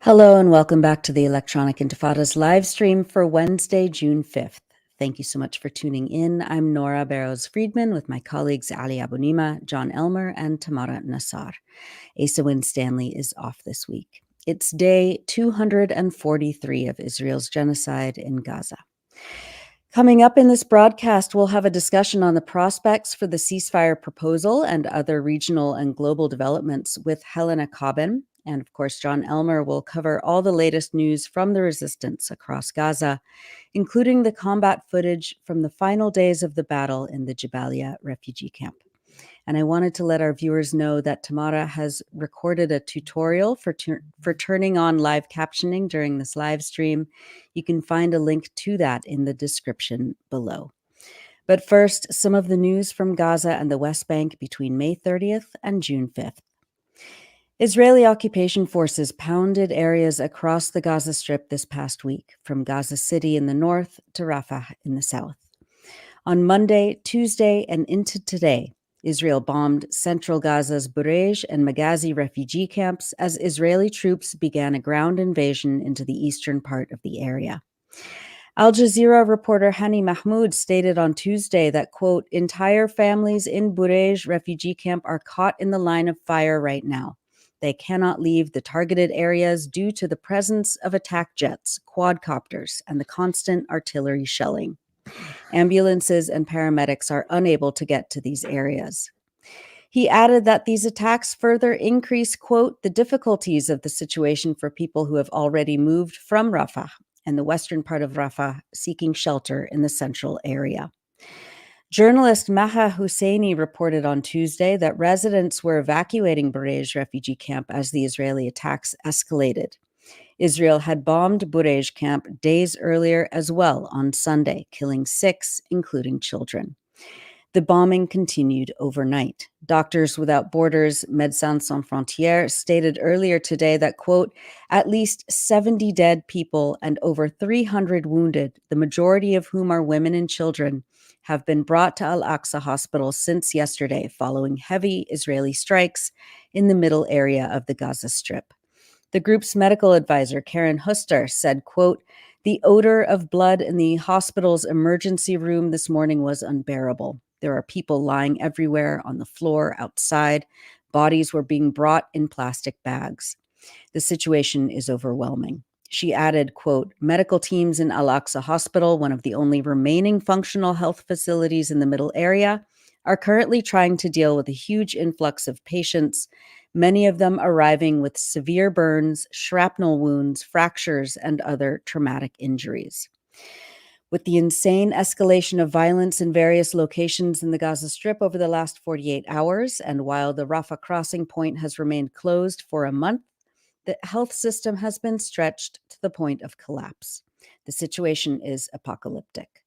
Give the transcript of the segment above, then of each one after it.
Hello and welcome back to the Electronic Intifada's live stream for Wednesday, June 5th. Thank you so much for tuning in. I'm Nora Barrows-Friedman with my colleagues Ali Abunimah, Jon Elmer, and Tamara Nassar. Asa Winstanley is off this week. It's day 243 of Israel's genocide in Gaza. Coming up in this broadcast, we'll have a discussion on the prospects for the ceasefire proposal and other regional and global developments with Helena Cobban. And of course, Jon Elmer will cover all the latest news from the resistance across Gaza, including the combat footage from the final days of the battle in the Jabaliya refugee camp. And I wanted to let our viewers know that Tamara has recorded a tutorial for turning on live captioning during this live stream. You can find a link to that in the description below. But first, some of the news from Gaza and the West Bank between May 30th and June 5th. Israeli occupation forces pounded areas across the Gaza Strip this past week, from Gaza City in the north to Rafah in the south. On Monday, Tuesday, and into today, Israel bombed central Gaza's Burej and Maghazi refugee camps as Israeli troops began a ground invasion into the eastern part of the area. Al Jazeera reporter Hani Mahmoud stated on Tuesday that, quote, entire families in Burej refugee camp are caught in the line of fire right now. They cannot leave the targeted areas due to the presence of attack jets, quadcopters, and the constant artillery shelling. Ambulances and paramedics are unable to get to these areas. He added that these attacks further increase, quote, the difficulties of the situation for people who have already moved from Rafah and the western part of Rafah seeking shelter in the central area. Journalist Maha Husseini reported on Tuesday that residents were evacuating Burej refugee camp as the Israeli attacks escalated. Israel had bombed Burej camp days earlier as well on Sunday, killing 6, including children. The bombing continued overnight. Doctors Without Borders, Médecins Sans Frontières, stated earlier today that, quote, at least 70 dead people and over 300 wounded, the majority of whom are women and children, have been brought to Al-Aqsa hospital since yesterday following heavy Israeli strikes in the middle area of the Gaza Strip. The group's medical advisor, Karen Huster, said, quote, the odor of blood in the hospital's emergency room this morning was unbearable. There are people lying everywhere on the floor outside. Bodies were being brought in plastic bags. The situation is overwhelming. She added, quote, medical teams in Al-Aqsa Hospital, one of the only remaining functional health facilities in the middle area, are currently trying to deal with a huge influx of patients, many of them arriving with severe burns, shrapnel wounds, fractures, and other traumatic injuries. With the insane escalation of violence in various locations in the Gaza Strip over the last 48 hours, and while the Rafah crossing point has remained closed for a month, the health system has been stretched to the point of collapse. The situation is apocalyptic.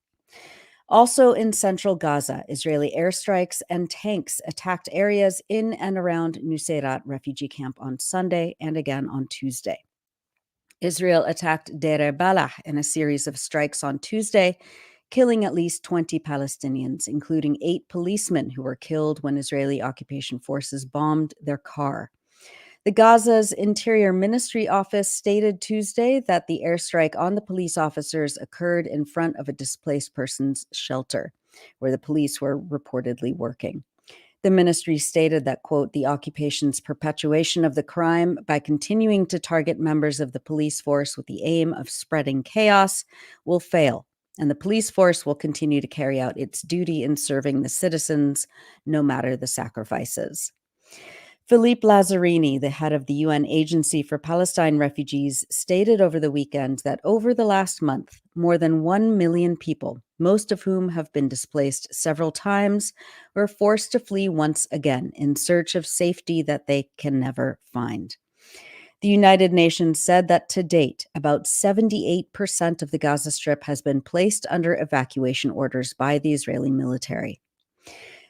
Also in central Gaza, Israeli airstrikes and tanks attacked areas in and around Nuseirat refugee camp on Sunday and again on Tuesday. Israel attacked Deir Balah in a series of strikes on Tuesday, killing at least 20 Palestinians, including 8 policemen who were killed when Israeli occupation forces bombed their car. The Gaza's Interior Ministry office stated Tuesday that the airstrike on the police officers occurred in front of a displaced person's shelter, where the police were reportedly working. The ministry stated that, quote, the occupation's perpetuation of the crime by continuing to target members of the police force with the aim of spreading chaos will fail, and the police force will continue to carry out its duty in serving the citizens, no matter the sacrifices. Philippe Lazzarini, the head of the UN Agency for Palestine Refugees, stated over the weekend that over the last month, more than 1 million people, most of whom have been displaced several times, were forced to flee once again in search of safety that they can never find. The United Nations said that to date, about 78% of the Gaza Strip has been placed under evacuation orders by the Israeli military.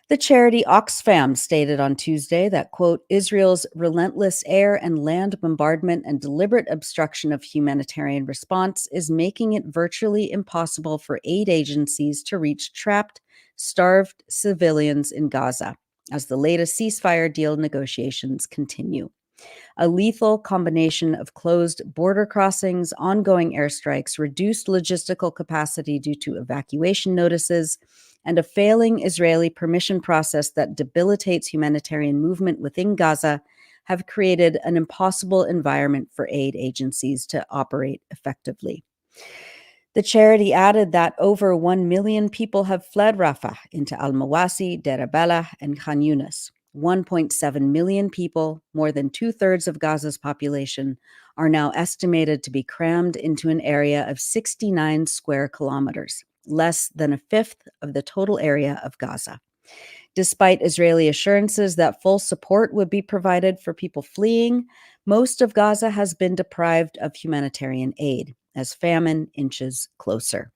The charity Oxfam stated on Tuesday that, quote, Israel's relentless air and land bombardment and deliberate obstruction of humanitarian response is making it virtually impossible for aid agencies to reach trapped, starved civilians in Gaza as the latest ceasefire deal negotiations continue. A lethal combination of closed border crossings, ongoing airstrikes, reduced logistical capacity due to evacuation notices, and a failing Israeli permission process that debilitates humanitarian movement within Gaza have created an impossible environment for aid agencies to operate effectively. The charity added that over 1 million people have fled Rafah into Al-Mawasi, Deir al-Balah, and Khan Yunis. 1.7 million people, more than 2/3 of Gaza's population, are now estimated to be crammed into an area of 69 square kilometers, less than a fifth of the total area of Gaza. Despite Israeli assurances that full support would be provided for people fleeing, most of Gaza has been deprived of humanitarian aid as famine inches closer.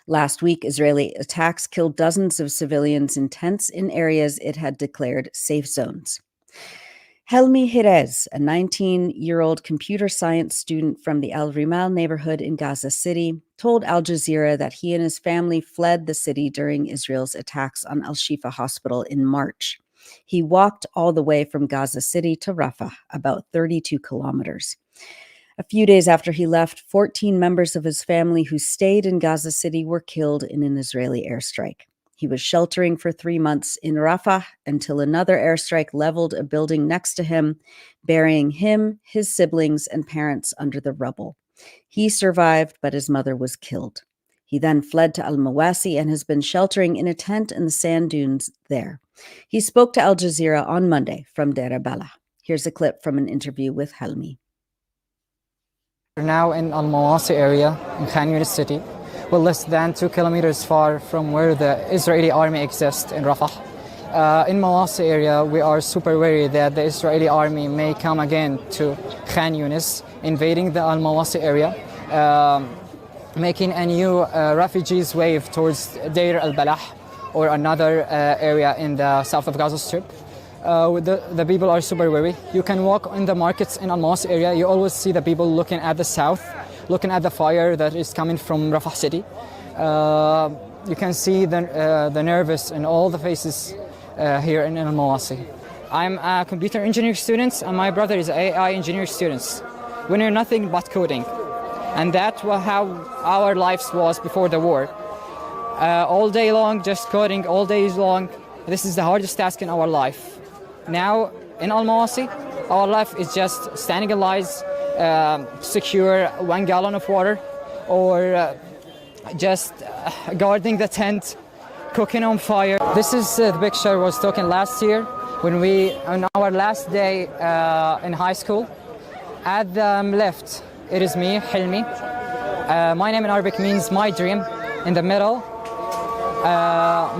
Last week, Israeli attacks killed dozens of civilians in tents in areas it had declared safe zones. Helmi Hirez, a 19-year-old computer science student from the Al Rimal neighborhood in Gaza City, told Al Jazeera that he and his family fled the city during Israel's attacks on Al-Shifa Hospital in March. He walked all the way from Gaza City to Rafah, about 32 kilometers. A few days after he left, 14 members of his family who stayed in Gaza City were killed in an Israeli airstrike. He was sheltering for 3 months in Rafah until another airstrike leveled a building next to him, burying him, his siblings, and parents under the rubble. He survived, but his mother was killed. He then fled to Al-Mawasi and has been sheltering in a tent in the sand dunes there. He spoke to Al Jazeera on Monday from Deir al-Balah. Here's a clip from an interview with Helmi. We're now in Al-Mawasi area in Khan Yunis city. We're less than 2 kilometers far from where the Israeli army exists in Rafah. In Mawasi area, we are super worried that the Israeli army may come again to Khan Yunis, invading the Al-Mawasi area, making a new refugees wave towards Deir al-Balah or another area in the south of Gaza Strip. The people are super worried. You can walk in the markets in Al-Mawasi area. You always see the people looking at the south, looking at the fire that is coming from Rafah city. You can see the nervous in all the faces here in Al-Mawasi. I'm a computer engineering student and my brother is an AI engineering student. We know nothing but coding. And that's how our lives was before the war. All day long, just coding all days long. This is the hardest task in our life. Now, in Al-Mawasi, our life is just standing in lines, secure 1 gallon of water, or just guarding the tent, cooking on fire. This is the picture I was taken last year when on our last day in high school. At the left, it is me, Helmi. My name in Arabic means my dream. In the middle,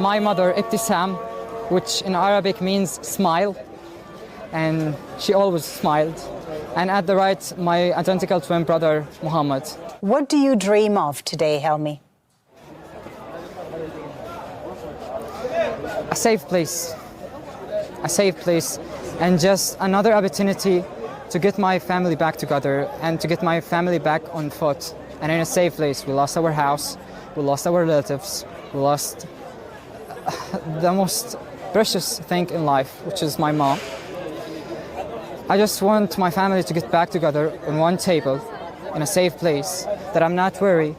my mother, 𝐓𝐡𝐿, which in Arabic means smile, and she always smiled. And at the right, my identical twin brother, Muhammad. What do you dream of today, Helmi? A safe place, and just another opportunity to get my family back together and to get my family back on foot and in a safe place. We lost our house, we lost our relatives, we lost the most precious thing in life, which is my mom. I just want my family to get back together on one table in a safe place, that I'm not worried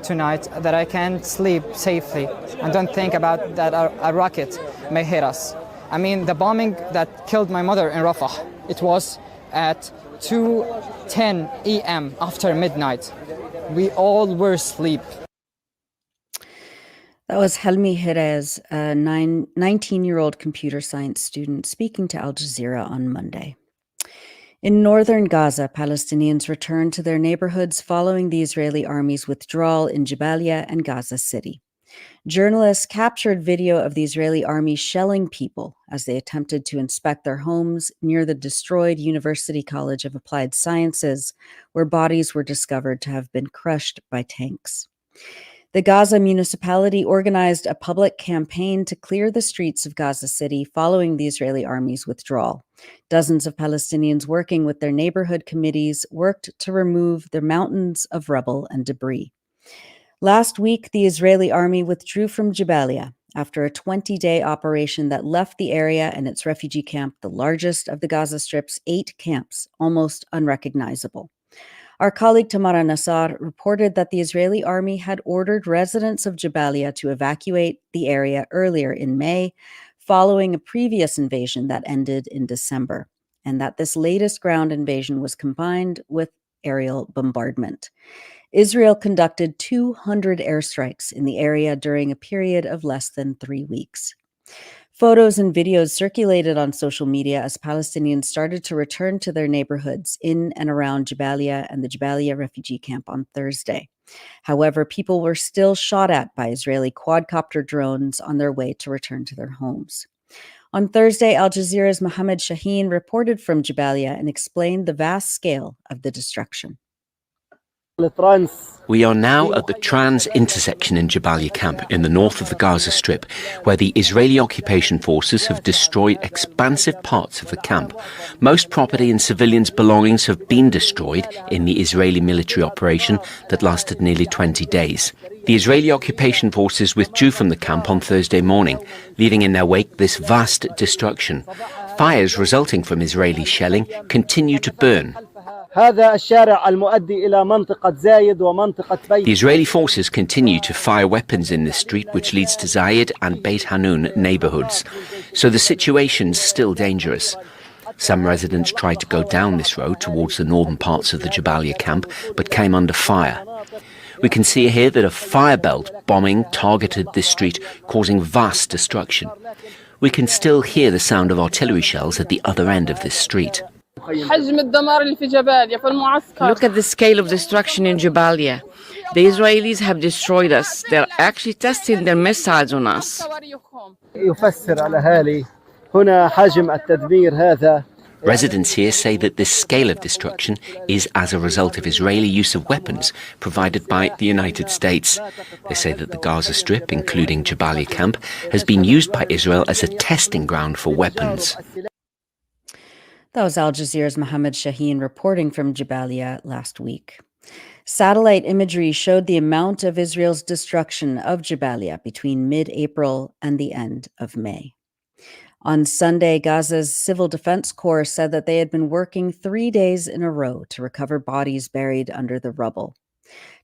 tonight, that I can sleep safely and don't think about that a rocket may hit us. I mean, the bombing that killed my mother in Rafah, it was at 2:10 a.m. after midnight. We all were asleep. That was Helmi Hirez, a 19-year-old computer science student speaking to Al Jazeera on Monday. In northern Gaza, Palestinians returned to their neighborhoods following the Israeli army's withdrawal in Jabaliya and Gaza City. Journalists captured video of the Israeli army shelling people as they attempted to inspect their homes near the destroyed University College of Applied Sciences, where bodies were discovered to have been crushed by tanks. The Gaza municipality organized a public campaign to clear the streets of Gaza City following the Israeli army's withdrawal. Dozens of Palestinians working with their neighborhood committees worked to remove the mountains of rubble and debris. Last week, the Israeli army withdrew from Jabaliya after a 20-day operation that left the area and its refugee camp, the largest of the Gaza Strip's 8 camps, almost unrecognizable. Our colleague Tamara Nassar reported that the Israeli army had ordered residents of Jabaliya to evacuate the area earlier in May, following a previous invasion that ended in December, and that this latest ground invasion was combined with aerial bombardment. Israel conducted 200 airstrikes in the area during a period of less than 3 weeks. Photos and videos circulated on social media as Palestinians started to return to their neighborhoods in and around Jabaliya and the Jabaliya refugee camp on Thursday. However, people were still shot at by Israeli quadcopter drones on their way to return to their homes. On Thursday, Al Jazeera's Mohammed Shaheen reported from Jabaliya and explained the vast scale of the destruction. We are now at the trans intersection in Jabaliya camp in the north of the Gaza Strip, where the Israeli occupation forces have destroyed expansive parts of the camp. Most property and civilians' belongings have been destroyed in the Israeli military operation that lasted nearly 20 days. The Israeli occupation forces withdrew from the camp on Thursday morning, leaving in their wake this vast destruction. Fires resulting from Israeli shelling continue to burn. The Israeli forces continue to fire weapons in this street, which leads to Zayed and Beit Hanun neighborhoods. So the situation's still dangerous. Some residents tried to go down this road towards the northern parts of the Jabaliya camp, but came under fire. We can see here that a fire belt bombing targeted this street, causing vast destruction. We can still hear the sound of artillery shells at the other end of this street. Look at the scale of destruction in Jabaliya. The Israelis have destroyed us. They're actually testing their missiles on us. Residents here say that this scale of destruction is as a result of Israeli use of weapons provided by the United States. They say that the Gaza Strip, including Jabaliya camp, has been used by Israel as a testing ground for weapons. That was Al Jazeera's Mohammed Shaheen reporting from Jabaliya last week. Satellite imagery showed the amount of Israel's destruction of Jabaliya between mid-April and the end of May. On Sunday, Gaza's Civil Defense Corps said that they had been working 3 days in a row to recover bodies buried under the rubble.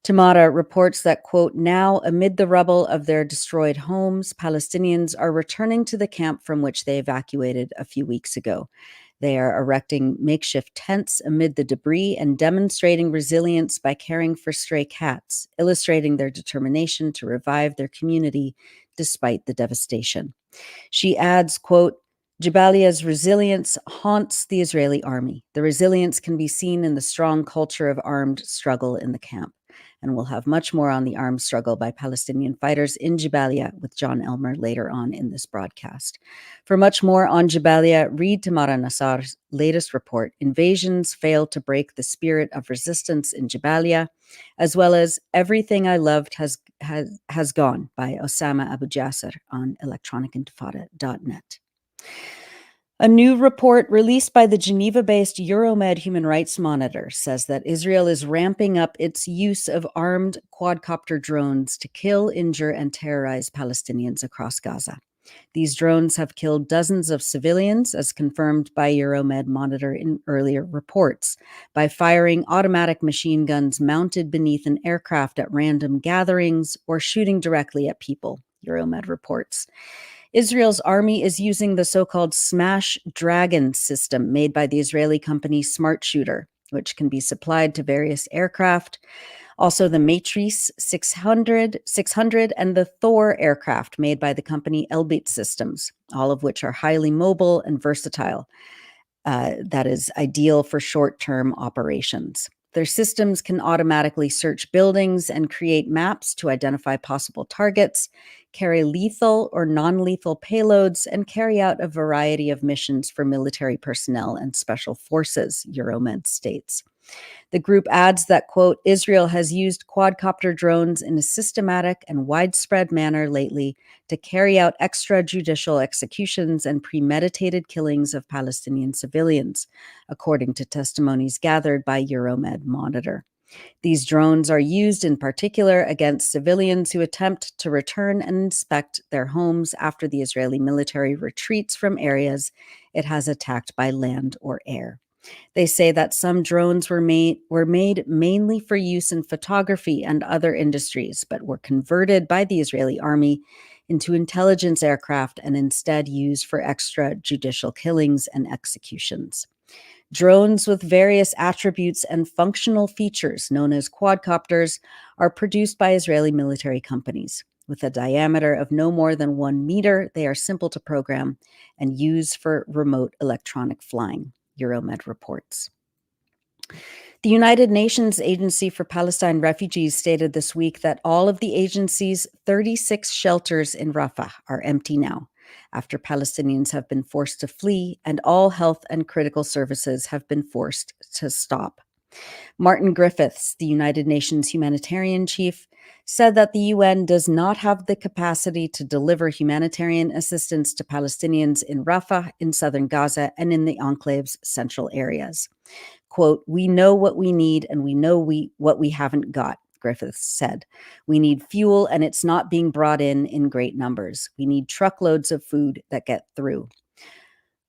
Tamara reports that, quote, now amid the rubble of their destroyed homes, Palestinians are returning to the camp from which they evacuated a few weeks ago. They are erecting makeshift tents amid the debris and demonstrating resilience by caring for stray cats, illustrating their determination to revive their community despite the devastation. She adds, quote, Jabaliya's resilience haunts the Israeli army. The resilience can be seen in the strong culture of armed struggle in the camp. And we'll have much more on the armed struggle by Palestinian fighters in Jabaliya with Jon Elmer later on in this broadcast. For much more on Jabaliya, read Tamara Nassar's latest report, Invasions Fail to Break the Spirit of Resistance in Jabaliya, as well as Everything I Loved Has Gone by Osama Abu Jasser on electronicintifada.net. A new report released by the Geneva-based Euromed Human Rights Monitor says that Israel is ramping up its use of armed quadcopter drones to kill, injure, and terrorize Palestinians across Gaza. These drones have killed dozens of civilians, as confirmed by Euromed Monitor in earlier reports, by firing automatic machine guns mounted beneath an aircraft at random gatherings or shooting directly at people, Euromed reports. Israel's army is using the so-called Smash Dragon system made by the Israeli company Smart Shooter, which can be supplied to various aircraft. Also, the Matrice 600 and the Thor aircraft made by the company Elbit Systems, all of which are highly mobile and versatile. That is ideal for short-term operations. Their systems can automatically search buildings and create maps to identify possible targets, carry lethal or non-lethal payloads, and carry out a variety of missions for military personnel and special forces, Euromed states. The group adds that, quote, Israel has used quadcopter drones in a systematic and widespread manner lately to carry out extrajudicial executions and premeditated killings of Palestinian civilians, according to testimonies gathered by Euromed Monitor. These drones are used in particular against civilians who attempt to return and inspect their homes after the Israeli military retreats from areas it has attacked by land or air. They say that some drones were made mainly for use in photography and other industries, but were converted by the Israeli army into intelligence aircraft and instead used for extrajudicial killings and executions. Drones with various attributes and functional features, known as quadcopters, are produced by Israeli military companies. With a diameter of no more than 1 meter, they are simple to program and use for remote electronic flying, Euromed reports. The United Nations Agency for Palestine Refugees stated this week that all of the agency's 36 shelters in Rafah are empty now, after Palestinians have been forced to flee and all health and critical services have been forced to stop. Martin Griffiths, the United Nations humanitarian chief, said that the UN does not have the capacity to deliver humanitarian assistance to Palestinians in Rafah, in southern Gaza, and in the enclave's central areas. Quote, "We know what we need and we know what we haven't got," Griffiths said. "We need fuel and it's not being brought in great numbers. We need truckloads of food that get through."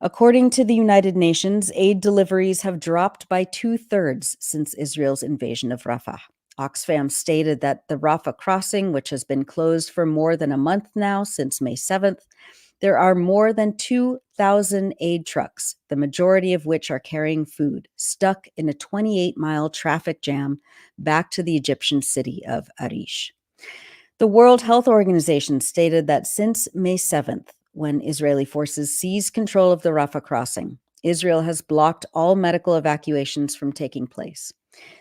According to the United Nations, aid deliveries have dropped by 2/3 since Israel's invasion of Rafah. Oxfam stated that the Rafah crossing, which has been closed for more than a month now since May 7th, there are more than 2,000 aid trucks, the majority of which are carrying food, stuck in a 28-mile traffic jam back to the Egyptian city of Arish. The World Health Organization stated that since May 7th, when Israeli forces seized control of the Rafah crossing, Israel has blocked all medical evacuations from taking place.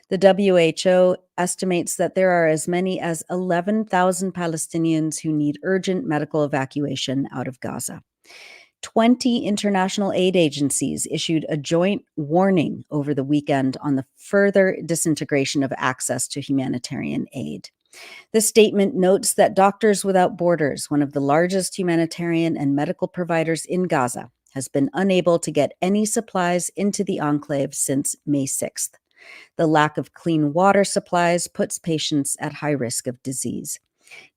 The WHO estimates that there are as many as 11,000 Palestinians who need urgent medical evacuation out of Gaza. 20 international aid agencies issued a joint warning over the weekend on the further disintegration of access to humanitarian aid. The statement notes that Doctors Without Borders, one of the largest humanitarian and medical providers in Gaza, has been unable to get any supplies into the enclave since May 6th. The lack of clean water supplies puts patients at high risk of disease.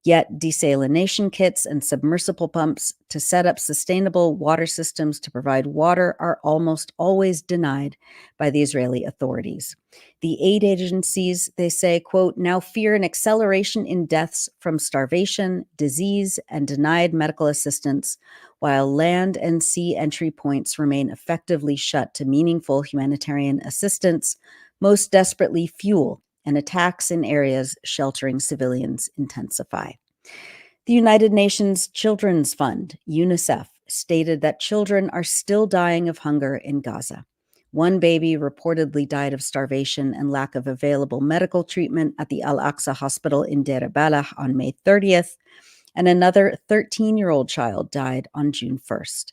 Yet desalination kits and submersible pumps to set up sustainable water systems to provide water are almost always denied by the Israeli authorities. The aid agencies, they say, quote, "now fear an acceleration in deaths from starvation, disease, and denied medical assistance, while land and sea entry points remain effectively shut to meaningful humanitarian assistance, most desperately fuel, and attacks in areas sheltering civilians intensify." The United Nations Children's Fund, UNICEF, stated that children are still dying of hunger in Gaza. One baby reportedly died of starvation and lack of available medical treatment at the Al-Aqsa hospital in Deir al-Balah on May 30th, and another 13-year-old child died on June 1st.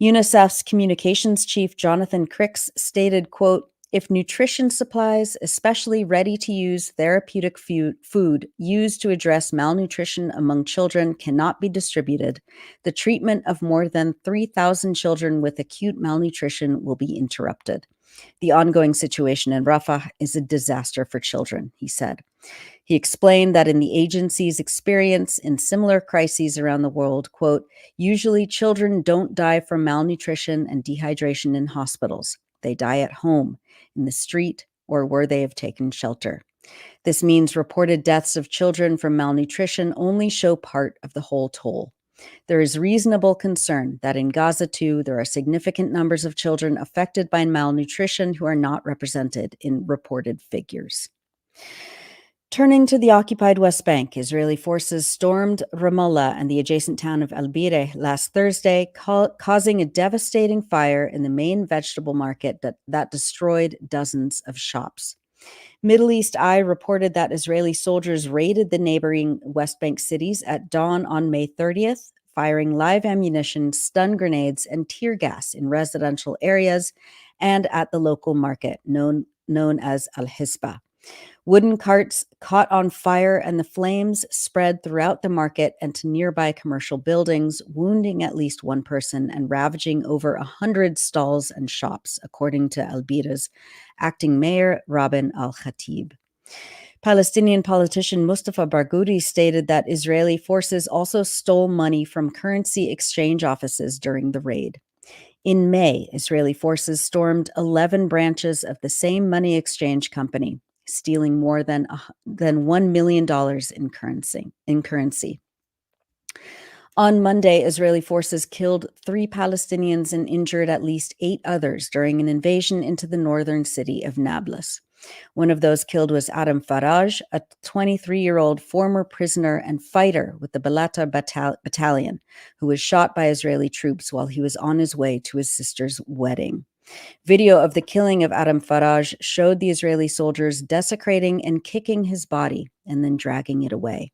UNICEF's communications chief, Jonathan Cricks, stated, quote, "If nutrition supplies, especially ready-to-use therapeutic food used to address malnutrition among children, cannot be distributed, the treatment of more than 3,000 children with acute malnutrition will be interrupted. The ongoing situation in Rafah is a disaster for children," he said. He explained that in the agency's experience in similar crises around the world, quote, "usually children don't die from malnutrition and dehydration in hospitals. They die at home, in the street, or where they have taken shelter. This means reported deaths of children from malnutrition only show part of the whole toll. There is reasonable concern that in Gaza, too, there are significant numbers of children affected by malnutrition who are not represented in reported figures." Turning to the occupied West Bank, Israeli forces stormed Ramallah and the adjacent town of Al-Bireh last Thursday, causing a devastating fire in the main vegetable market that destroyed dozens of shops. Middle East Eye reported that Israeli soldiers raided the neighboring West Bank cities at dawn on May 30th, firing live ammunition, stun grenades, and tear gas in residential areas and at the local market known as Al-Hisba. Wooden carts caught on fire and the flames spread throughout the market and to nearby commercial buildings, wounding at least one person and ravaging over 100 stalls and shops, according to Al-Bira's acting mayor, Rabin Al-Khatib. Palestinian politician Mustafa Barghouti stated that Israeli forces also stole money from currency exchange offices during the raid. In May, Israeli forces stormed 11 branches of the same money exchange company, stealing more than $1 million in currency. On Monday, Israeli forces killed 3 Palestinians and injured at least 8 others during an invasion into the northern city of Nablus. One of those killed was Adam Faraj, a 23-year-old former prisoner and fighter with the Balata battalion, who was shot by Israeli troops while he was on his way to his sister's wedding. Video of the killing of Adam Faraj showed the Israeli soldiers desecrating and kicking his body and then dragging it away.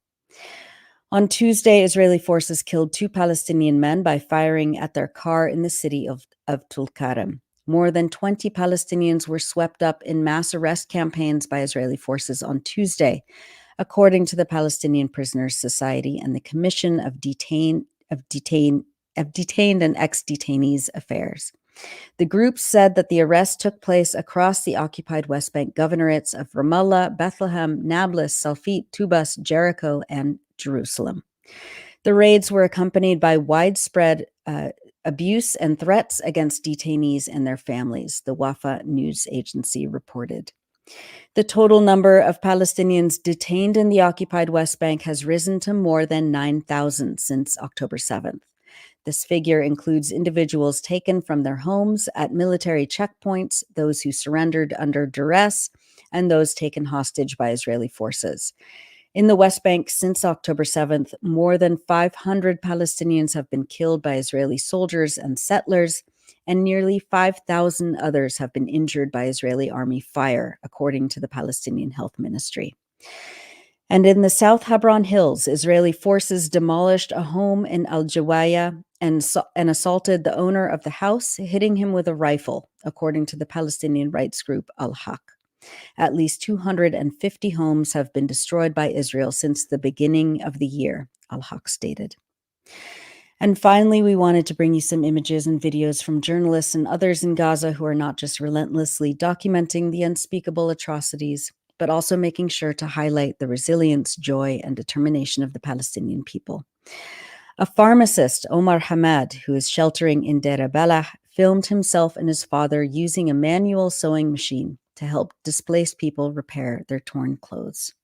On Tuesday, Israeli forces killed 2 Palestinian men by firing at their car in the city of 𝐓𝐡𝐞 𝐄𝐥𝐞𝐿. More than 20 Palestinians were swept up in mass arrest campaigns by Israeli forces on Tuesday, according to the Palestinian Prisoners Society and the Commission of Detained and Ex-Detainees Affairs. The group said that the arrest took place across the occupied West Bank governorates of Ramallah, Bethlehem, Nablus, Salfit, Tubas, Jericho, and Jerusalem. The raids were accompanied by widespread abuse and threats against detainees and their families, the Wafa news agency reported. The total number of Palestinians detained in the occupied West Bank has risen to more than 9,000 since October 7th. This figure includes individuals taken from their homes at military checkpoints, those who surrendered under duress, and those taken hostage by Israeli forces. In the West Bank since October 7th, more than 500 Palestinians have been killed by Israeli soldiers and settlers, and nearly 5,000 others have been injured by Israeli army fire, according to the Palestinian Health Ministry. And in the South Hebron Hills, Israeli forces demolished a home in Al-Jawaya and assaulted the owner of the house, hitting him with a rifle, according to the Palestinian rights group Al-Haq. At least 250 homes have been destroyed by Israel since the beginning of the year, Al-Haq stated. And finally, we wanted to bring you some images and videos from journalists and others in Gaza who are not just relentlessly documenting the unspeakable atrocities, but also making sure to highlight the resilience, joy, and determination of the Palestinian people. A pharmacist, Omar Hamad, who is sheltering in Deir Balah, filmed himself and his father using a manual sewing machine to help displaced people repair their torn clothes.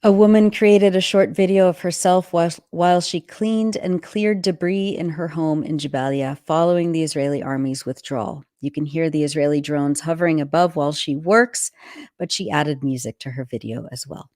A woman created a short video of herself while she cleaned and cleared debris in her home in Jabaliya following the Israeli army's withdrawal. You can hear the Israeli drones hovering above while she works, but she added music to her video as well.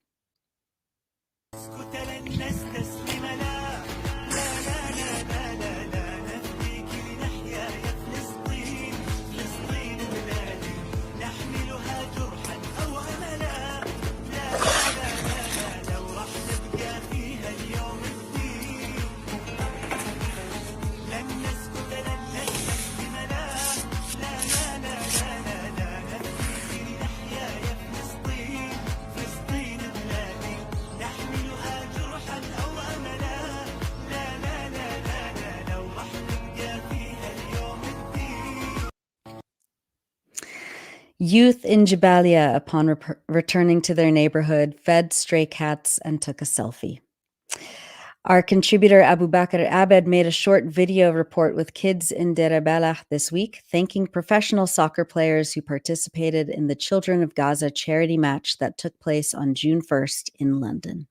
Youth in Jabaliya, upon returning to their neighborhood, fed stray cats and took a selfie. Our contributor Abu Bakr Abed made a short video report with kids in Deir Balah this week, thanking professional soccer players who participated in the Children of Gaza charity match that took place on June 1st in London.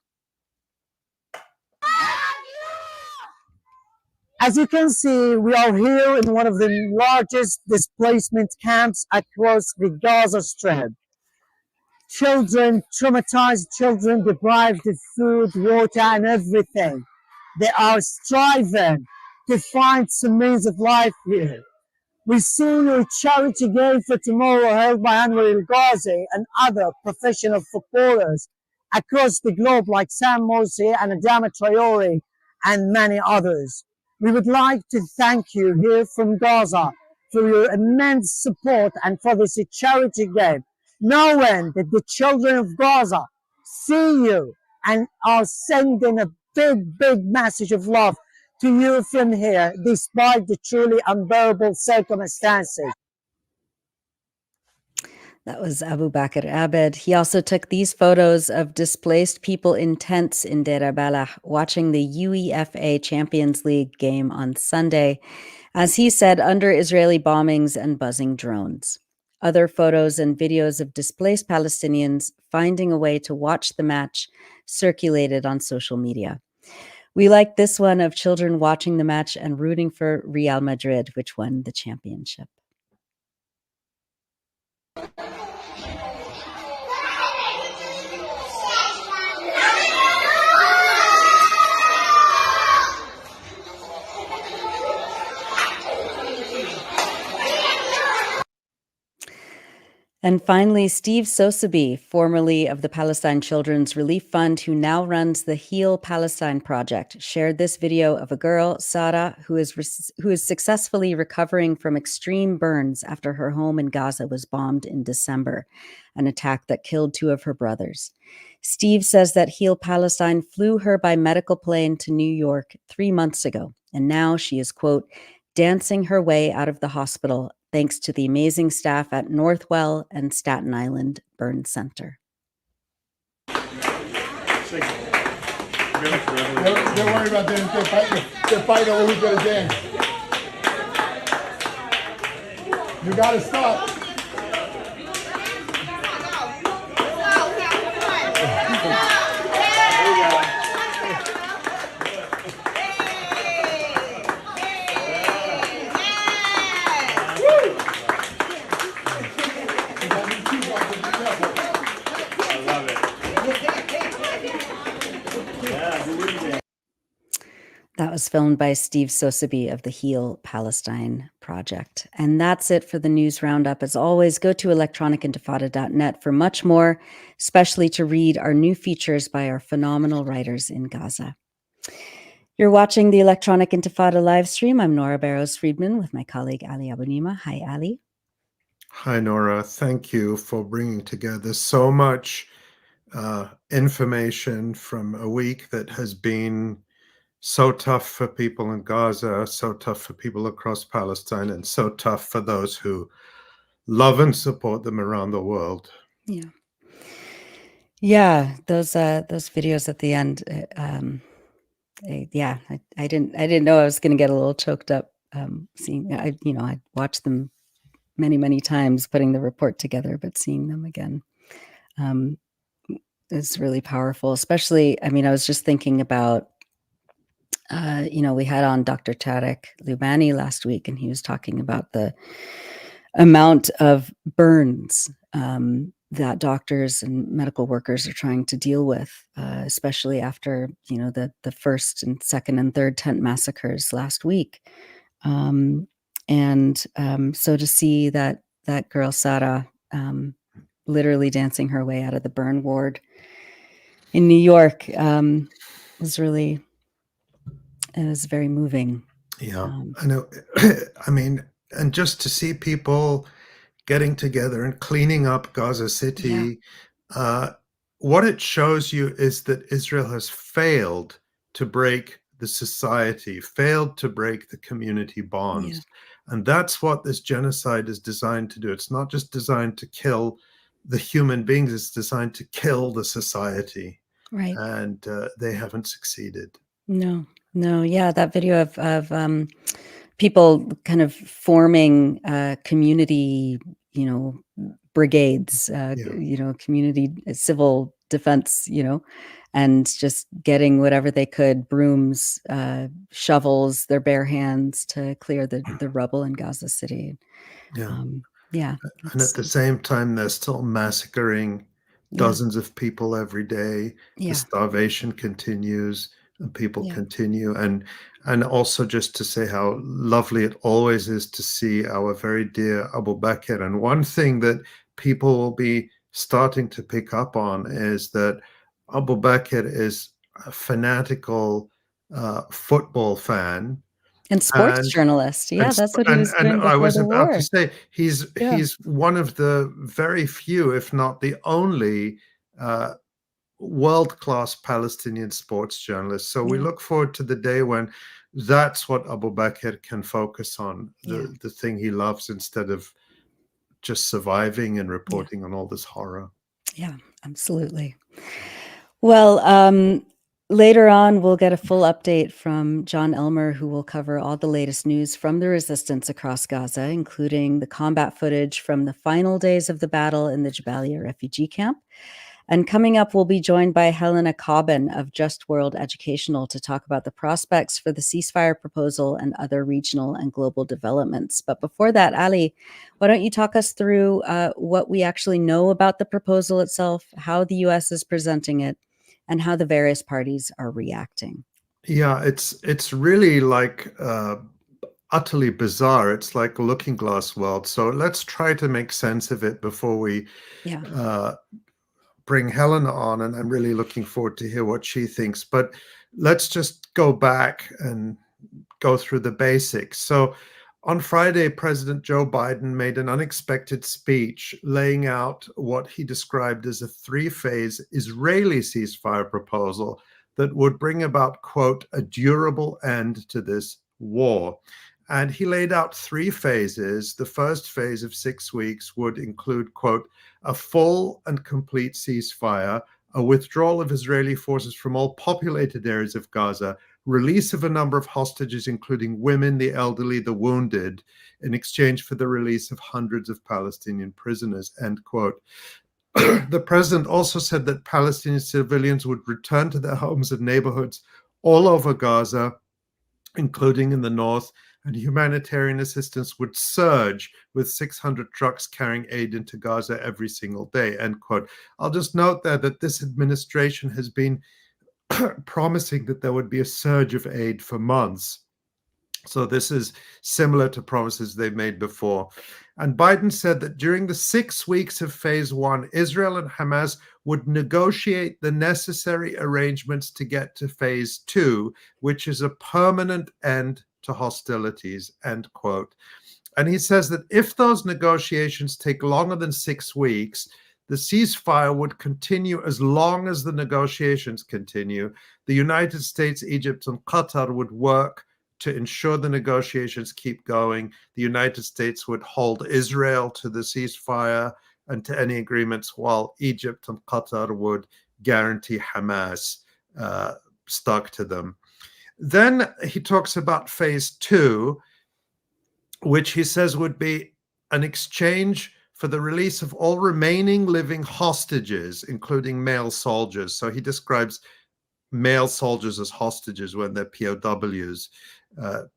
As you can see, we are here in one of the largest displacement camps across the Gaza Strip. Children, traumatized children, deprived of food, water, and everything. They are striving to find some means of life here. We've seen a charity game for tomorrow held by Anwar El Ghazi and other professional footballers across the globe like Sam Morsi and Adama Traore and many others. We would like to thank you here from Gaza for your immense support and for this charity game, knowing that the children of Gaza see you and are sending a big message of love to you from here, despite the truly unbearable circumstances. That was Abu Bakr Abed. He also took these photos of displaced people in tents in Deir al-Balah watching the UEFA Champions League game on Sunday, as he said, under Israeli bombings and buzzing drones. Other photos and videos of displaced Palestinians finding a way to watch the match circulated on social media. We like this one of children watching the match and rooting for Real Madrid, which won the championship. And finally, Steve Sosebee, formerly of the Palestine Children's Relief Fund, who now runs the 𝐓𝐿 Palestine Project, shared this video of a girl, Sarah, who is successfully recovering from extreme burns after her home in Gaza was bombed in December, an attack that killed 2 of her brothers. Steve says that 𝐓𝐿 Palestine flew her by medical plane to New York 3 months ago, and now she is, quote, dancing her way out of the hospital thanks to the amazing staff at Northwell and Staten Island Burn Center. Don't worry about them. They're fighting over who's going to dance. You got to stop. That was filmed by Steve Sosebee of the 𝐓𝐿 Palestine Project. And that's it for the news roundup. As always, go to electronicintifada.net for much more, especially to read our new features by our phenomenal writers in Gaza. You're watching the Electronic Intifada live stream. I'm Nora Barrows-Friedman with my colleague Ali Abunimah. Hi, Ali. Hi, Nora. Thank you for bringing together so much information from a week that has been so tough for people in Gaza, so tough for people across Palestine, and so tough for those who love and support them around the world. Yeah, those videos at the end. I didn't know I was going to get a little choked up seeing. I watched them many times, putting the report together, but seeing them again is really powerful. Especially, I was just thinking about. We had on Dr. Tarek Lubani last week, and he was talking about the amount of burns that doctors and medical workers are trying to deal with, especially after, the first and second and third tent massacres last week. So to see that girl, Sarah, literally dancing her way out of the burn ward in New York was really... It was very moving. Yeah, I know. And just to see people getting together and cleaning up Gaza City, what it shows you is that Israel has failed to break the society, failed to break the community bonds. And that's what this genocide is designed to do. It's not just designed to kill the human beings, it's designed to kill the society. Right. And they haven't succeeded. No, yeah, that video of people kind of forming community, brigades, community civil defense, and just getting whatever they could, brooms, shovels, their bare hands to clear the rubble in Gaza City. And at the same time, they're still massacring dozens of people every day. The starvation continues. And people continue, and And also just to say how lovely it always is to see our very dear Abu Bakr. And one thing that people will be starting to pick up on is that Abu Bakr is a fanatical football fan. And sports journalist. Yeah, that's what he was doing I before was the about war. to say he's one of the very few, if not the only, world-class Palestinian sports journalists. So we look forward to the day when that's what Abu Bakr can focus on, the thing he loves, instead of just surviving and reporting on all this horror. Yeah, absolutely. Well, later on, we'll get a full update from Jon Elmer, who will cover all the latest news from the resistance across Gaza, including the combat footage from the final days of the battle in the Jabaliya refugee camp. And coming up, we'll be joined by Helena Cobban of Just World Educational to talk about the prospects for the ceasefire proposal and other regional and global developments. But before that, Ali, why don't you talk us through what we actually know about the proposal itself, how the U.S. is presenting it, and how the various parties are reacting? Yeah, it's really like utterly bizarre. It's like a looking glass world. So let's try to make sense of it before we bring Helena on, and I'm really looking forward to hear what she thinks. But let's just go back and go through the basics. So on Friday, President Joe Biden made an unexpected speech laying out what he described as a three-phase Israeli ceasefire proposal that would bring about, quote, a durable end to this war. And he laid out three phases. The first phase of 6 weeks would include, quote, a full and complete ceasefire, a withdrawal of Israeli forces from all populated areas of Gaza, release of a number of hostages, including women, the elderly, the wounded, in exchange for the release of hundreds of Palestinian prisoners, end quote. The president also said that Palestinian civilians would return to their homes and neighborhoods all over Gaza, including in the north, and humanitarian assistance would surge with 600 trucks carrying aid into Gaza every single day, end quote. I'll just note there that this administration has been promising that there would be a surge of aid for months. So this is similar to promises they've made before. And Biden said that during the 6 weeks of phase one, Israel and Hamas would negotiate the necessary arrangements to get to phase two, which is a permanent end to hostilities, end quote. And he says that if those negotiations take longer than 6 weeks, the ceasefire would continue as long as the negotiations continue. The United States, Egypt, and Qatar would work to ensure the negotiations keep going. The United States would hold Israel to the ceasefire and to any agreements, while Egypt and Qatar would guarantee Hamas stuck to them. Then he talks about phase two, which he says would be an exchange for the release of all remaining living hostages, including male soldiers. So he describes male soldiers as hostages when they're POWs,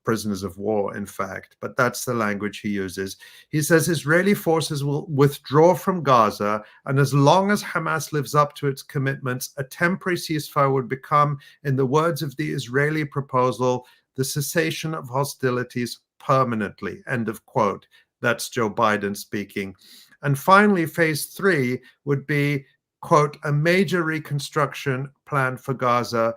prisoners of war, in fact. But that's the language he uses. He says Israeli forces will withdraw from Gaza, and as long as Hamas lives up to its commitments, a temporary ceasefire would become, in the words of the Israeli proposal, the cessation of hostilities permanently, end of quote. That's Joe Biden speaking. And finally, phase three would be, quote, a major reconstruction plan for Gaza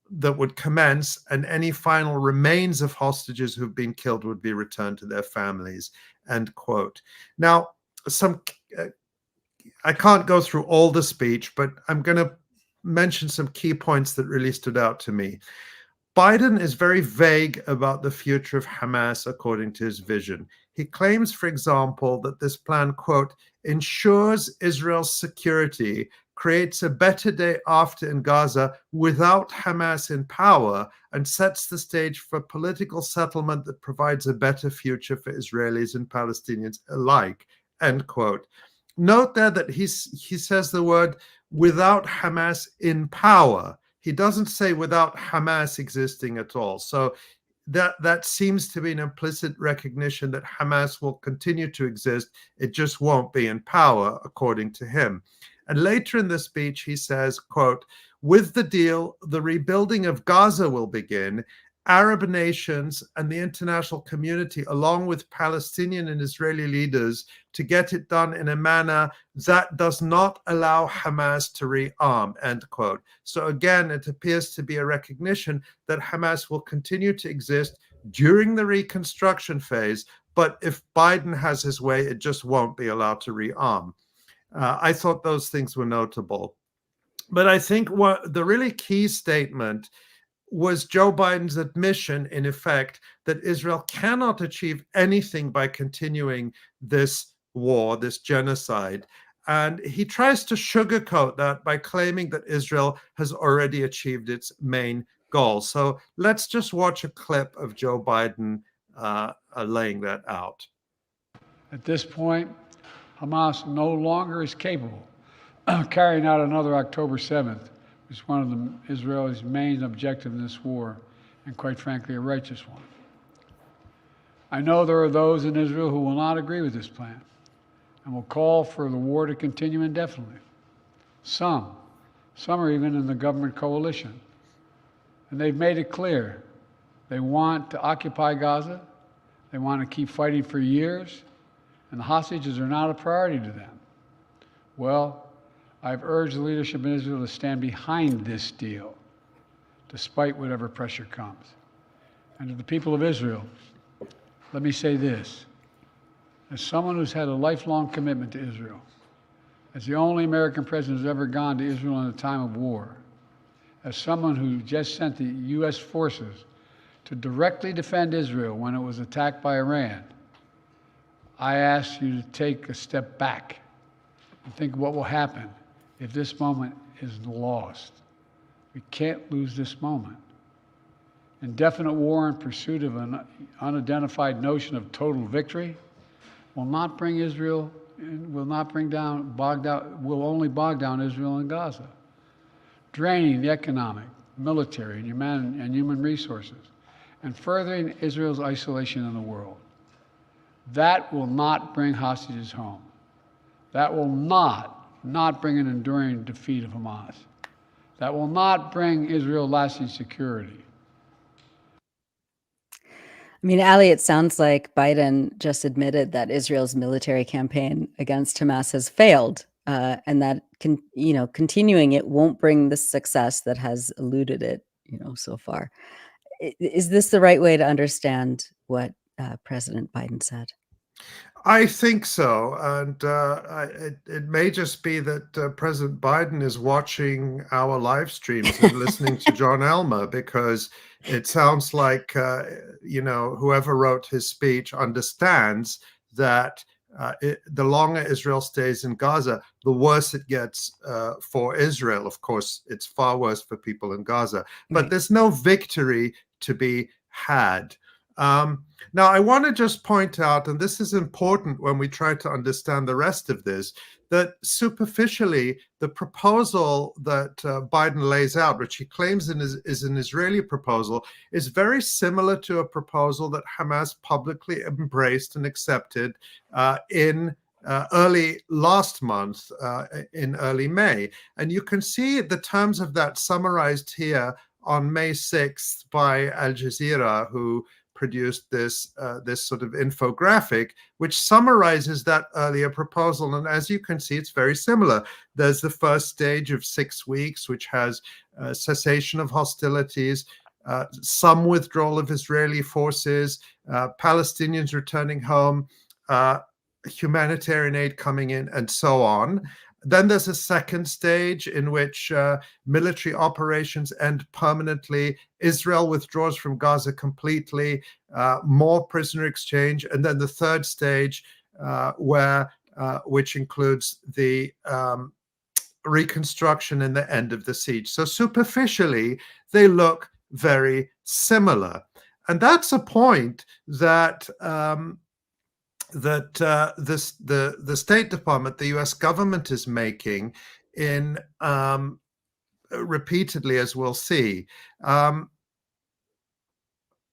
that would commence, and any final remains of hostages who've been killed would be returned to their families, end quote. Now, I can't go through all the speech, but I'm going to mention some key points that really stood out to me. Biden is very vague about the future of Hamas according to his vision. He claims, for example, that this plan, quote, ensures Israel's security, creates a better day after in Gaza without Hamas in power, and sets the stage for political settlement that provides a better future for Israelis and Palestinians alike, end quote. Note there that he says the word without Hamas in power. He doesn't say without Hamas existing at all. So that seems to be an implicit recognition that Hamas will continue to exist. It just won't be in power, according to him. And later in the speech, he says, quote, with the deal, the rebuilding of Gaza will begin. Arab nations and the international community, along with Palestinian and Israeli leaders, to get it done in a manner that does not allow Hamas to rearm, end quote. So again, it appears to be a recognition that Hamas will continue to exist during the reconstruction phase, but if Biden has his way, it just won't be allowed to rearm. I thought those things were notable. But I think what the really key statement was Joe Biden's admission, in effect, that Israel cannot achieve anything by continuing this war, this genocide. And he tries to sugarcoat that by claiming that Israel has already achieved its main goal. So let's just watch a clip of Joe Biden laying that out. At this point, Hamas no longer is capable of carrying out another October 7th, which is one of Israel's main objectives in this war, and quite frankly, a righteous one. I know there are those in Israel who will not agree with this plan and will call for the war to continue indefinitely. Some are even in the government coalition. And they've made it clear they want to occupy Gaza, they want to keep fighting for years, and the hostages are not a priority to them. Well, I've urged the leadership in Israel to stand behind this deal, despite whatever pressure comes. And to the people of Israel, let me say this. As someone who's had a lifelong commitment to Israel, as the only American president who's ever gone to Israel in a time of war, as someone who just sent the U.S. forces to directly defend Israel when it was attacked by Iran, I ask you to take a step back and think what will happen if this moment is lost. We can't lose this moment. Indefinite war in pursuit of an unidentified notion of total victory will not bring Israel, will only bog down Israel and Gaza, draining the economic, military, and human resources, and furthering Israel's isolation in the world. That will not bring hostages home. That will not bring an enduring defeat of Hamas. That will not bring Israel lasting security. I mean, Ali, it sounds like Biden just admitted that Israel's military campaign against Hamas has failed, and that continuing it won't bring the success that has eluded it, so far. Is this the right way to understand what President Biden said? I think so, and it may just be that President Biden is watching our live streams and listening to Jon Elmer, because it sounds like whoever wrote his speech understands that the longer Israel stays in Gaza, the worse it gets for Israel. Of course, it's far worse for people in Gaza, but there's no victory to be had. Now, I want to just point out, and this is important when we try to understand the rest of this, that superficially, the proposal that Biden lays out, which he claims is an Israeli proposal, is very similar to a proposal that Hamas publicly embraced and accepted in early last month, in early May. And you can see the terms of that summarized here on May 6th by Al Jazeera, who produced this sort of infographic, which summarizes that earlier proposal. And as you can see, it's very similar. There's the first stage of 6 weeks, which has cessation of hostilities, some withdrawal of Israeli forces, Palestinians returning home, humanitarian aid coming in, and so on. Then there's a second stage in which military operations end permanently. Israel withdraws from Gaza completely, more prisoner exchange. And then the third stage, which includes the reconstruction and the end of the siege. So superficially, they look very similar. And that's a point that the State Department, the U.S. government, is making in repeatedly, as we'll see.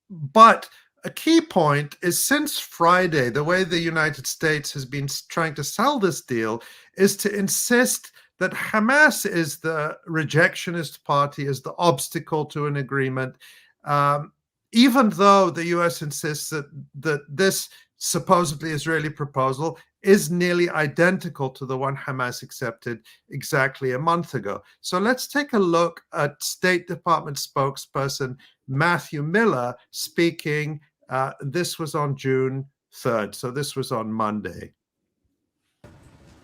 But a key point is, since Friday, the way the United States has been trying to sell this deal is to insist that Hamas is the rejectionist party, is the obstacle to an agreement, even though the US insists that this supposedly Israeli proposal is nearly identical to the one Hamas accepted exactly a month ago. So let's take a look at State Department spokesperson Matthew Miller speaking. This was on June 3rd, so this was on Monday.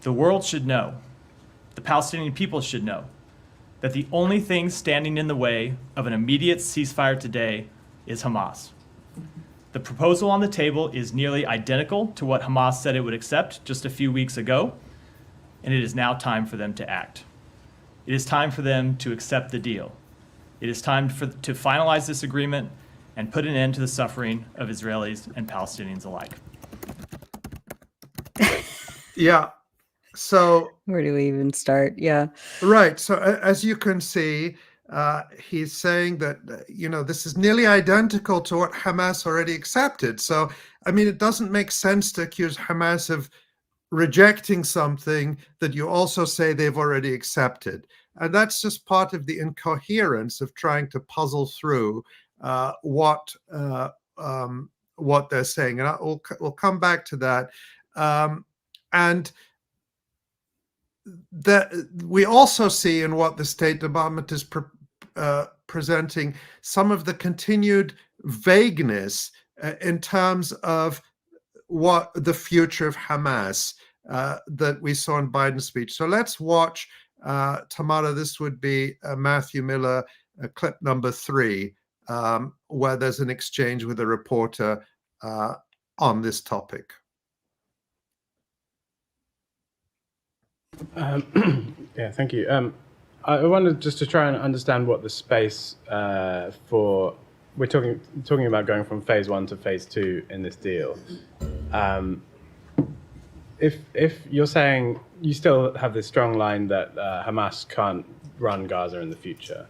The world should know, the Palestinian people should know, that the only thing standing in the way of an immediate ceasefire today is Hamas. The proposal on the table is nearly identical to what Hamas said it would accept just a few weeks ago, and it is now time for them to act. It is time for them to accept the deal. It is time to finalize this agreement and put an end to the suffering of Israelis and Palestinians alike. Yeah. So where do we even start? Yeah. Right. So as you can see, he's saying that, this is nearly identical to what Hamas already accepted. So, I mean, it doesn't make sense to accuse Hamas of rejecting something that you also say they've already accepted. And that's just part of the incoherence of trying to puzzle through what they're saying. And we'll come back to that. And that we also see in what the State Department is presenting some of the continued vagueness in terms of what the future of Hamas that we saw in Biden's speech. So let's watch, Tamara, this would be Matthew Miller, clip number 3, where there's an exchange with a reporter on this topic. Yeah, thank you. I wanted just to try and understand what the space for we're talking about going from phase 1 to phase 2 in this deal. If you're saying you still have this strong line that Hamas can't run Gaza in the future,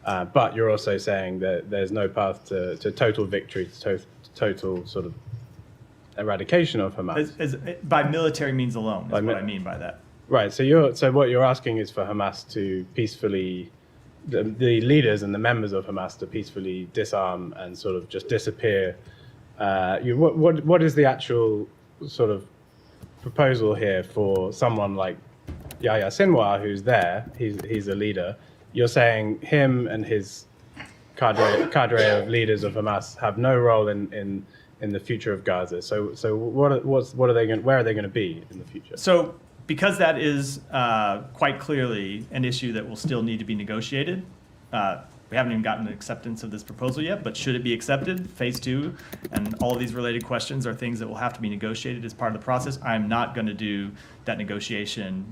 but you're also saying that there's no path to total victory, to total sort of eradication of Hamas. By military means alone, is what I mean by that. Right. So what you're asking is for Hamas to peacefully, the leaders and the members of Hamas to peacefully disarm and sort of just disappear. What is the actual sort of proposal here for someone like Yahya Sinwar, who's there? He's a leader. You're saying him and his cadre of leaders of Hamas have no role in the future of Gaza. So where are they going to be in the future? So, because that is quite clearly an issue that will still need to be negotiated, we haven't even gotten an acceptance of this proposal yet, but should it be accepted, phase 2, and all of these related questions are things that will have to be negotiated as part of the process. I'm not going to do that negotiation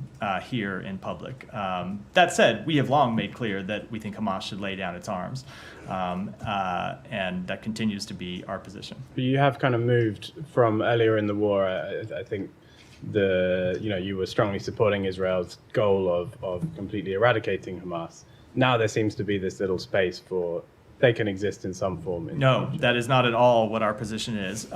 here in public. That said, we have long made clear that we think Hamas should lay down its arms, and that continues to be our position. But you have kind of moved from earlier in the war, I think, you were strongly supporting Israel's goal of completely eradicating Hamas. Now there seems to be this little space for they can exist in some form. No, that is not at all what our position is.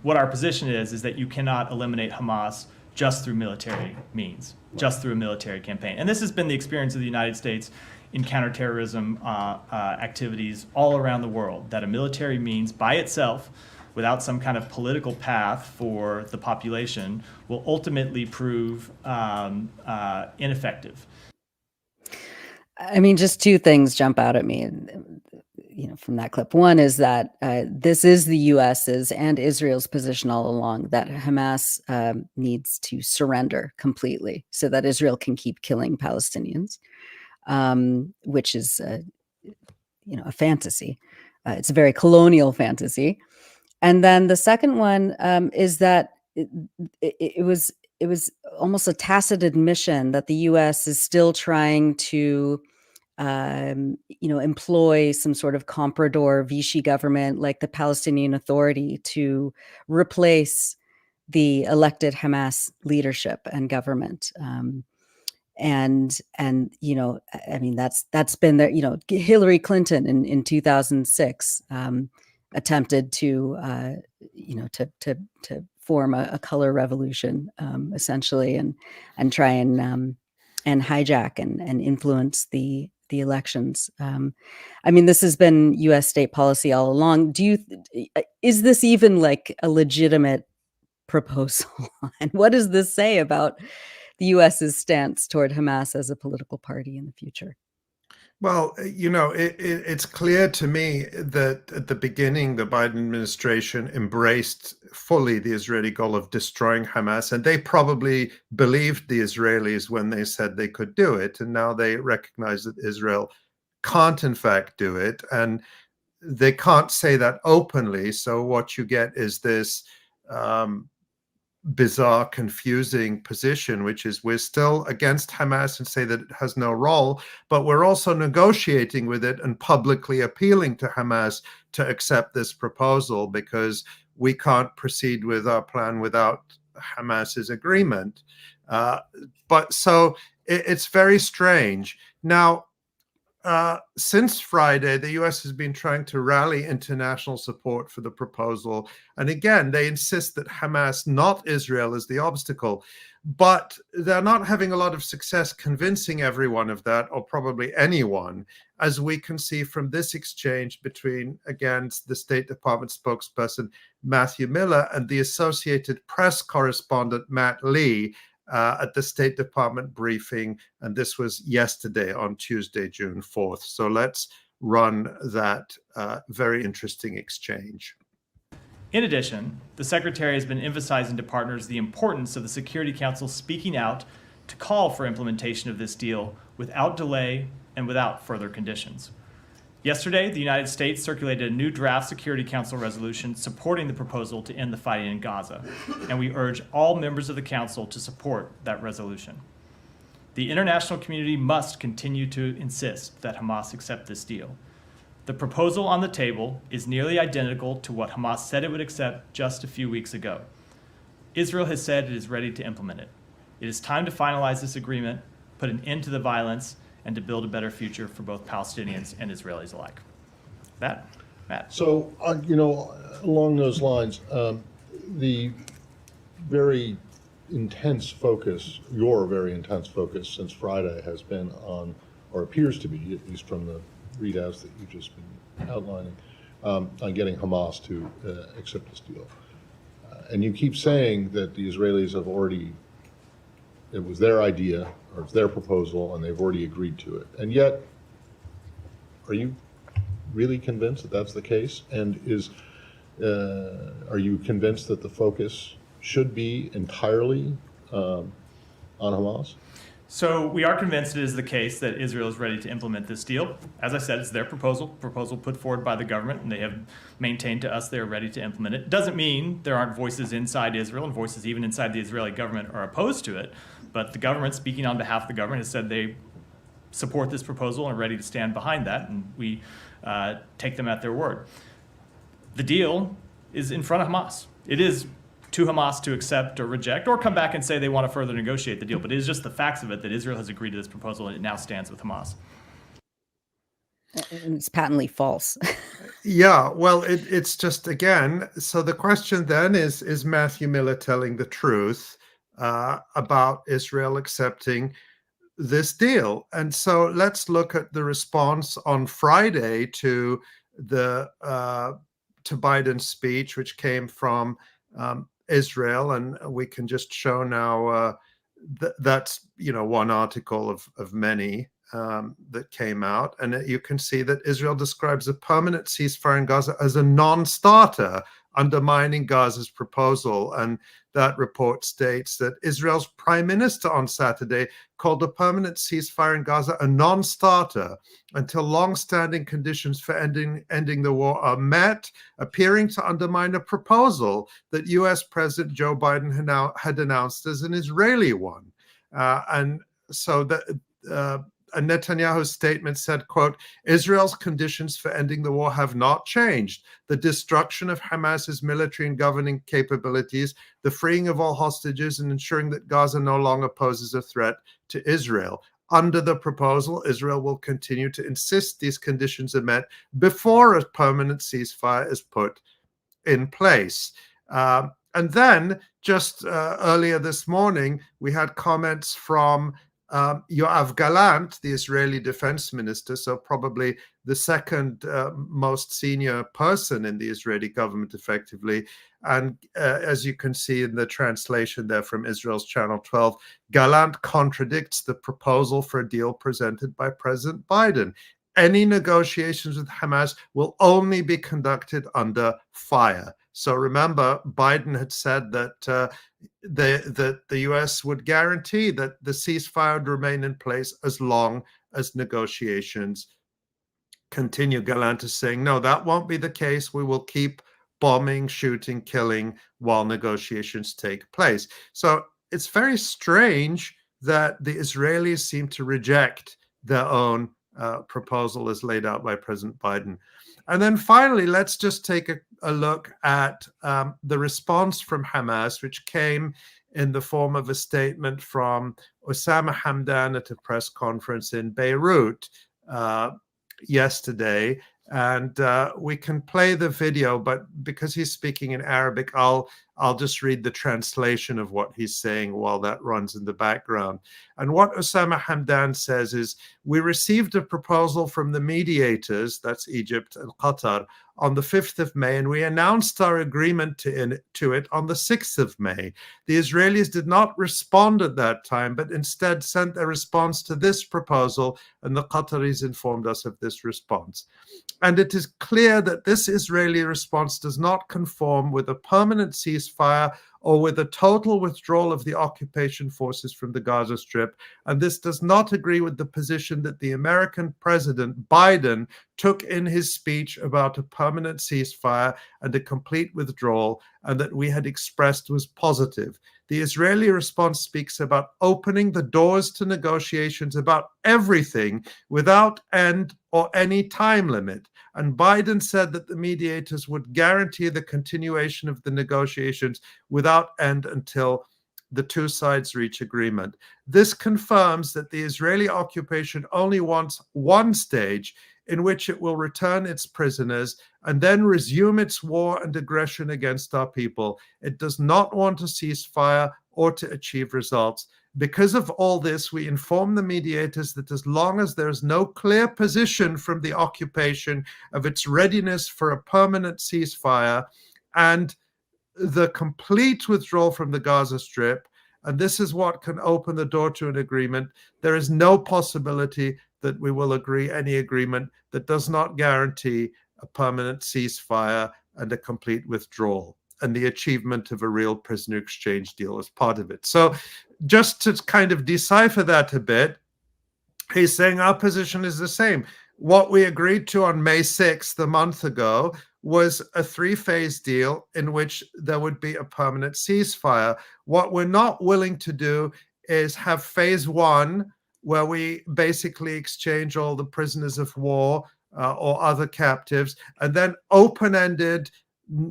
What our position is that you cannot eliminate Hamas just through military means, just through a military campaign. And this has been the experience of the United States in counterterrorism activities all around the world, that a military means by itself, without some kind of political path for the population, will ultimately prove ineffective. I mean, just two things jump out at me, from that clip. One is that this is the U.S.'s and Israel's position all along, that Hamas needs to surrender completely so that Israel can keep killing Palestinians, which is, a fantasy. It's a very colonial fantasy. And then the second one is that it was almost a tacit admission that the U.S. is still trying to, employ some sort of comprador Vichy government like the Palestinian Authority to replace the elected Hamas leadership and government. That's been there. Hillary Clinton in 2006 attempted to form a color revolution, essentially, and try and hijack and influence the elections. I mean, this has been U.S. state policy all along. Is this even like a legitimate proposal? And what does this say about the U.S.'s stance toward Hamas as a political party in the future? Well, it's clear to me that at the beginning, the Biden administration embraced fully the Israeli goal of destroying Hamas, and they probably believed the Israelis when they said they could do it. And now they recognize that Israel can't, in fact, do it. And they can't say that openly. So what you get is this bizarre, confusing position, which is we're still against Hamas and say that it has no role, but we're also negotiating with it and publicly appealing to Hamas to accept this proposal because we can't proceed with our plan without Hamas's agreement. But so it's very strange. Now, since Friday, the U.S. has been trying to rally international support for the proposal. And again, they insist that Hamas, not Israel, is the obstacle. But they're not having a lot of success convincing everyone of that, or probably anyone, as we can see from this exchange between, again, the State Department spokesperson Matthew Miller and the Associated Press correspondent Matt Lee, at the State Department briefing, and this was yesterday on Tuesday, June 4th. So let's run that very interesting exchange. In addition, the Secretary has been emphasizing to partners the importance of the Security Council speaking out to call for implementation of this deal without delay and without further conditions. Yesterday, the United States circulated a new draft Security Council resolution supporting the proposal to end the fighting in Gaza, and we urge all members of the Council to support that resolution. The international community must continue to insist that Hamas accept this deal. The proposal on the table is nearly identical to what Hamas said it would accept just a few weeks ago. Israel has said it is ready to implement it. It is time to finalize this agreement, put an end to the violence, and to build a better future for both Palestinians and Israelis alike. Matt? So, along those lines, the very intense focus, your very intense focus since Friday has been on, or appears to be, at least from the readouts that you've just been outlining, on getting Hamas to accept this deal. And you keep saying that the Israelis have already, it was their idea, or it's their proposal, and they've already agreed to it. And yet, are you really convinced that that's the case? And are you convinced that the focus should be entirely on Hamas? So we are convinced it is the case that Israel is ready to implement this deal. As I said, it's their proposal put forward by the government, and they have maintained to us they are ready to implement it. Doesn't mean there aren't voices inside Israel, and voices even inside the Israeli government are opposed to it. But the government, speaking on behalf of the government, has said they support this proposal and are ready to stand behind that, and we take them at their word. The deal is in front of Hamas. It is to Hamas to accept or reject or come back and say they want to further negotiate the deal. But it is just the facts of it that Israel has agreed to this proposal and it now stands with Hamas. And it's patently false. Yeah, well, it's just, again, so the question then is Matthew Miller telling the truth about Israel accepting this deal? And so let's look at the response on Friday to Biden's speech, which came from Israel, and we can just show now that's one article of many that came out, and you can see that Israel describes a permanent ceasefire in Gaza as a non-starter, undermining Gaza's proposal. And that report states that Israel's prime minister on Saturday called a permanent ceasefire in Gaza a non-starter until long-standing conditions for ending the war are met, appearing to undermine a proposal that U.S. President Joe Biden had announced as an Israeli one. And so Netanyahu's statement said, quote, Israel's conditions for ending the war have not changed. The destruction of Hamas's military and governing capabilities, the freeing of all hostages, and ensuring that Gaza no longer poses a threat to Israel. Under the proposal, Israel will continue to insist these conditions are met before a permanent ceasefire is put in place. And then, just earlier this morning, we had comments from Yoav Gallant, the Israeli defense minister, so probably the second most senior person in the Israeli government, effectively. And as you can see in the translation there from Israel's Channel 12, Gallant contradicts the proposal for a deal presented by President Biden. Any negotiations with Hamas will only be conducted under fire. So remember, Biden had said that the U.S. would guarantee that the ceasefire would remain in place as long as negotiations continue. Gallant is saying, no, that won't be the case. We will keep bombing, shooting, killing while negotiations take place. So it's very strange that the Israelis seem to reject their own proposal as laid out by President Biden. And then finally, let's just take a look at the response from Hamas, which came in the form of a statement from Osama Hamdan at a press conference in Beirut yesterday. And we can play the video, but because he's speaking in Arabic, I'll just read the translation of what he's saying while that runs in the background. And what Osama Hamdan says is, we received a proposal from the mediators, that's Egypt and Qatar, on the 5th of May, and we announced our agreement to it on the 6th of May. The Israelis did not respond at that time, but instead sent a response to this proposal, and the Qataris informed us of this response. And it is clear that this Israeli response does not conform with a permanent ceasefire or with a total withdrawal of the occupation forces from the Gaza Strip. And this does not agree with the position that the American President Biden took in his speech about a permanent ceasefire and a complete withdrawal, and that we had expressed was positive. The Israeli response speaks about opening the doors to negotiations about everything without end or any time limit. And Biden said that the mediators would guarantee the continuation of the negotiations without end until the two sides reach agreement. This confirms that the Israeli occupation only wants one stage in which it will return its prisoners and then resume its war and aggression against our people. It does not want a ceasefire or to achieve results. Because of all this, we inform the mediators that as long as there is no clear position from the occupation of its readiness for a permanent ceasefire and the complete withdrawal from the Gaza Strip, and this is what can open the door to an agreement, there is no possibility that we will agree any agreement that does not guarantee a permanent ceasefire and a complete withdrawal, and the achievement of a real prisoner exchange deal as part of it. So just to kind of decipher that a bit, he's saying our position is the same. What we agreed to on May 6th, a month ago, was a three-phase deal in which there would be a permanent ceasefire. What we're not willing to do is have phase one, where we basically exchange all the prisoners of war or other captives, and then open-ended,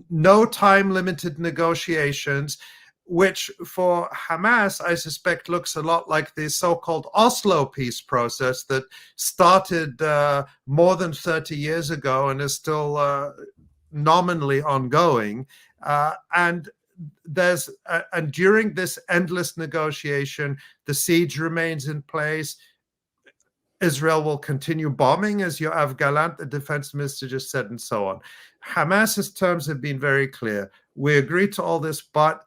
no time-limited negotiations, which for Hamas, I suspect, looks a lot like the so-called Oslo peace process that started more than 30 years ago and is still nominally ongoing. And during this endless negotiation, the siege remains in place. Israel will continue bombing, as Yoav Gallant, the defense minister, just said, and so on. Hamas's terms have been very clear. We agree to all this, but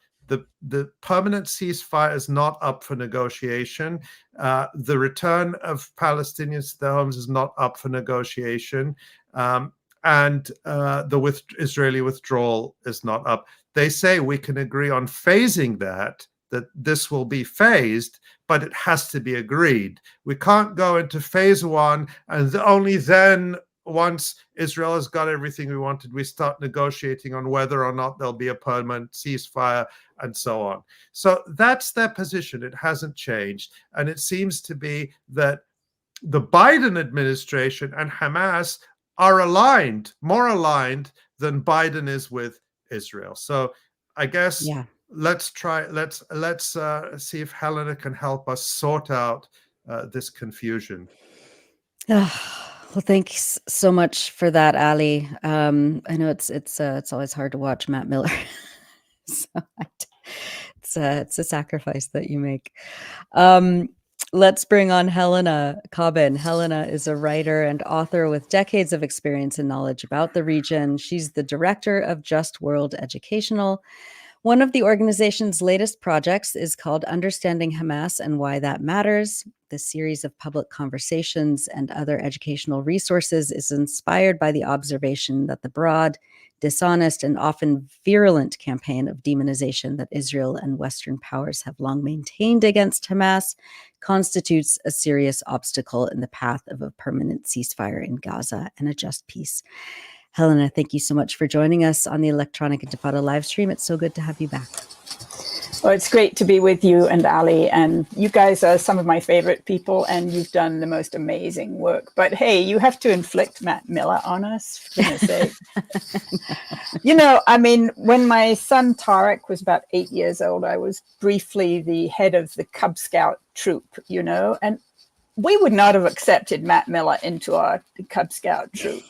the permanent ceasefire is not up for negotiation. The return of Palestinians to their homes is not up for negotiation. And the Israeli withdrawal is not up. They say we can agree on phasing that this will be phased, but it has to be agreed. We can't go into phase one and only then, once Israel has got everything we wanted, we start negotiating on whether or not there'll be a permanent ceasefire and so on. So that's their position. It hasn't changed. And it seems to be that the Biden administration and Hamas are aligned, more aligned than Biden is with Israel. So I guess let's see if Helena can help us sort out this confusion. Well, thanks so much for that, Ali. I know it's always hard to watch Matt Miller, so it's a sacrifice that you make. Let's bring on Helena Cobban. Helena is a writer and author with decades of experience and knowledge about the region. She's the director of Just World Educational. One of the organization's latest projects is called Understanding Hamas and Why That Matters. The series of public conversations and other educational resources is inspired by the observation that the broad, dishonest, and often virulent campaign of demonization that Israel and Western powers have long maintained against Hamas constitutes a serious obstacle in the path of a permanent ceasefire in Gaza and a just peace. Helena, thank you so much for joining us on the Electronic Intifada live stream. It's so good to have you back. Well, it's great to be with you and Ali, and you guys are some of my favorite people, and you've done the most amazing work. But hey, you have to inflict Matt Miller on us, for goodness sake. You know, I mean, when my son Tarek was about 8 years old, I was briefly the head of the Cub Scout troop, you know, and we would not have accepted Matt Miller into our Cub Scout troop.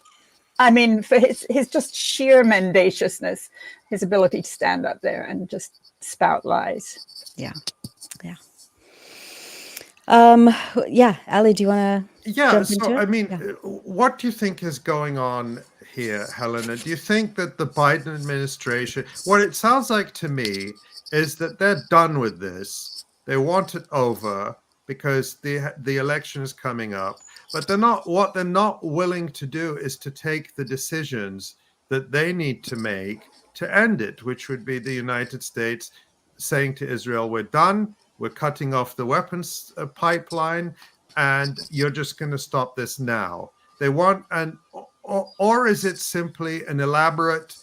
I mean, for his just sheer mendaciousness, his ability to stand up there and just spout lies. Yeah. Ali, do you want to jump into it? I mean, what do you think is going on here, Helena? Do you think that the Biden administration, what it sounds like to me is that they're done with this. They want it over because the election is coming up. But what they're not willing to do is to take the decisions that they need to make to end it, which would be the United States saying to Israel, we're done, we're cutting off the weapons pipeline, and you're just going to stop this now. They want, or is it simply an elaborate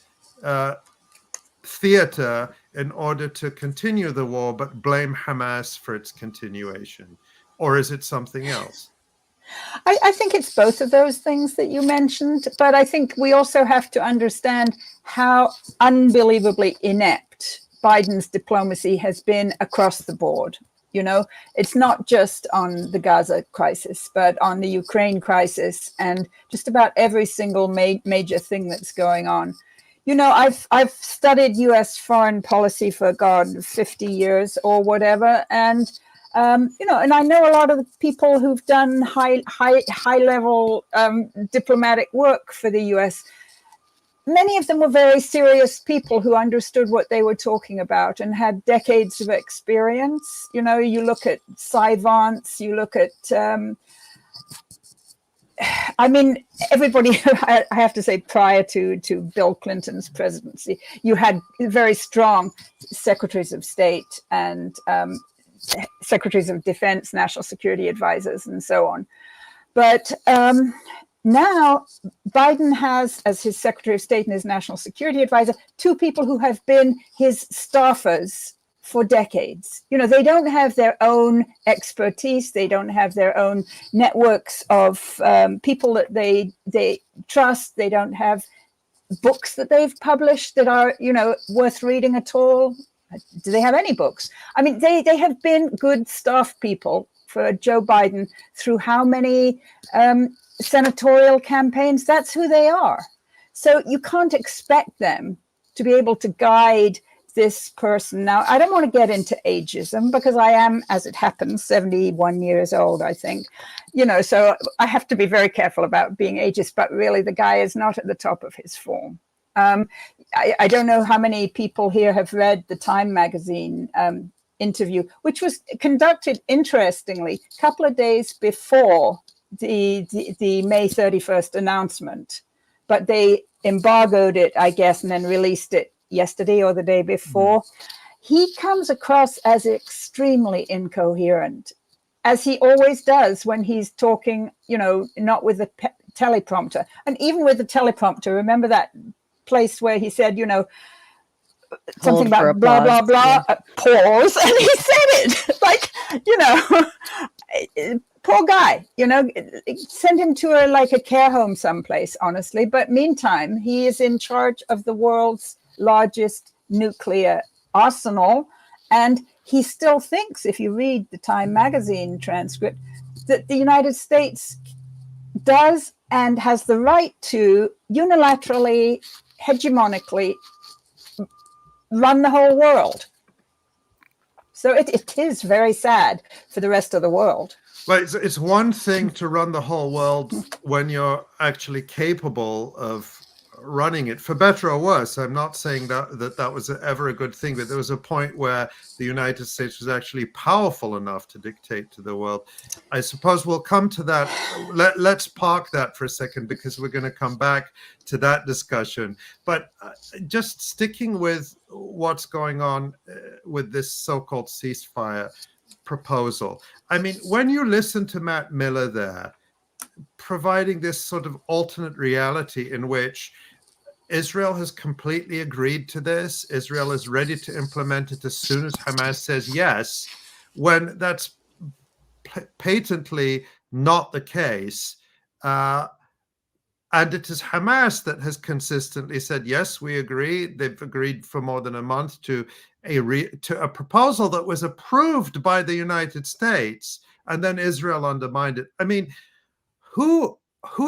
theater in order to continue the war, but blame Hamas for its continuation? Or is it something else? I think it's both of those things that you mentioned, but I think we also have to understand how unbelievably inept Biden's diplomacy has been across the board. You know, it's not just on the Gaza crisis, but on the Ukraine crisis and just about every single major thing that's going on. You know, I've studied U.S. foreign policy for 50 years or whatever, and you know, and I know a lot of the people who've done high level diplomatic work for the U.S. Many of them were very serious people who understood what they were talking about and had decades of experience. You know, you look at Cy Vance, you look at, I mean, everybody, I have to say, prior to Bill Clinton's presidency, you had very strong secretaries of state and secretaries of defense, national security advisors, and so on. But now Biden has, as his secretary of state and his national security advisor, two people who have been his staffers for decades. You know, they don't have their own expertise. They don't have their own networks of people that they trust. They don't have books that they've published that are, you know, worth reading at all. Do they have any books? I mean, they have been good staff people for Joe Biden through how many senatorial campaigns? That's who they are. So you can't expect them to be able to guide this person. Now, I don't want to get into ageism because I am, as it happens, 71 years old, I think. You know, so I have to be very careful about being ageist, but really the guy is not at the top of his form. I don't know how many people here have read the Time magazine interview, which was conducted, interestingly, a couple of days before the May 31st announcement. But they embargoed it, I guess, and then released it yesterday or the day before. He comes across as extremely incoherent, as he always does when he's talking, you know, not with the teleprompter. And even with the teleprompter, remember that place where he said, you know, something about blah, blah, blah, pause, and he said it. Like, you know, poor guy, you know, send him to a care home someplace, honestly. But meantime, he is in charge of the world's largest nuclear arsenal. And he still thinks, if you read the Time magazine transcript, that the United States does and has the right to unilaterally, hegemonically run the whole world. So it is very sad for the rest of the world. Well, it's one thing to run the whole world when you're actually capable of running it, for better or worse. I'm not saying that was ever a good thing, but there was a point where the United States was actually powerful enough to dictate to the world. I suppose we'll come to that. Let's park that for a second, because we're going to come back to that discussion. But just sticking with what's going on with this so-called ceasefire proposal. I mean, when you listen to Matt Miller there, providing this sort of alternate reality in which Israel has completely agreed to this, Israel is ready to implement it as soon as Hamas says yes, when that's patently not the case. And it is Hamas that has consistently said, yes, we agree. They've agreed for more than a month to a proposal that was approved by the United States, and then Israel undermined it. I mean, who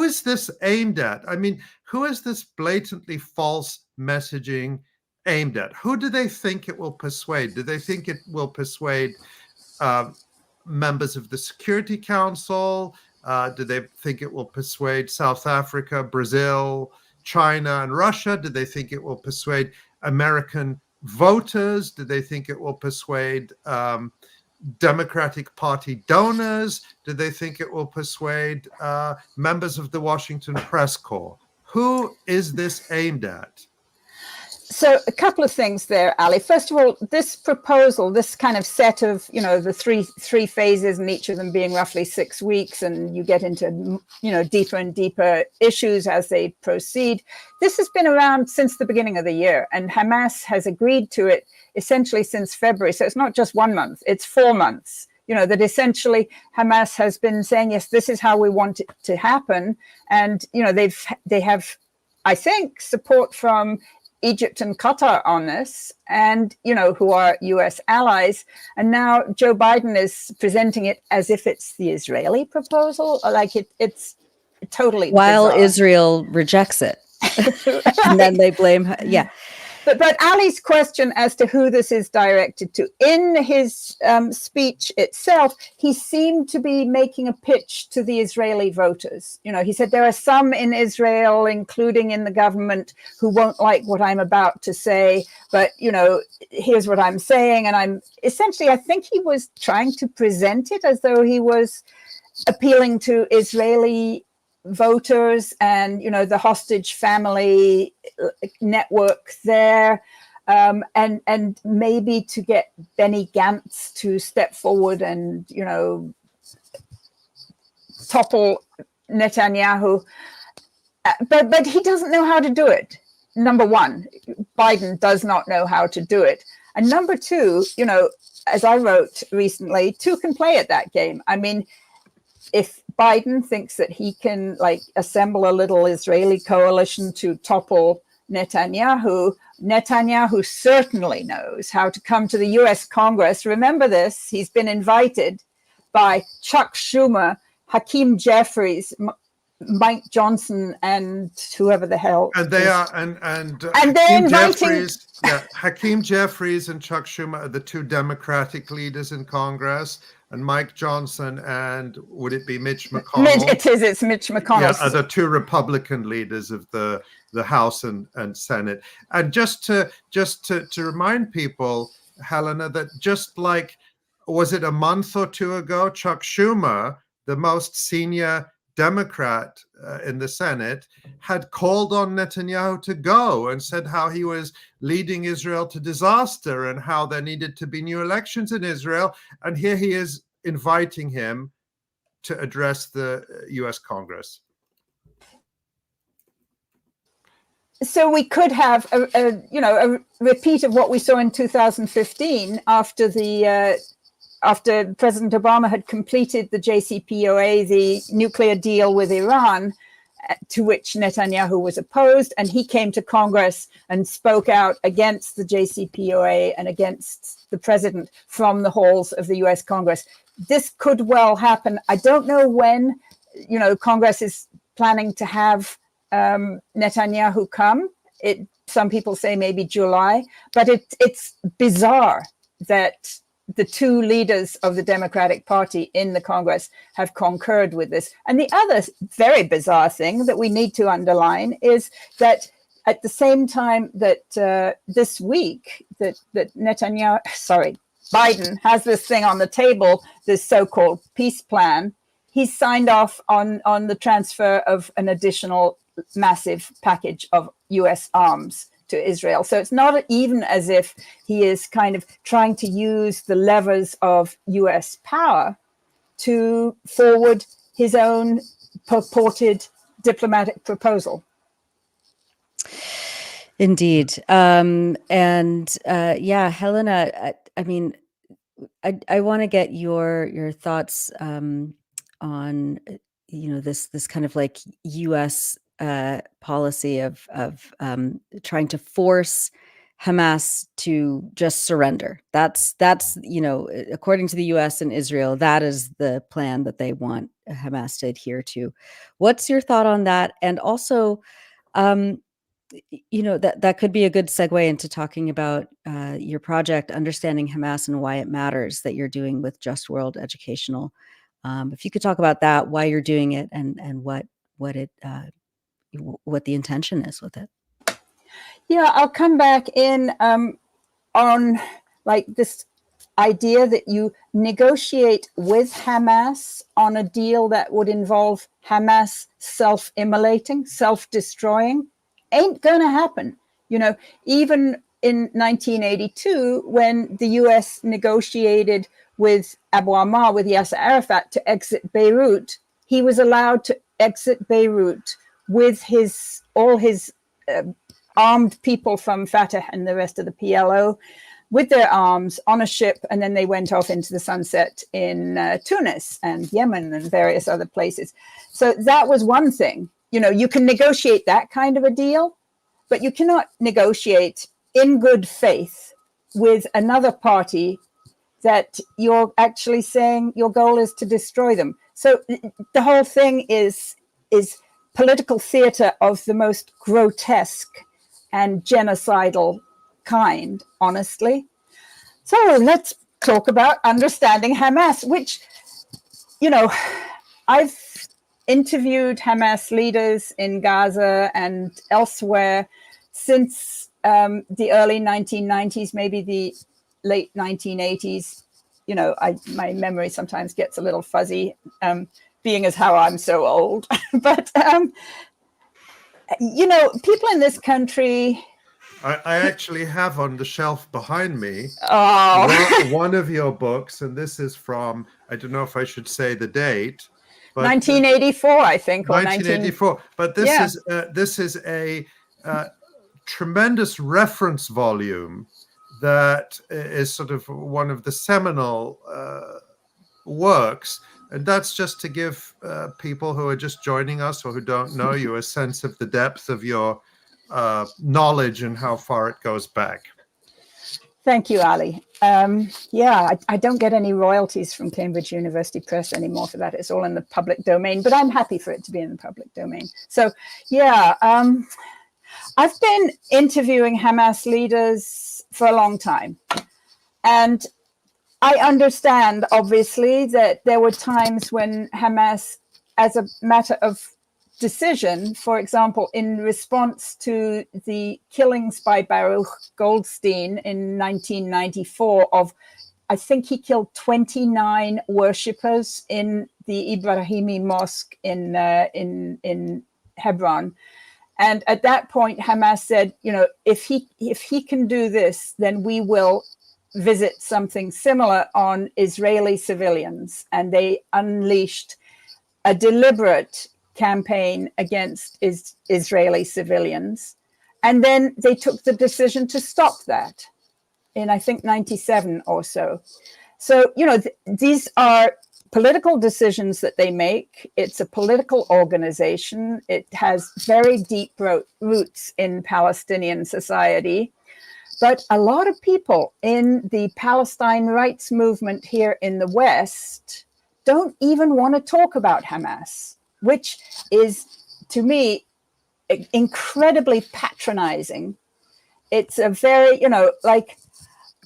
is this aimed at? I mean, who is this blatantly false messaging aimed at? Who do they think it will persuade? Do they think it will persuade members of the Security Council? Do they think it will persuade South Africa, Brazil, China, and Russia? Do they think it will persuade American voters? Do they think it will persuade Democratic Party donors? Do they think it will persuade members of the Washington Press Corps? Who is this aimed at? So a couple of things there, Ali. First of all, this proposal, this kind of set of, the three phases, and each of them being roughly 6 weeks, and you get into, deeper and deeper issues as they proceed. This has been around since the beginning of the year, and Hamas has agreed to it essentially since February. So it's not just 1 month, it's 4 months. That essentially Hamas has been saying, yes, this is how we want it to happen. And, they have, I think, support from Egypt and Qatar on this, and, who are US allies. And now Joe Biden is presenting it as if it's the Israeli proposal, like it's totally while bizarre. Israel rejects it. And then they blame, yeah. But Ali's question as to who this is directed to, in his speech itself, he seemed to be making a pitch to the Israeli voters. He said there are some in Israel, including in the government, who won't like what I'm about to say. But, here's what I'm saying. And I think he was trying to present it as though he was appealing to Israeli voters and the hostage family network there, and maybe to get Benny Gantz to step forward and topple Netanyahu, but he doesn't know how to do it. Number one, Biden does not know how to do it, and number two, as I wrote recently, two can play at that game. I mean, if Biden thinks that he can assemble a little Israeli coalition to topple Netanyahu certainly knows how to come to the US Congress. Remember this, he's been invited by Chuck Schumer, Hakeem Jeffries, Mike Johnson, and whoever the hell. And they are, and they're inviting. Hakeem Jeffries and Chuck Schumer are the two Democratic leaders in Congress, and Mike Johnson and would it be Mitch McConnell? It's Mitch McConnell. Yeah, are the two Republican leaders of the House and Senate. And just to remind people, Helena, that just like, was it a month or two ago, Chuck Schumer, the most senior Democrat in the Senate, had called on Netanyahu to go and said how he was leading Israel to disaster and how there needed to be new elections in Israel. And here he is inviting him to address the US Congress. So we could have a repeat of what we saw in 2015 after President Obama had completed the JCPOA, the nuclear deal with Iran, to which Netanyahu was opposed, and he came to Congress and spoke out against the JCPOA and against the president from the halls of the US Congress. This could well happen. I don't know when, Congress is planning to have Netanyahu come. Some people say maybe July, but it's bizarre that the two leaders of the Democratic Party in the Congress have concurred with this. And the other very bizarre thing that we need to underline is that at the same time that this week that Biden has this thing on the table, this so-called peace plan, he's signed off on the transfer of an additional massive package of US arms to Israel. So it's not even as if he is kind of trying to use the levers of US power to forward his own purported diplomatic proposal. Indeed. Helena, I mean, I want to get your thoughts on, this kind of like U.S. Policy of trying to force Hamas to just surrender. That's according to the U.S. and Israel, that is the plan that they want Hamas to adhere to. What's your thought on that? And also, that could be a good segue into talking about your project, Understanding Hamas and Why It Matters, that you're doing with Just World Educational. If you could talk about that, why you're doing it, and what the intention is with it. Yeah, I'll come back in on like this idea that you negotiate with Hamas on a deal that would involve Hamas self-immolating, self-destroying. Ain't gonna happen. Even in 1982, when the US negotiated with Abu Ammar, with Yasser Arafat, to exit Beirut, he was allowed to exit Beirut with all his armed people from Fatah and the rest of the PLO with their arms on a ship, and then they went off into the sunset in Tunis and Yemen and various other places. So that was one thing. You can negotiate that kind of a deal, but you cannot negotiate in good faith with another party that you're actually saying your goal is to destroy them. So the whole thing is political theater of the most grotesque and genocidal kind, honestly. So let's talk about Understanding Hamas, which, I've interviewed Hamas leaders in Gaza and elsewhere since the early 1990s, maybe the late 1980s. My memory sometimes gets a little fuzzy, being as how I'm so old. But, people in this country... I actually have on the shelf behind me one of your books, and this is from, I don't know if I should say the date, but 1984, I think, or 1984. But this is a tremendous reference volume that is sort of one of the seminal works, and that's just to give people who are just joining us or who don't know you a sense of the depth of your knowledge and how far it goes back. Thank you, Ali. I don't get any royalties from Cambridge University Press anymore for that. It's all in the public domain, but I'm happy for it to be in the public domain. So, I've been interviewing Hamas leaders for a long time. And I understand, obviously, that there were times when Hamas, as a matter of decision, for example, in response to the killings by Baruch Goldstein in 1994 of, I think he killed 29 worshippers in the Ibrahimi Mosque in Hebron. And at that point, Hamas said, if he can do this, then we will visit something similar on Israeli civilians. And they unleashed a deliberate campaign against Israeli civilians. And then they took the decision to stop that in, I think, 97 or so. So, these are political decisions that they make. It's a political organization. It has very deep roots in Palestinian society. But a lot of people in the Palestine rights movement here in the West don't even want to talk about Hamas, which is, to me, incredibly patronizing. It's a very,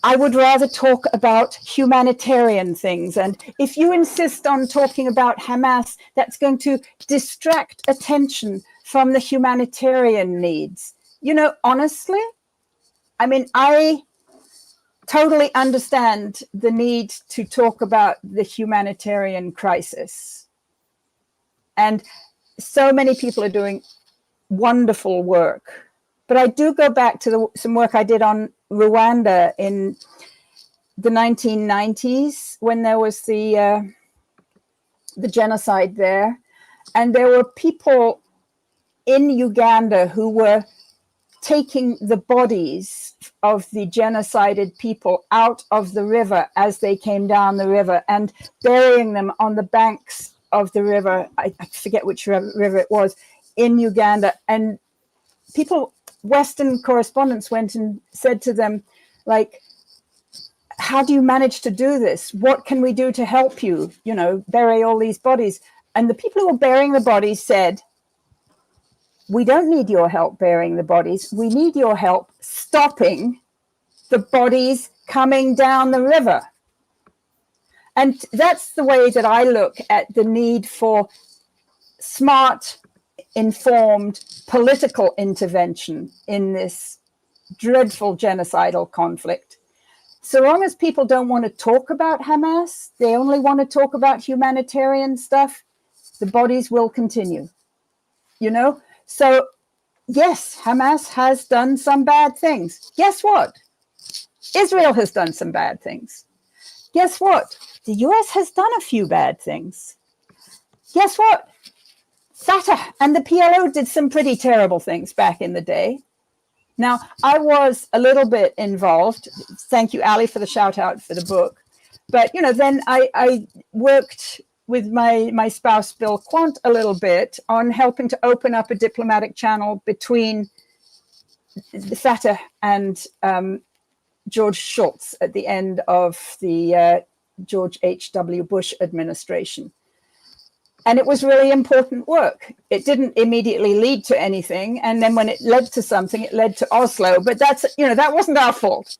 I would rather talk about humanitarian things. And if you insist on talking about Hamas, that's going to distract attention from the humanitarian needs. You know, honestly, I mean, I totally understand the need to talk about the humanitarian crisis. And so many people are doing wonderful work. But I do go back to some work I did on Rwanda in the 1990s when there was the genocide there. And there were people in Uganda who were taking the bodies of the genocided people out of the river as they came down the river and burying them on the banks of the river. I forget which river it was in Uganda. And people, Western correspondents went and said to them, like, how do you manage to do this? What can we do to help you, you know, bury all these bodies? And the people who were burying the bodies said, we don't need your help burying the bodies. We need your help stopping the bodies coming down the river. And that's the way that I look at the need for smart, informed political intervention in this dreadful genocidal conflict. So long as people don't want to talk about Hamas, they only want to talk about humanitarian stuff, the bodies will continue, you know? So yes, Hamas has done some bad things. Guess what? Israel has done some bad things. Guess what? The US has done a few bad things. Guess what? Fatah and the PLO did some pretty terrible things back in the day. Now, I was a little bit involved. Thank you, Ali, for the shout out for the book. But, you know, then I worked with my spouse, Bill Quant, a little bit on helping to open up a diplomatic channel between the Fatah and George Shultz at the end of the George H.W. Bush administration. And it was really important work. It didn't immediately lead to anything. And then when it led to something, it led to Oslo. But that's, you know, that wasn't our fault.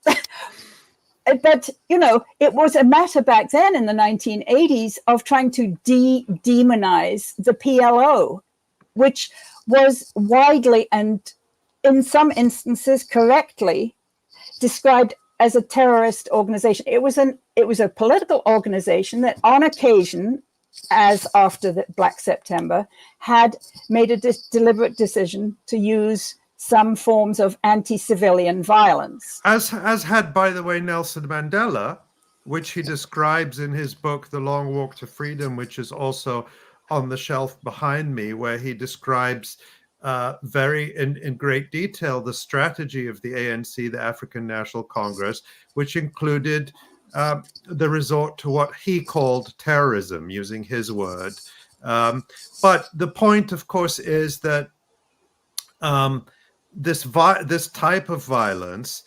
But, you know, it was a matter back then in the 1980s of trying to demonize the PLO, which was widely and in some instances correctly described as a terrorist organization. It was a political organization that on occasion, as after the Black September, had made a deliberate decision to use some forms of anti-civilian violence. As had, by the way, Nelson Mandela, which he describes in his book, The Long Walk to Freedom, which is also on the shelf behind me, where he describes very in great detail the strategy of the ANC, the African National Congress, which included the resort to what he called terrorism, using his word. But the point, of course, is that this type of violence,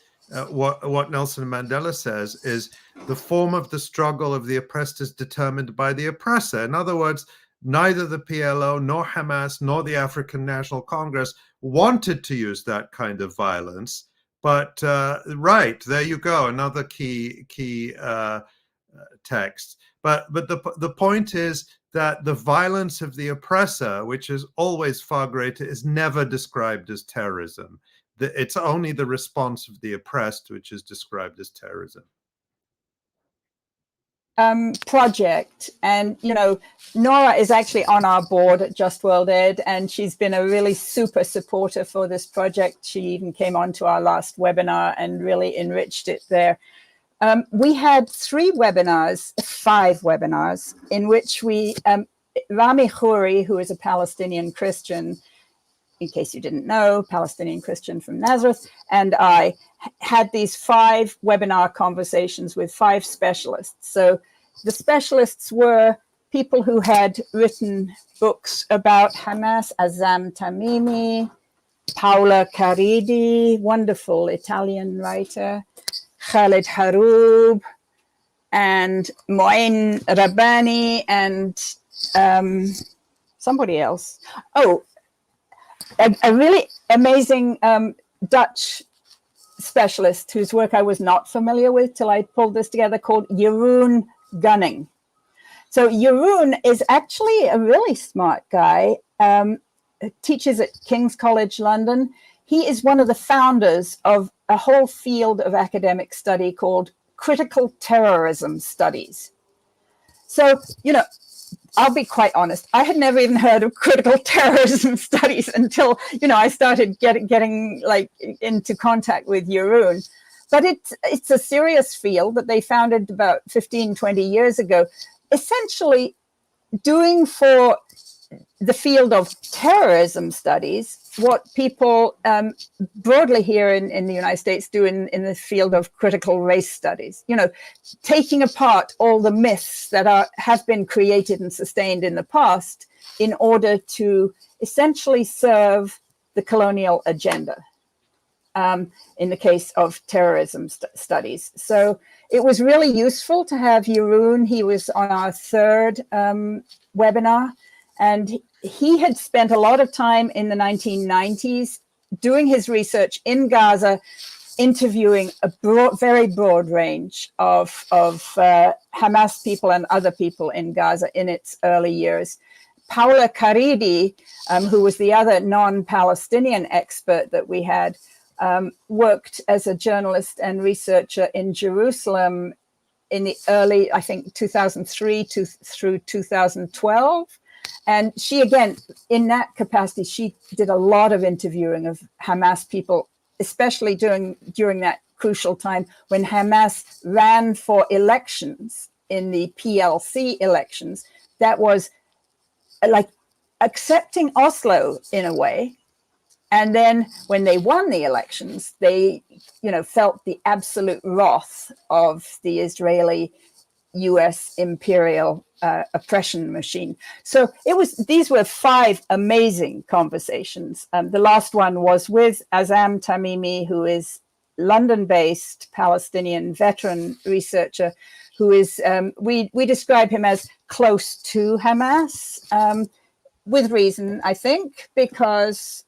what Nelson Mandela says, is the form of the struggle of the oppressed is determined by the oppressor. In other words, neither the PLO, nor Hamas, nor the African National Congress wanted to use that kind of violence. But right, there you go, another key text. But the point is that the violence of the oppressor, which is always far greater, is never described as terrorism. It's only the response of the oppressed which is described as terrorism. Project, and you know, Nora is actually on our board at Just World Ed, and she's been a really super supporter for this project. She even came on to our last webinar and really enriched it there. We had 5 webinars, in which we, Rami Khouri, who is a Palestinian Christian, in case you didn't know, Palestinian Christian from Nazareth, and I had these 5 webinar conversations with 5 specialists. So the specialists were people who had written books about Hamas, Azam Tamimi, Paola Caridi, wonderful Italian writer, Khalid Haroub, and Moin Rabbani, and somebody else. Oh, a really amazing Dutch specialist whose work I was not familiar with till I pulled this together, called Jeroen Gunning. So Jeroen is actually a really smart guy, teaches at King's College London. He is one of the founders of a whole field of academic study called critical terrorism studies. So, I'll be quite honest. I had never even heard of critical terrorism studies until, I started getting like into contact with Jeroen. But it's a serious field that they founded about 15, 20 years ago, essentially doing for the field of terrorism studies what people broadly here in the United States do in the field of critical race studies, taking apart all the myths that have been created and sustained in the past in order to essentially serve the colonial agenda in the case of terrorism studies. So it was really useful to have Jeroen. He was on our third webinar, and he had spent a lot of time in the 1990s doing his research in Gaza, interviewing a very broad range of Hamas people and other people in Gaza in its early years. Paula Karidi, who was the other non-Palestinian expert that we had, worked as a journalist and researcher in Jerusalem in the early, I think, 2003 through 2012. And she, again, in that capacity, she did a lot of interviewing of Hamas people, especially during that crucial time when Hamas ran for elections in the PLC elections. That was like accepting Oslo in a way. And then when they won the elections, they, felt the absolute wrath of the Israeli US imperial oppression machine. So these were 5 amazing conversations. The last one was with Azam Tamimi, who is London-based Palestinian veteran researcher, who is, we describe him as close to Hamas, with reason, I think, because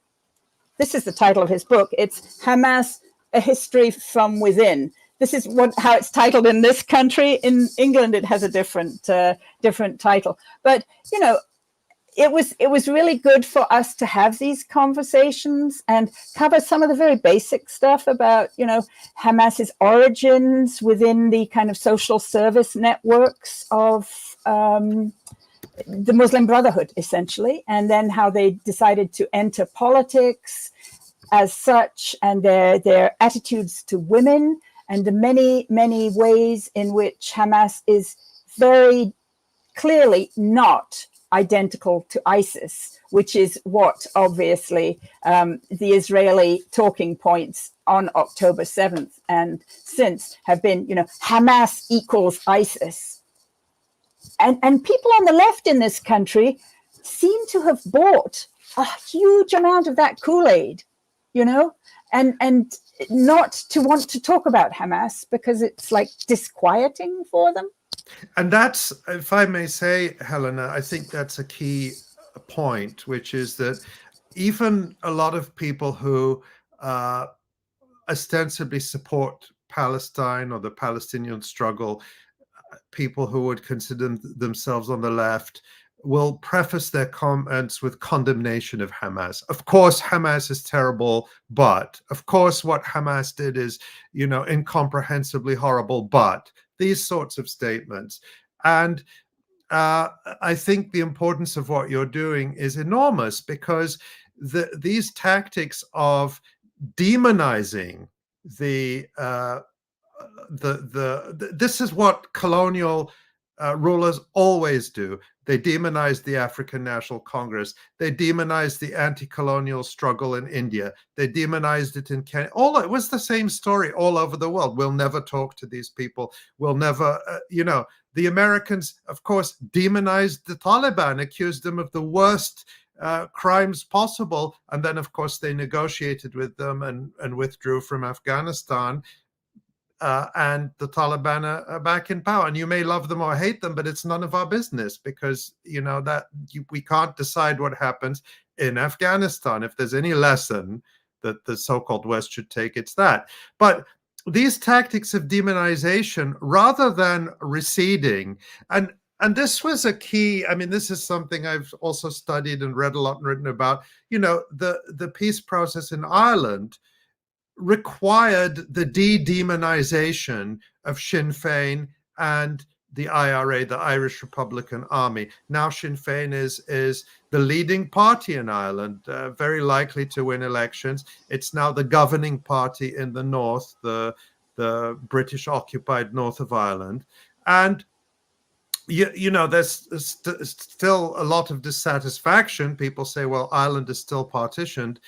this is the title of his book. It's Hamas, A History from Within. This is how it's titled in this country. In England, it has a different title. But it was really good for us to have these conversations and cover some of the very basic stuff about Hamas's origins within the kind of social service networks of the Muslim Brotherhood, essentially, and then how they decided to enter politics as such, and their attitudes to women, and the many, many ways in which Hamas is very clearly not identical to ISIS, which is what obviously the Israeli talking points on October 7th and since have been, Hamas equals ISIS. And people on the left in this country seem to have bought a huge amount of that Kool-Aid, and not to want to talk about Hamas because it's like disquieting for them. And that's, if I may say, Helena, I think that's a key point, which is that even a lot of people who ostensibly support Palestine or the Palestinian struggle, people who would consider themselves on the left, will preface their comments with condemnation of Hamas. Of course, Hamas is terrible, but of course, what Hamas did is, incomprehensibly horrible, but these sorts of statements. And I think the importance of what you're doing is enormous, because these tactics of demonizing this is what colonial rulers always do. They demonized the African National Congress. They demonized the anti-colonial struggle in India. They demonized it in Kenya. It was the same story all over the world. We'll never talk to these people. We'll never, the Americans, of course, demonized the Taliban, accused them of the worst crimes possible. And then, of course, they negotiated with them and withdrew from Afghanistan. And the Taliban are back in power. And you may love them or hate them, but it's none of our business, because we can't decide what happens in Afghanistan. If there's any lesson that the so-called West should take, it's that. But these tactics of demonization, rather than receding, and this was a key, I mean, this is something I've also studied and read a lot and written about, the peace process in Ireland required the de-demonization of Sinn Féin and the IRA, the Irish Republican Army. Now Sinn Féin is the leading party in Ireland, very likely to win elections. It's now the governing party in the north, the British-occupied north of Ireland. And there's still a lot of dissatisfaction. People say, well, Ireland is still partitioned.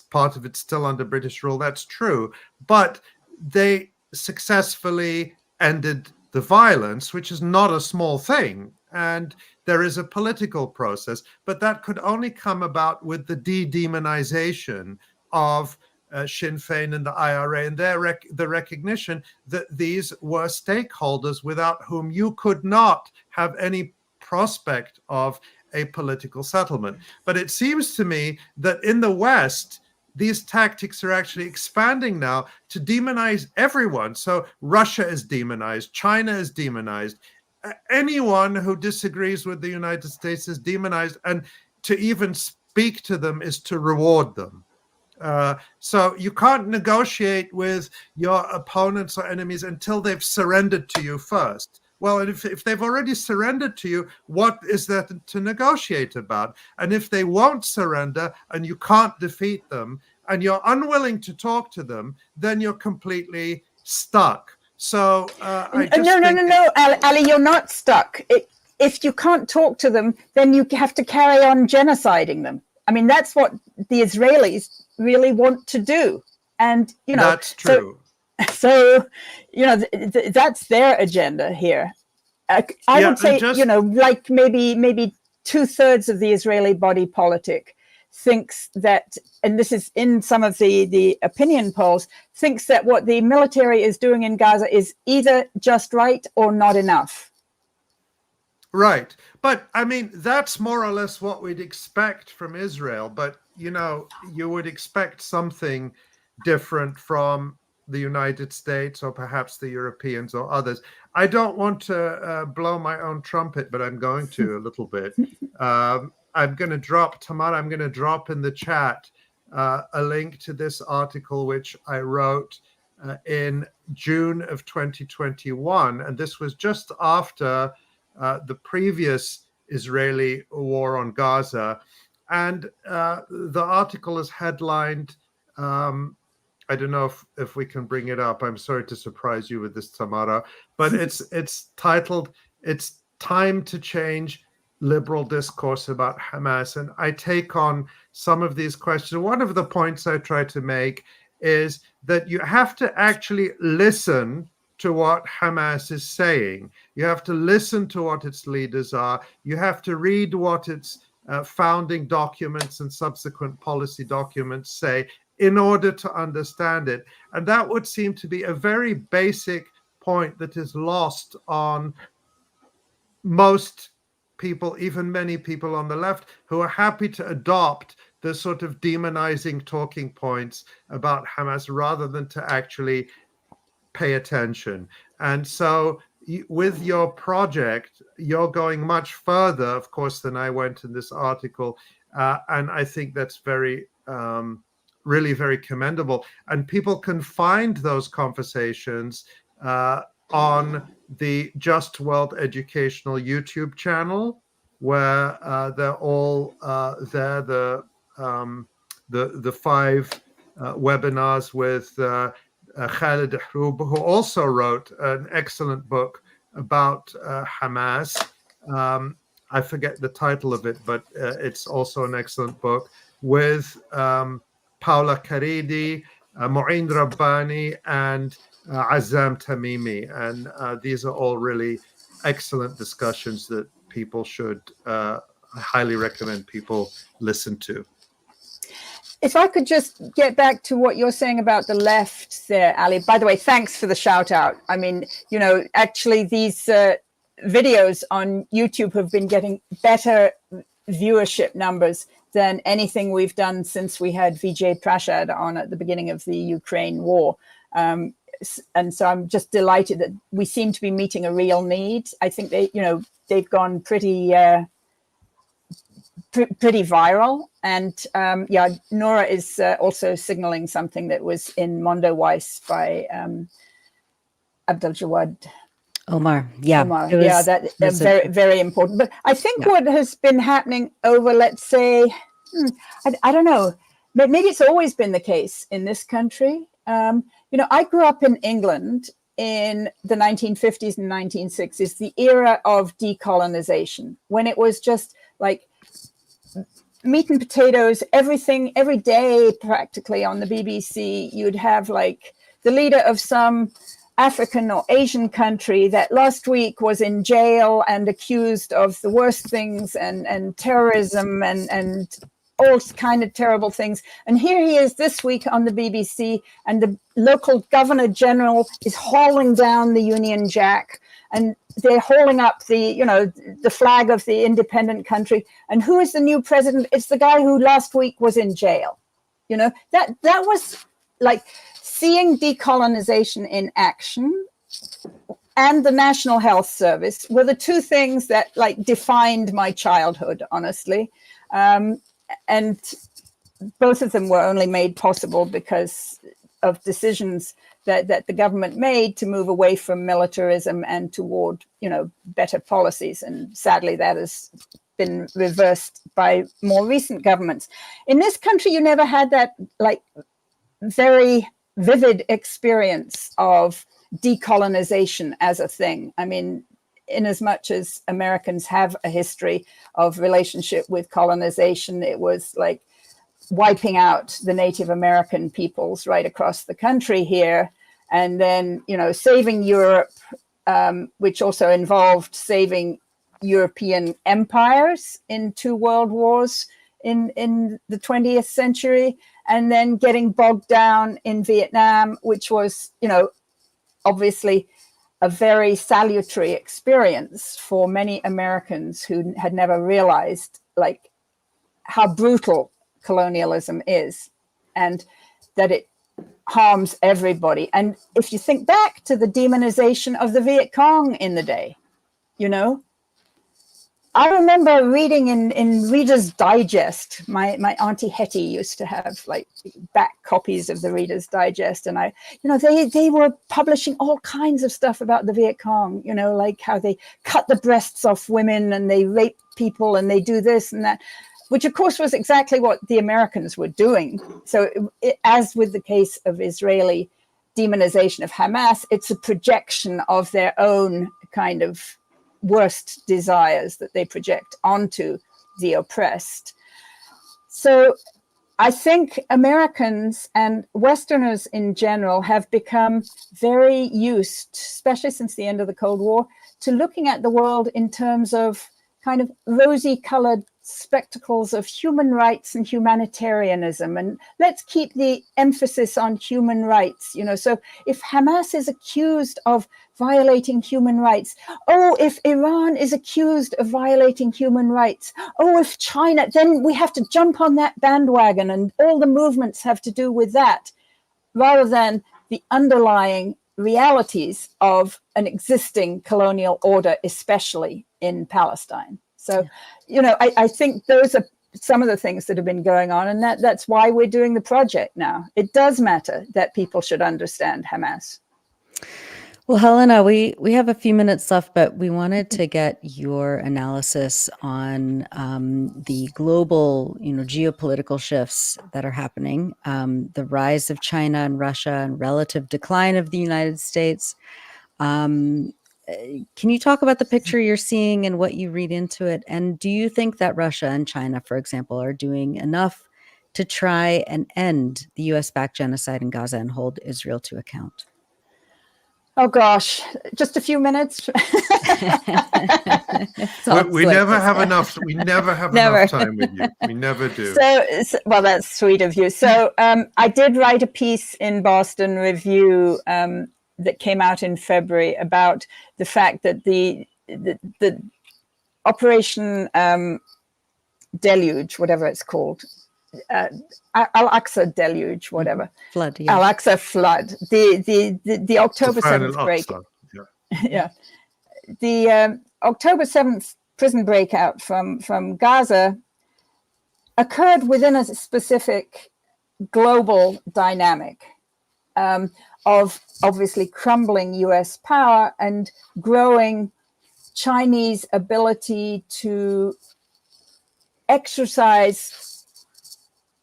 Part of it's still under British rule. That's true. But they successfully ended the violence, which is not a small thing. And there is a political process. But that could only come about with the de-demonization of Sinn Féin and the IRA, and the recognition that these were stakeholders without whom you could not have any prospect of a political settlement. But it seems to me that in the West, these tactics are actually expanding now to demonize everyone. So Russia is demonized, China is demonized, anyone who disagrees with the United States is demonized, and to even speak to them is to reward them. So you can't negotiate with your opponents or enemies until they've surrendered to you first. Well, and if they've already surrendered to you, what is there to negotiate about? And if they won't surrender and you can't defeat them and you're unwilling to talk to them, then you're completely stuck. So No, Ali, you're not stuck. If you can't talk to them, then you have to carry on genociding them. I mean, that's what the Israelis really want to do. And, that's true. So that's their agenda here. I would say, like maybe 2/3 of the Israeli body politic thinks that, and this is in some of the opinion polls, thinks that what the military is doing in Gaza is either just right or not enough. Right. But I mean, that's more or less what we'd expect from Israel. But, you would expect something different from the United States or perhaps the Europeans or others. I don't want to blow my own trumpet, but I'm going to a little bit. I'm going to drop, Tamara, I'm going to drop in the chat a link to this article, which I wrote in June of 2021. And this was just after the previous Israeli war on Gaza. And the article is headlined, I don't know if we can bring it up. I'm sorry to surprise you with this, Tamara, but it's titled, "It's Time to Change Liberal Discourse About Hamas." And I take on some of these questions. One of the points I try to make is that you have to actually listen to what Hamas is saying. You have to listen to what its leaders are. You have to read what its founding documents and subsequent policy documents say in order to understand it. And that would seem to be a very basic point that is lost on most people, even many people on the left, who are happy to adopt the sort of demonizing talking points about Hamas rather than to actually pay attention. And so with your project, you're going much further, of course, than I went in this article. And I think that's very really very commendable. And people can find those conversations on the Just World Educational YouTube channel, where they're all there. The 5 webinars with Khalid Hrub, who also wrote an excellent book about Hamas. I forget the title of it, but it's also an excellent book with Paula Karidi, Mu'in Rabbani, and Azam Tamimi. And these are all really excellent discussions that people should highly recommend people listen to. If I could just get back to what you're saying about the left there, Ali. By the way, thanks for the shout out. I mean, actually these videos on YouTube have been getting better viewership numbers than anything we've done since we had Vijay Prashad on at the beginning of the Ukraine war. And so I'm just delighted that we seem to be meeting a real need. I think they've gone pretty viral. And Nora is also signaling something that was in Mondo Weiss by Abdul Jawad Omar. Omar. That's very, very important. But I think what has been happening over, let's say, I don't know, maybe it's always been the case in this country. I grew up in England in the 1950s and 1960s, the era of decolonization, when it was just like meat and potatoes, everything, every day practically on the BBC. You'd have like the leader of some African or Asian country that last week was in jail and accused of the worst things and terrorism and all kind of terrible things. And here he is this week on the BBC, and the local governor general is hauling down the Union Jack, and they're hauling up the flag of the independent country. And who is the new president? It's the guy who last week was in jail. That was like seeing decolonization in action and the National Health Service were the two things that like defined my childhood, honestly. And both of them were only made possible because of decisions that the government made to move away from militarism and toward, better policies. And sadly, that has been reversed by more recent governments. In this country, you never had that like very vivid experience of decolonization as a thing. I mean, in as much as Americans have a history of relationship with colonization, it was like wiping out the Native American peoples right across the country here. And then, saving Europe, which also involved saving European empires in 2 world wars in the 20th century, and then getting bogged down in Vietnam, which was, obviously a very salutary experience for many Americans who had never realized like how brutal colonialism is and that it harms everybody. And if you think back to the demonization of the Viet Cong in the day, I remember reading in Reader's Digest. My Auntie Hetty used to have like back copies of the Reader's Digest, and they were publishing all kinds of stuff about the Viet Cong. Like how they cut the breasts off women and they rape people and they do this and that, which of course was exactly what the Americans were doing. So as with the case of Israeli demonization of Hamas, it's a projection of their own kind of worst desires that they project onto the oppressed. So I think Americans and Westerners in general have become very used, especially since the end of the Cold War, to looking at the world in terms of kind of rosy-colored spectacles of human rights and humanitarianism. And let's keep the emphasis on human rights. So if Hamas is accused of violating human rights, if Iran is accused of violating human rights, if China, then we have to jump on that bandwagon and all the movements have to do with that, rather than the underlying realities of an existing colonial order, especially in Palestine. So, I think those are some of the things that have been going on, and that's why we're doing the project now. It does matter that people should understand Hamas. Well, Helena, we have a few minutes left, but we wanted to get your analysis on the global, geopolitical shifts that are happening, the rise of China and Russia and relative decline of the United States. Can you talk about the picture you're seeing and what you read into it? And do you think that Russia and China, for example, are doing enough to try and end the US-backed genocide in Gaza and hold Israel to account? Oh gosh, just a few minutes. We never have enough. We never have enough time with you. We never do. So well, that's sweet of you. So I did write a piece in Boston Review that came out in February about the fact that the Operation deluge, whatever it's called, Al-Aqsa deluge, whatever. Flood, yeah. Al-Aqsa flood. The October 7th break. Yeah. The October 7th prison breakout from Gaza occurred within a specific global dynamic of obviously crumbling US power and growing Chinese ability to exercise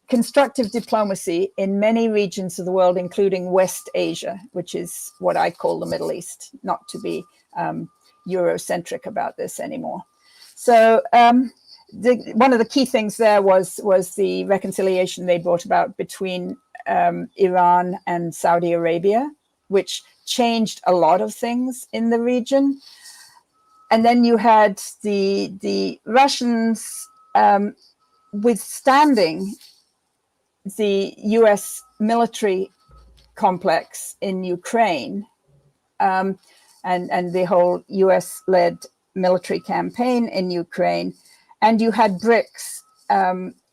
constructive diplomacy in many regions of the world, including West Asia, which is what I call the Middle East, not to be Eurocentric about this anymore. So one of the key things there was the reconciliation they brought about between Iran and Saudi Arabia, which changed a lot of things in the region. And then you had the Russians withstanding the US military complex in Ukraine and the whole US-led military campaign in Ukraine. And you had BRICS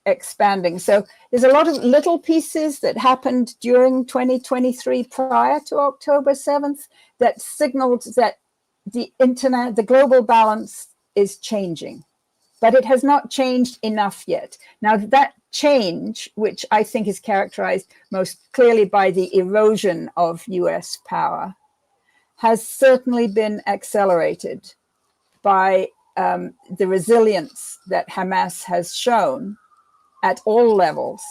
expanding. So there's a lot of little pieces that happened during 2023 prior to October 7th that signaled that the global balance is changing, but it has not changed enough yet. Now that change, which I think is characterized most clearly by the erosion of US power, has certainly been accelerated by the resilience that Hamas has shown at all levels,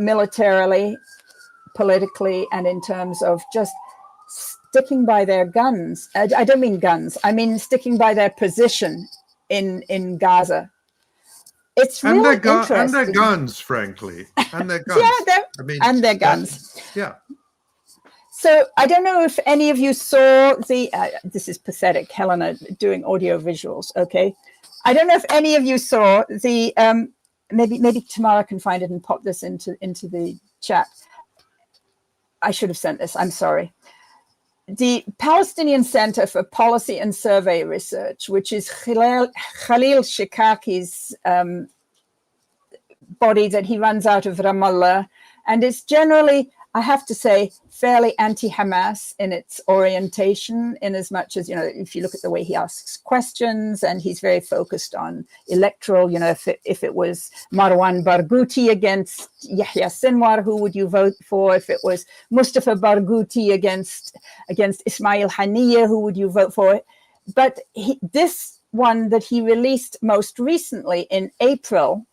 militarily, politically, and in terms of just sticking by their guns. I don't mean guns, I mean sticking by their position in Gaza. It's really interesting. And their guns, frankly. And their guns. And their guns. Yeah. So I don't know if any of you saw the, this is pathetic, Helena doing audio visuals, okay? I don't know if any of you saw the, maybe Tamara can find it and pop this into the chat. I should have sent this, I'm sorry. The Palestinian Center for Policy and Survey Research, which is Khalil Shikaki's body that he runs out of Ramallah, and it's generally, I have to say, fairly anti-Hamas in its orientation, in as much as, if you look at the way he asks questions, and he's very focused on electoral, if it was Marwan Barghouti against Yahya Sinwar, who would you vote for? If it was Mustafa Barghouti against Ismail Haniyeh, who would you vote for? But this one that he released most recently in April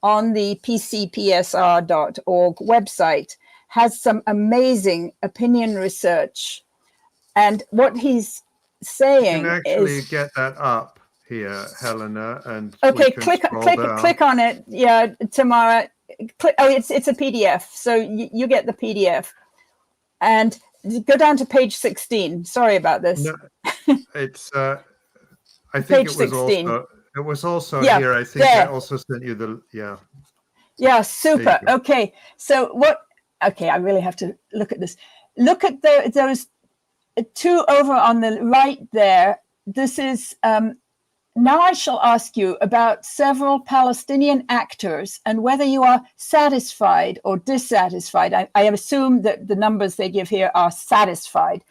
on the pcpsr.org website has some amazing opinion research. And what he's saying is... You can actually get that up here, Helena, and okay, click on it. Yeah, Tamara. It's a PDF, so you get the PDF. And go down to page 16. Sorry about this. No, it's, I think page 16. It was also here. I think I also sent you the, Yeah, super. Okay, so what... Okay, I really have to look at this. Look at those two over on the right there. This is, now I shall ask you about several Palestinian actors and whether you are satisfied or dissatisfied. I assume that the numbers they give here are satisfied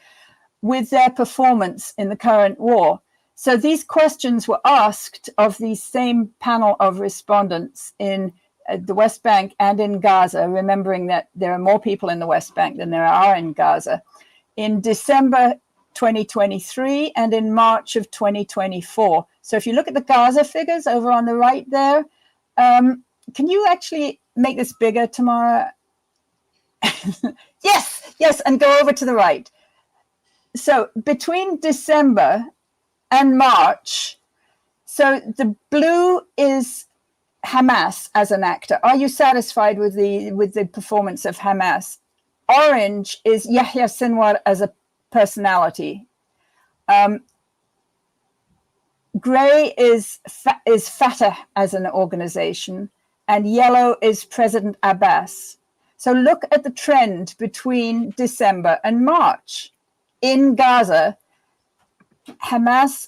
with their performance in the current war. So these questions were asked of the same panel of respondents in the West Bank and in Gaza, remembering that there are more people in the West Bank than there are in Gaza, in December 2023 and in March of 2024. So if you look at the Gaza figures over on the right there, can you actually make this bigger, Tamara? Yes, and go over to the right. So between December and March, so the blue is Hamas as an actor. Are you satisfied with the performance of Hamas? Orange is Yahya Sinwar as a personality. Gray is Fatah as an organization, and yellow is President Abbas. So look at the trend between December and March. In Gaza, Hamas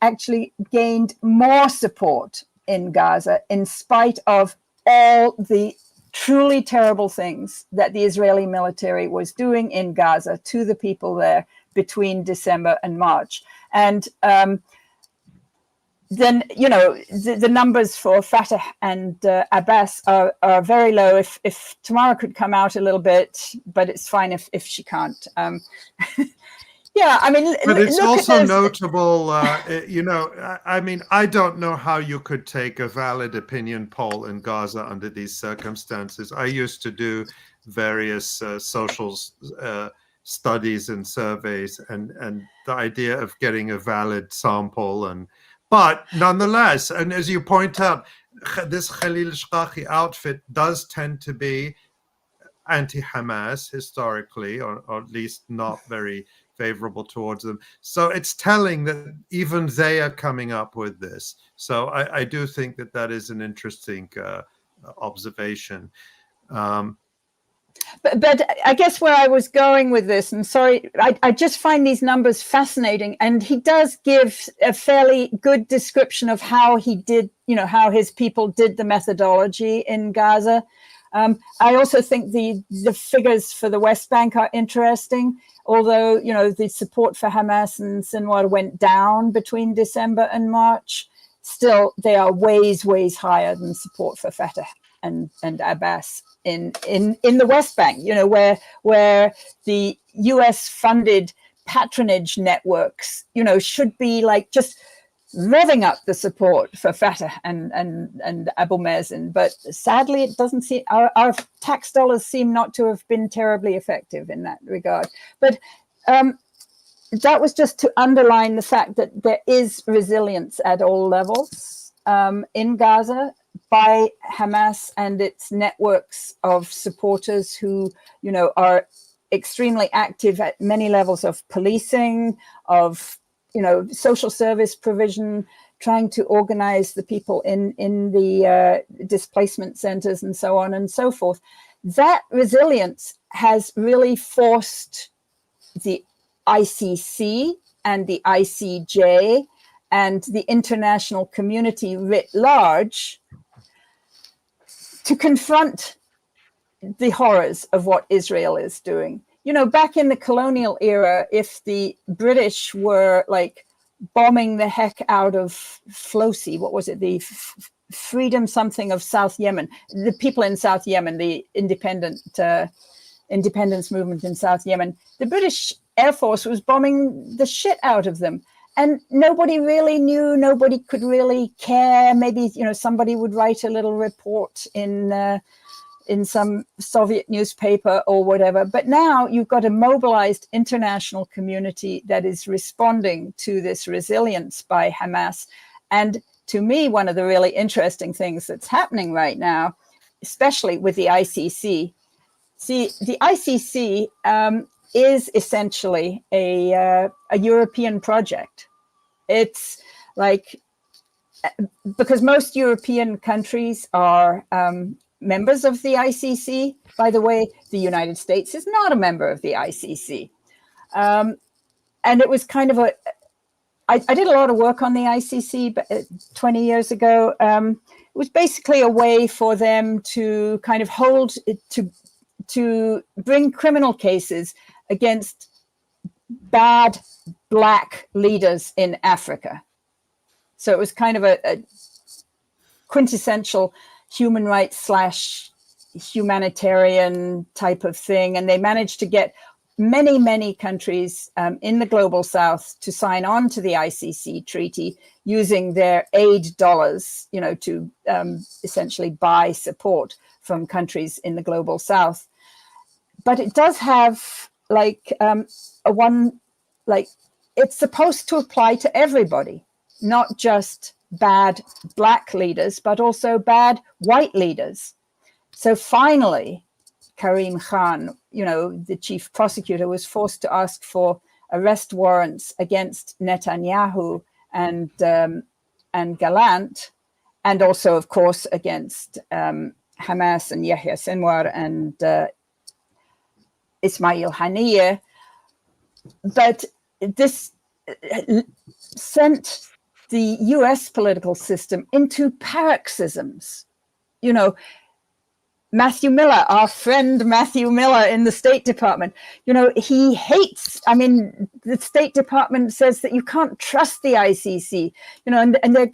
actually gained more support in Gaza in spite of all the truly terrible things that the Israeli military was doing in Gaza to the people there between December and March. And then, you know, the numbers for Fatah and Abbas are very low. If Tamara could come out a little bit, but it's fine if she can't. Yeah, I mean, but it's also notable, you know, I mean, I don't know how you could take a valid opinion poll in Gaza under these circumstances. I used to do various social studies and surveys, and the idea of getting a valid sample, but nonetheless, and as you point out, this 𝐄𝐿 𝐄𝐿 outfit does tend to be anti-Hamas historically, or at least not very favorable towards them. So it's telling that even they are coming up with this. So I do think that is an interesting observation. But I guess where I was going with this, and sorry, I just find these numbers fascinating. And he does give a fairly good description of how he did, you know, how his people did the methodology in Gaza. I also think the figures for the West Bank are interesting, although, you know, the support for Hamas and Sinwar went down between December and March. Still, they are ways higher than support for Fatah and Abbas in the West Bank, you know, where the US funded patronage networks, you know, should be like just revving up the support for Fatah and Abu Mazen. But sadly, it doesn't seem, our tax dollars seem not to have been terribly effective in that regard. But that was just to underline the fact that there is resilience at all levels in Gaza by Hamas and its networks of supporters who, you know, are extremely active at many levels of policing, of, you know, social service provision, trying to organize the people in the displacement centers and so on and so forth. That resilience has really forced the ICC and the ICJ and the international community writ large to confront the horrors of what Israel is doing. You know, back in the colonial era, if the British were like bombing the heck out of Flosi, what was it, the freedom something of South Yemen, the people in South Yemen, the independence movement in South Yemen, the British Air Force was bombing the shit out of them. And nobody really knew, nobody could really care. Maybe, you know, somebody would write a little report in some Soviet newspaper or whatever. But now you've got a mobilized international community that is responding to this resilience by Hamas. And to me, one of the really interesting things that's happening right now, especially with the ICC, the ICC is essentially a European project. It's like, because most European countries are members of the ICC. By the way, the United States is not a member of the ICC. And it was kind of I did a lot of work on the ICC 20 years ago. It was basically a way for them to kind of hold, to bring criminal cases against bad Black leaders in Africa. So it was kind of a quintessential human rights / humanitarian type of thing. And they managed to get many countries in the global south to sign on to the ICC treaty using their aid dollars, you know, to essentially buy support from countries in the global south. But it does have it's supposed to apply to everybody, not just bad Black leaders, but also bad white leaders. So finally, Karim Khan, you know, the chief prosecutor, was forced to ask for arrest warrants against Netanyahu and Gallant, and also, of course, against Hamas and Yahya Sinwar and Ismail Haniyeh. But this sent the US political system into paroxysms. You know, Matthew Miller, our friend Matthew Miller in the State Department, you know, he hates, I mean, the State Department says that you can't trust the ICC, you know, and they're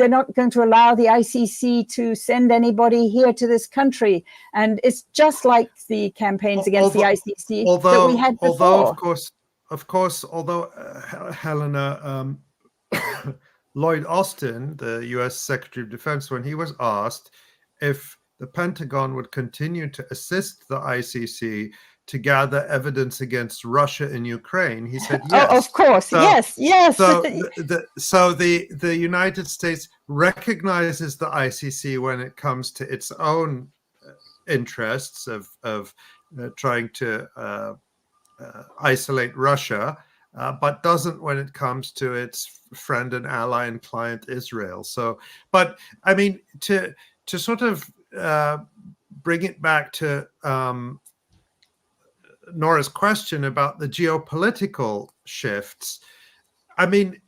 not going to allow the ICC to send anybody here to this country. And it's just like the campaigns against the ICC that we had before. Although, of course, Helena, Lloyd Austin, the US Secretary of Defense, when he was asked if the Pentagon would continue to assist the ICC to gather evidence against Russia in Ukraine, he said yes. Oh, of course, yes. So the United States recognizes the ICC when it comes to its own interests of trying to isolate Russia, but doesn't when it comes to its friend and ally and client Israel. So, but I mean, to sort of bring it back to Nora's question about the geopolitical shifts, I mean,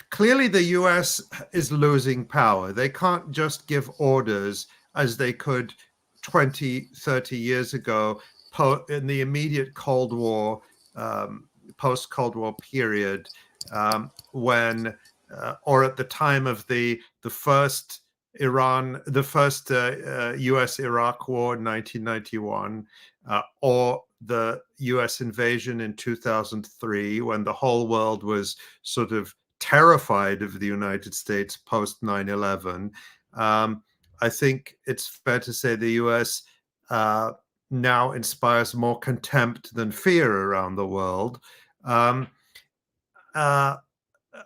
clearly the US is losing power. They can't just give orders as they could 20, 30 years ago in the immediate Cold War, post-Cold War period, when, or at the time of the first US-Iraq war in 1991, or the US invasion in 2003, when the whole world was sort of terrified of the United States post 9/11. I think it's fair to say the US now inspires more contempt than fear around the world.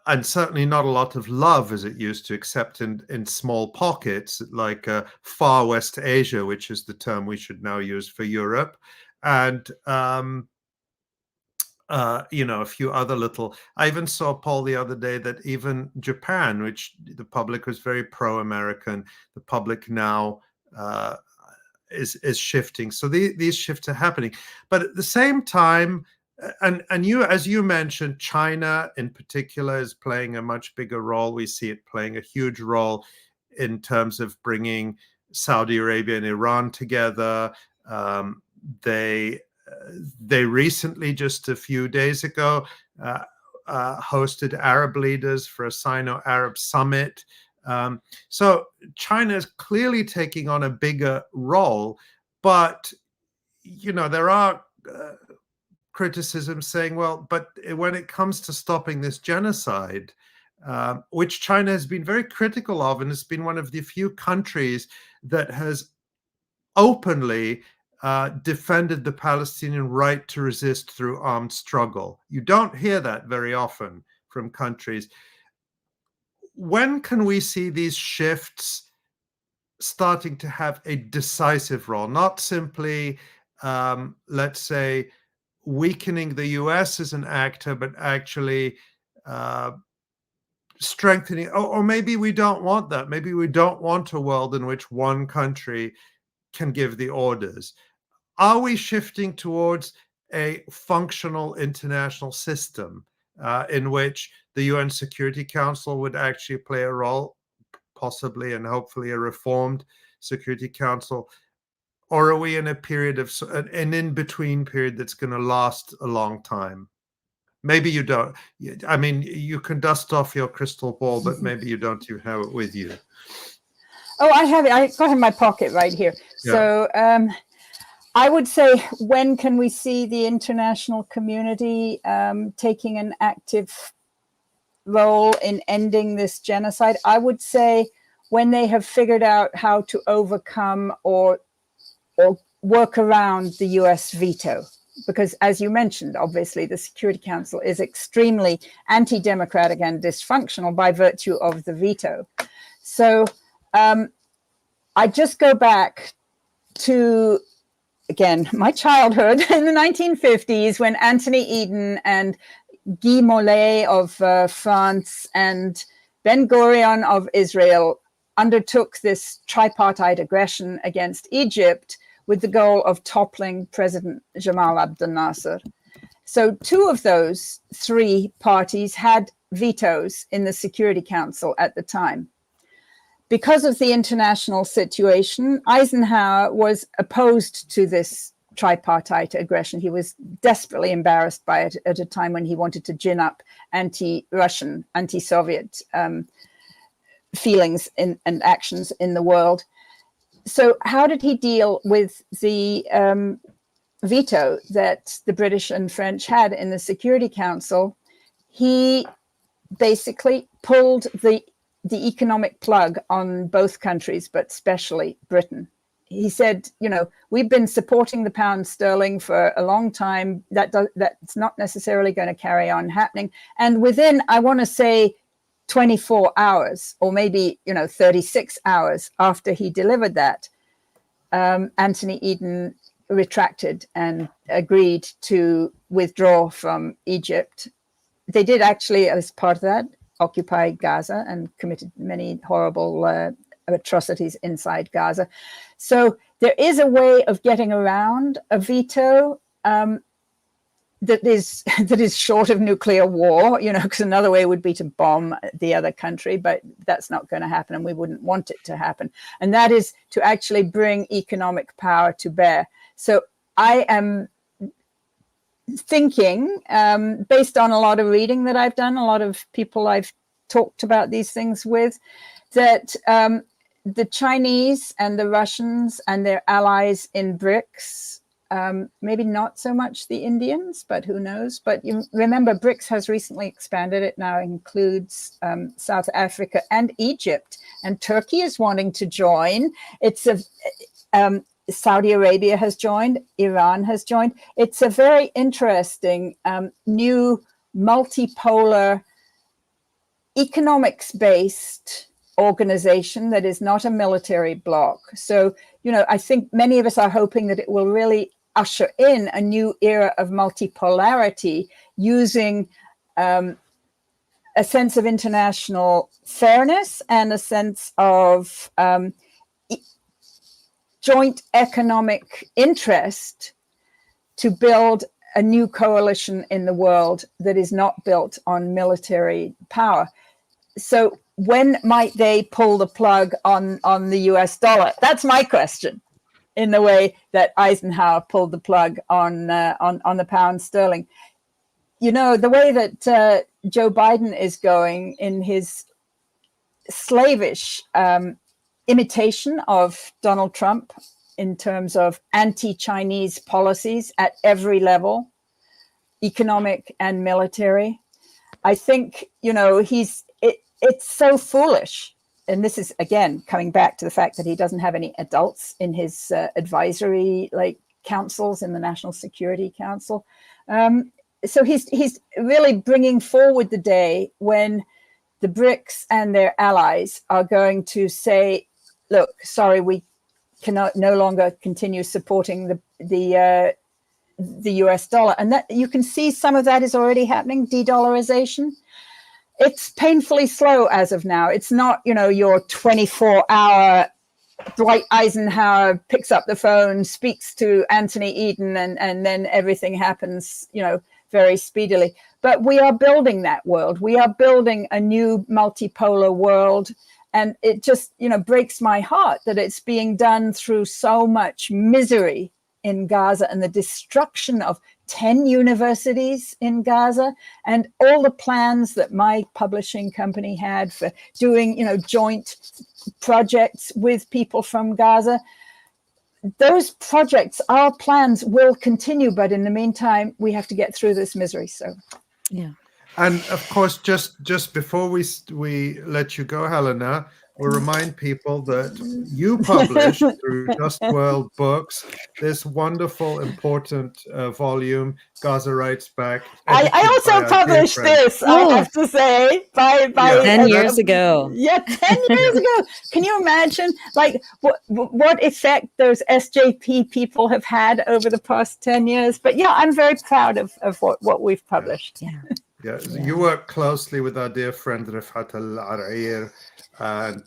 And certainly not a lot of love as it used to, except in small pockets, like far West Asia, which is the term we should now use for Europe, and you know, a few other little. I even saw a poll the other day that even Japan, which the public was very pro-American, the public now is shifting. So these shifts are happening, but at the same time. And you, as you mentioned, China in particular is playing a much bigger role. We see it playing a huge role in terms of bringing Saudi Arabia and Iran together. They recently, just a few days ago, hosted Arab leaders for a Sino-Arab summit. So China is clearly taking on a bigger role, but you know, there are criticism saying, well, but when it comes to stopping this genocide, which China has been very critical of, and it's been one of the few countries that has openly defended the Palestinian right to resist through armed struggle. You don't hear that very often from countries. When can we see these shifts starting to have a decisive role, not simply, let's say, weakening the US as an actor, but actually strengthening, or maybe we don't want that. Maybe we don't want a world in which one country can give the orders. Are we shifting towards a functional international system in which the UN Security Council would actually play a role, possibly and hopefully a reformed Security Council? Or are we in a period of an in-between period that's going to last a long time? Maybe you don't. I mean, you can dust off your crystal ball, but maybe you don't even have it with you. Oh, I have it. I got it in my pocket right here. Yeah. So I would say, when can we see the international community taking an active role in ending this genocide? I would say when they have figured out how to overcome or work around the US veto. Because as you mentioned, obviously the Security Council is extremely anti-democratic and dysfunctional by virtue of the veto. So I just go back to, again, my childhood in the 1950s when Anthony Eden and Guy Mollet of France and Ben Gurion of Israel undertook this tripartite aggression against Egypt with the goal of toppling President Jamal Abdel Nasser. So 2 of those 3 parties had vetoes in the Security Council at the time. Because of the international situation, Eisenhower was opposed to this tripartite aggression. He was desperately embarrassed by it at a time when he wanted to gin up anti-Russian, anti-Soviet feelings and actions in the world. So how did he deal with the veto that the British and French had in the Security Council? He basically pulled the economic plug on both countries, but especially Britain. He said, we've been supporting the pound sterling for a long time. That's not necessarily going to carry on happening. And within, I want to say, 24 hours, or maybe 36 hours after he delivered that, Anthony Eden retracted and agreed to withdraw from Egypt. They did actually, as part of that, occupy Gaza and committed many horrible atrocities inside Gaza. So there is a way of getting around a veto that is short of nuclear war, because another way would be to bomb the other country, but that's not going to happen, and we wouldn't want it to happen. And that is to actually bring economic power to bear. So I am thinking, based on a lot of reading that I've done, a lot of people I've talked about these things with, that the Chinese and the Russians and their allies in BRICS, maybe not so much the Indians, but who knows? But you remember, BRICS has recently expanded. It now includes South Africa and Egypt, and Turkey is wanting to join. Saudi Arabia has joined, Iran has joined. It's a very interesting new multipolar economics-based organization that is not a military bloc. So, I think many of us are hoping that it will really usher in a new era of multipolarity using a sense of international fairness and a sense of joint economic interest to build a new coalition in the world that is not built on military power. So when might they pull the plug on the US dollar? That's my question, in the way that Eisenhower pulled the plug on the pound sterling. The way that Joe Biden is going in his slavish imitation of Donald Trump in terms of anti-Chinese policies at every level, economic and military. I think, it's so foolish. And this is, again, coming back to the fact that he doesn't have any adults in his advisory councils in the National Security Council. So he's really bringing forward the day when the BRICS and their allies are going to say, look, sorry, we cannot no longer continue supporting the US dollar. And that you can see some of that is already happening, de-dollarization. It's painfully slow as of now. It's not, your 24-hour Dwight Eisenhower picks up the phone, speaks to Anthony Eden, and then everything happens, very speedily. But we are building that world. We are building a new multipolar world. And it just, breaks my heart that it's being done through so much misery in Gaza and the destruction of 10 universities in Gaza and all the plans that my publishing company had for doing, joint projects with people from Gaza. Those projects, our plans will continue, but in the meantime, we have to get through this misery. So, yeah. And of course, just before we let you go, Helena, we'll remind people that you published through Just World Books this wonderful, important volume, Gaza Writes Back. I also published this, I have to say, by 10 years ago. Yeah, 10 years ago. Can you imagine, what effect those SJP people have had over the past 10 years? But yeah, I'm very proud of what we've published. Yeah. Yeah, you work closely with our dear friend 𝐓𝐡𝐞 𝐄𝐥𝐞𝐿 And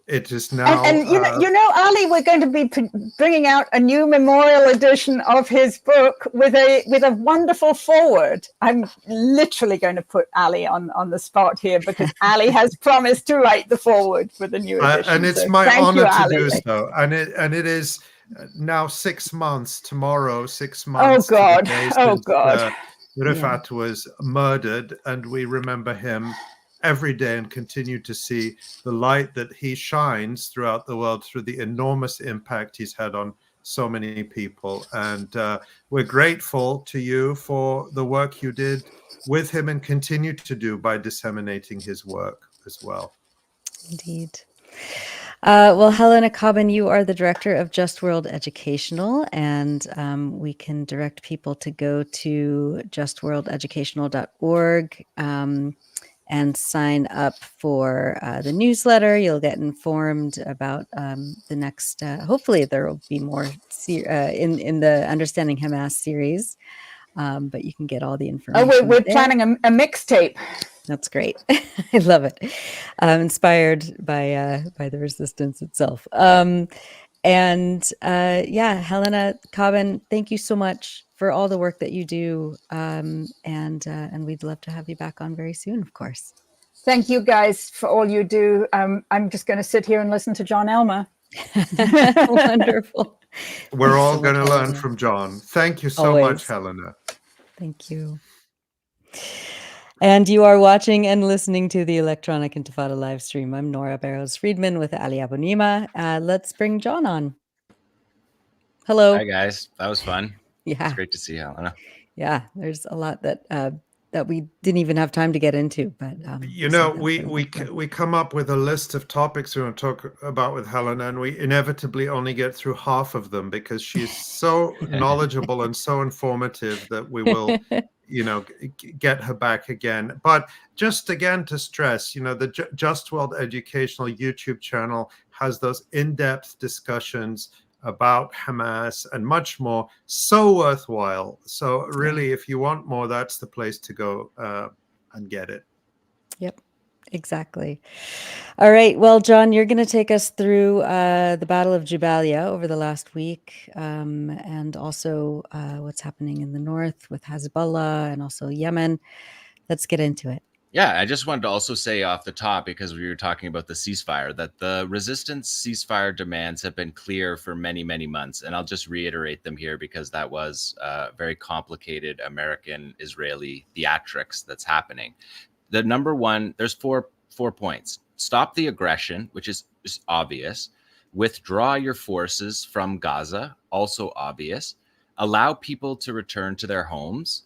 it is now. And you know, Ali, we're going to be bringing out a new memorial edition of his book with a wonderful foreword. I'm literally going to put Ali on the spot here because Ali has promised to write the foreword for the new edition. And it's my honor to do so. And it is now 6 months tomorrow. 6 months. Oh God! Oh God! 𝐓𝐡𝐞 was murdered, and we remember him every day and continue to see the light that he shines throughout the world through the enormous impact he's had on so many people. And we're grateful to you for the work you did with him and continue to do by disseminating his work as well. Indeed. Well, Helena Cobban, you are the director of Just World Educational, and we can direct people to go to justworldeducational.org and sign up for the newsletter. You'll get informed about the next, hopefully there will be more in the Understanding Hamas series, but you can get all the information. Oh, we're planning a mixtape. That's great. I love it. Inspired by the resistance itself. Yeah, Helena Cobban, thank you so much for all the work that you do. And we'd love to have you back on very soon, of course. Thank you guys for all you do. I'm just going to sit here and listen to Jon Elmer. Wonderful. We're all going to learn from Jon. Thank you so much, Helena. Thank you. And you are watching and listening to the Electronic Intifada live stream. I'm Nora Barrows-Friedman with Ali Abunimah. Let's bring Jon on. Hello. Hi, guys. That was fun. Yeah. It's great to see you, Helena. Yeah, there's a lot that we didn't even have time to get into. But we come up with a list of topics we want to talk about with Helena, and we inevitably only get through half of them because she's so knowledgeable and so informative that we will get her back again. But just again to stress, the Just World Educational YouTube channel has those in-depth discussions about Hamas and much more. So worthwhile. So really, if you want more, that's the place to go and get it. Yep, exactly. All right. Well, Jon, you're going to take us through the Battle of Jabaliya over the last week, and also what's happening in the north with Hezbollah and also Yemen. Let's get into it. Yeah, I just wanted to also say off the top, because we were talking about the ceasefire, that the resistance ceasefire demands have been clear for many, many months. And I'll just reiterate them here because that was very complicated American-Israeli theatrics that's happening. The number one, there's four points. Stop the aggression, which is obvious. Withdraw your forces from Gaza, also obvious. Allow people to return to their homes.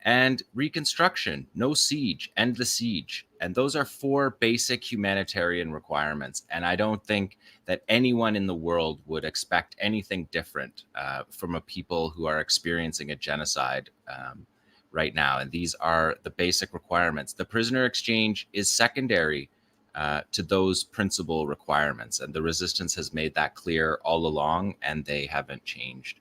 And reconstruction, no siege, end the siege. And those are four basic humanitarian requirements. And I don't think that anyone in the world would expect anything different from a people who are experiencing a genocide right now. And these are the basic requirements. The prisoner exchange is secondary to those principal requirements. And the resistance has made that clear all along, and they haven't changed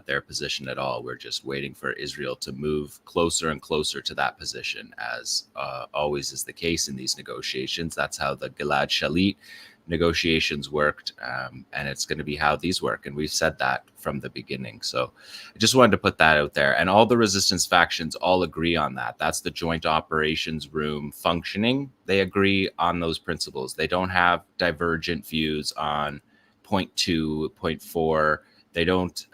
their position at all. We're just waiting for Israel to move closer and closer to that position, as always is the case in these negotiations. That's how the Gilad Shalit negotiations worked, and it's going to be how these work. And we've said that from the beginning. So I just wanted to put that out there. And all the resistance factions all agree on that. That's the Joint Operations Room functioning. They agree on those principles. They don't have divergent views on point 2, point 4. They don't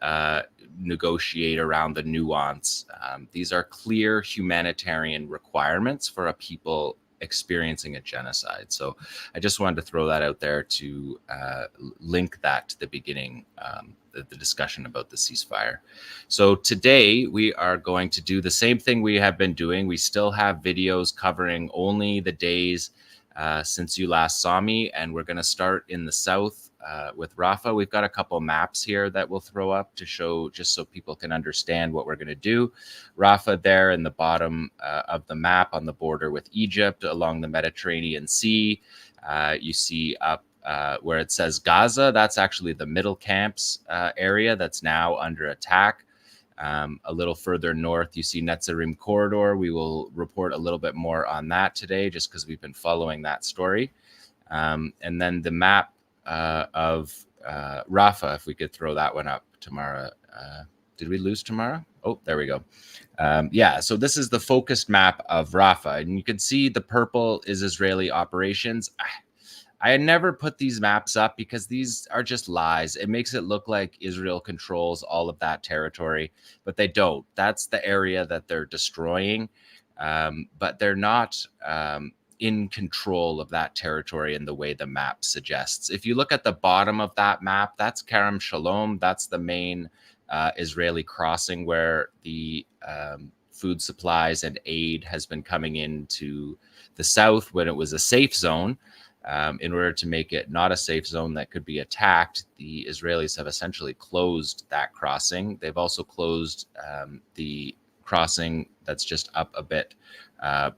negotiate around the nuance. These are clear humanitarian requirements for a people experiencing a genocide. So I just wanted to throw that out there to link that to the beginning, the discussion about the ceasefire. So today we are going to do the same thing we have been doing. We still have videos covering only the days since you last saw me, and we're going to start in the south with Rafah. We've got a couple maps here that we'll throw up to show, just so people can understand what we're going to do. Rafah there in the bottom of the map on the border with Egypt along the Mediterranean Sea. You see up where it says Gaza, that's actually the middle camps area that's now under attack. A little further north, you see Netzarim corridor. We will report a little bit more on that today, just because we've been following that story. And then the map of Rafah, if we could throw that one up, Tamara. Did we lose Tamara? Oh, there we go. Yeah, so this is the focused map of Rafah, and you can see the purple is Israeli operations. I had never put these maps up because these are just lies. It makes it look like Israel controls all of that territory, but they don't. That's the area that they're destroying, but they're not in control of that territory in the way the map suggests. If you look at the bottom of that map, that's Kerem Shalom. That's the main Israeli crossing where the food supplies and aid has been coming into the south when it was a safe zone. In order to make it not a safe zone that could be attacked, the Israelis have essentially closed that crossing. They've also closed the crossing that's just up a bit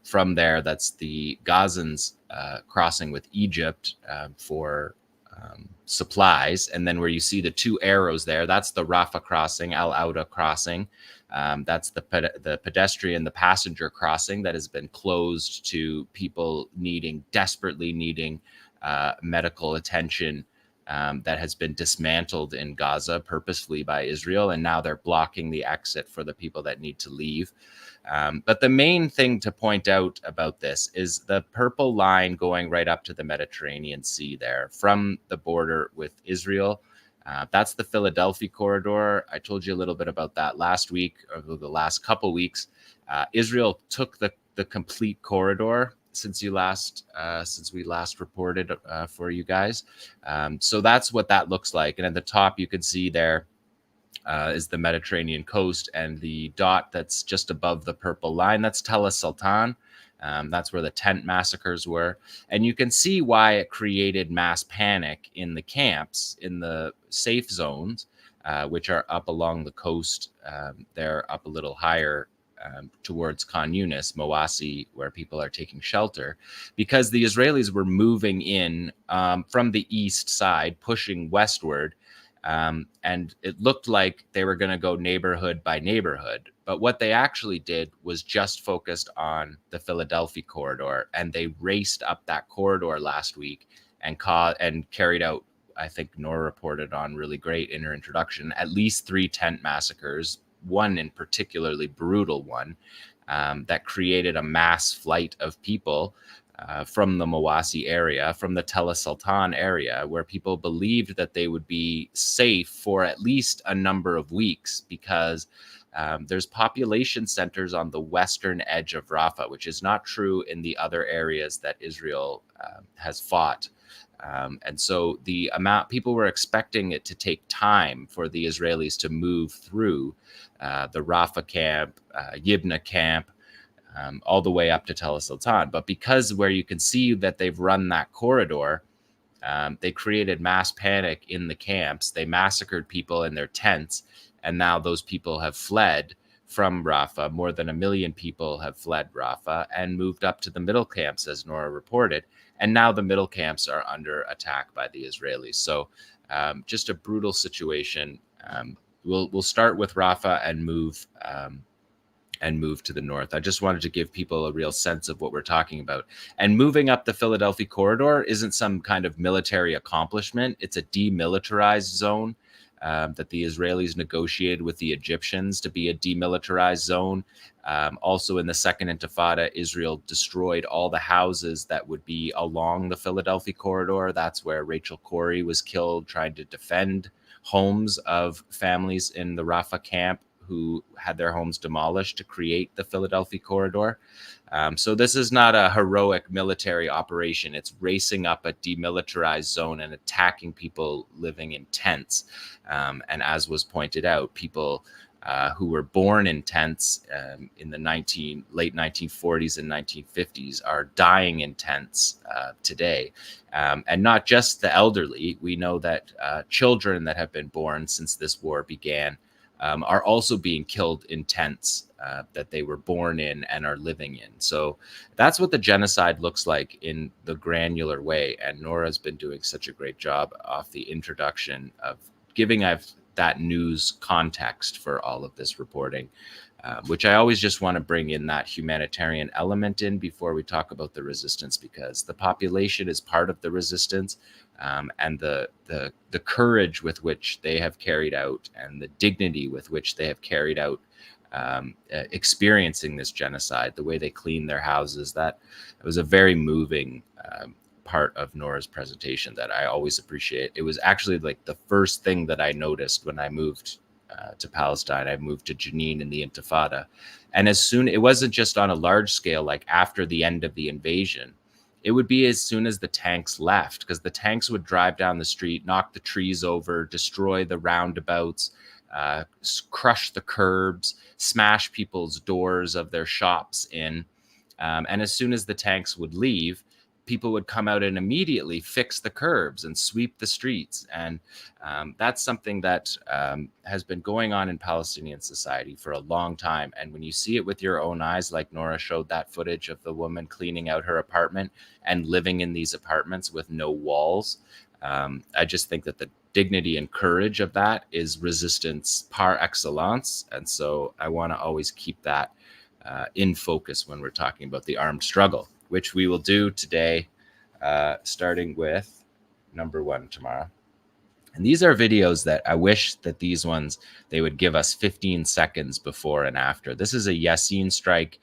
from there. That's the Gazans crossing with Egypt for supplies. And then where you see the two arrows there, that's the Rafah crossing, Al-Aqsa crossing. That's the pedestrian, the passenger crossing that has been closed to people desperately needing medical attention that has been dismantled in Gaza purposefully by Israel. And now they're blocking the exit for the people that need to leave. But the main thing to point out about this is the purple line going right up to the Mediterranean Sea there from the border with Israel. That's the Philadelphia corridor. I told you a little bit about that last week, or the last couple weeks. Israel took the complete corridor since we last reported for you guys. So that's what that looks like. And at the top, you can see there is the Mediterranean coast, and the dot that's just above the purple line, that's Tel Sultan. That's where the tent massacres were. And you can see why it created mass panic in the camps, in the safe zones, which are up along the coast. They're up a little higher towards Khan Yunis, Mawasi, where people are taking shelter, because the Israelis were moving in from the east side, pushing westward. And it looked like they were going to go neighborhood by neighborhood. But what they actually did was just focused on the Philadelphia corridor. And they raced up that corridor last week and carried out, I think Nora reported on really great in her introduction, at least 3 tent massacres, one in particularly brutal one, that created a mass flight of people from the Mawasi area, from the Tel Sultan area, where people believed that they would be safe for at least a number of weeks, because there's population centers on the western edge of Rafah, which is not true in the other areas that Israel has fought. And so the amount people were expecting it to take time for the Israelis to move through the Rafah camp, Yibna camp, all the way up to Tel Sultan. But because where you can see that they've run that corridor, they created mass panic in the camps. They massacred people in their tents. And now those people have fled from Rafah. More than 1 million people have fled Rafah and moved up to the middle camps, as Nora reported. And now the middle camps are under attack by the Israelis. So just a brutal situation. We'll start with Rafah and move to the north. I just wanted to give people a real sense of what we're talking about. And moving up the Philadelphia corridor isn't some kind of military accomplishment. It's a demilitarized zone that the Israelis negotiated with the Egyptians to be a demilitarized zone. Also in the Second Intifada, Israel destroyed all the houses that would be along the Philadelphia corridor. That's where Rachel Corrie was killed, trying to defend homes of families in the Rafah camp who had their homes demolished to create the Philadelphia corridor. So this is not a heroic military operation. It's racing up a demilitarized zone and attacking people living in tents. And as was pointed out, people who were born in tents in the late 1940s and 1950s are dying in tents today. And not just the elderly. We know that children that have been born since this war began are also being killed in tents that they were born in and are living in. So that's what the genocide looks like in the granular way. And Nora's been doing such a great job off the introduction of giving that news context for all of this reporting, which I always just want to bring in that humanitarian element in before we talk about the resistance, because the population is part of the resistance, and the courage with which they have carried out and the dignity with which they have carried out experiencing this genocide, the way they clean their houses, that it was a very moving part of Nora's presentation that I always appreciate. It was actually like the first thing that I noticed when I moved to Palestine. I moved to Jenin in the Intifada. And it wasn't just on a large scale, like after the end of the invasion. It would be as soon as the tanks left, because the tanks would drive down the street, knock the trees over, destroy the roundabouts, crush the curbs, smash people's doors of their shops in. And as soon as the tanks would leave, people would come out and immediately fix the curbs and sweep the streets. And that's something that has been going on in Palestinian society for a long time. And when you see it with your own eyes, like Nora showed that footage of the woman cleaning out her apartment and living in these apartments with no walls, I just think that the dignity and courage of that is resistance par excellence. And so I want to always keep that in focus when we're talking about the armed struggle, which we will do today, starting with number 1 tomorrow. And these are videos that I wish that these ones, they would give us 15 seconds before and after. This is a Yassin strike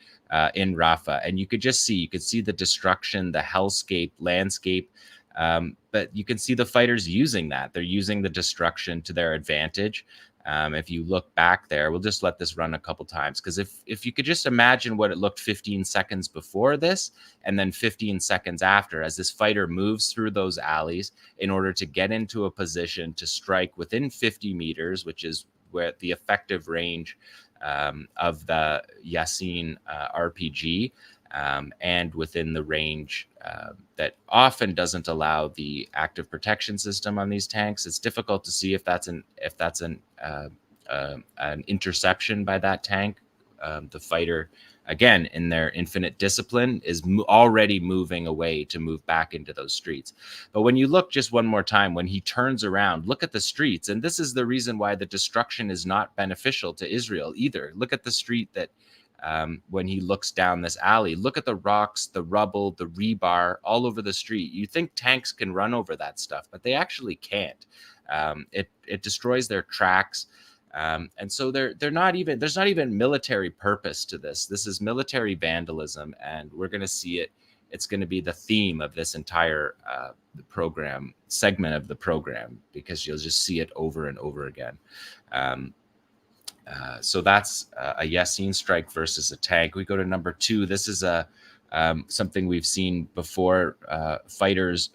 in Rafah. And you could see the destruction, the hellscape, landscape. But you can see the fighters using that. They're using the destruction to their advantage. If you look back there, we'll just let this run a couple times, because if you could just imagine what it looked 15 seconds before this and then 15 seconds after, as this fighter moves through those alleys in order to get into a position to strike within 50 meters, which is where the effective range of the Yassin RPG, and within the range that often doesn't allow the active protection system on these tanks. It's difficult to see if that's an interception by that tank. The fighter, again, in their infinite discipline, is already moving away to move back into those streets. But when you look just one more time, when he turns around, look at the streets. And this is the reason why the destruction is not beneficial to Israel either. Look at the street that when he looks down this alley, look at the rocks, the rubble, the rebar all over the street. You think tanks can run over that stuff, but they actually can't. It destroys their tracks. And so there's not even military purpose to this. This is military vandalism, and we're going to see it. It's going to be the theme of this entire segment of the program, because you'll just see it over and over again. So that's a Yassin strike versus a tank. We go to number 2. This is something we've seen before, fighters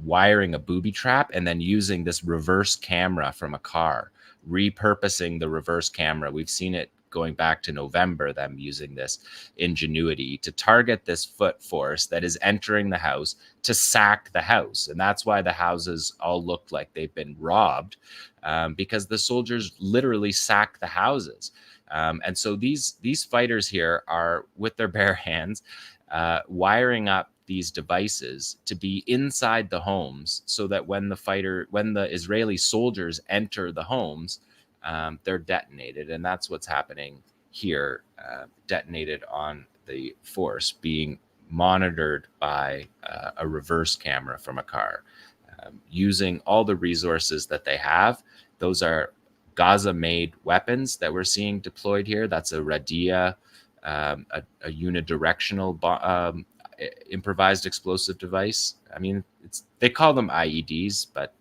wiring a booby trap and then using this reverse camera from a car, repurposing the reverse camera. We've seen it going back to November, them using this ingenuity to target this foot force that is entering the house to sack the house. And that's why the houses all look like they've been robbed, because the soldiers literally sack the houses. And so these fighters here are, with their bare hands, wiring up these devices to be inside the homes, so that when the Israeli soldiers enter the homes, they're detonated. And that's what's happening here, detonated on the force, being monitored by a reverse camera from a car, using all the resources that they have. Those are Gaza-made weapons that we're seeing deployed here. That's a Radia, a unidirectional improvised explosive device. I mean, they call them IEDs, but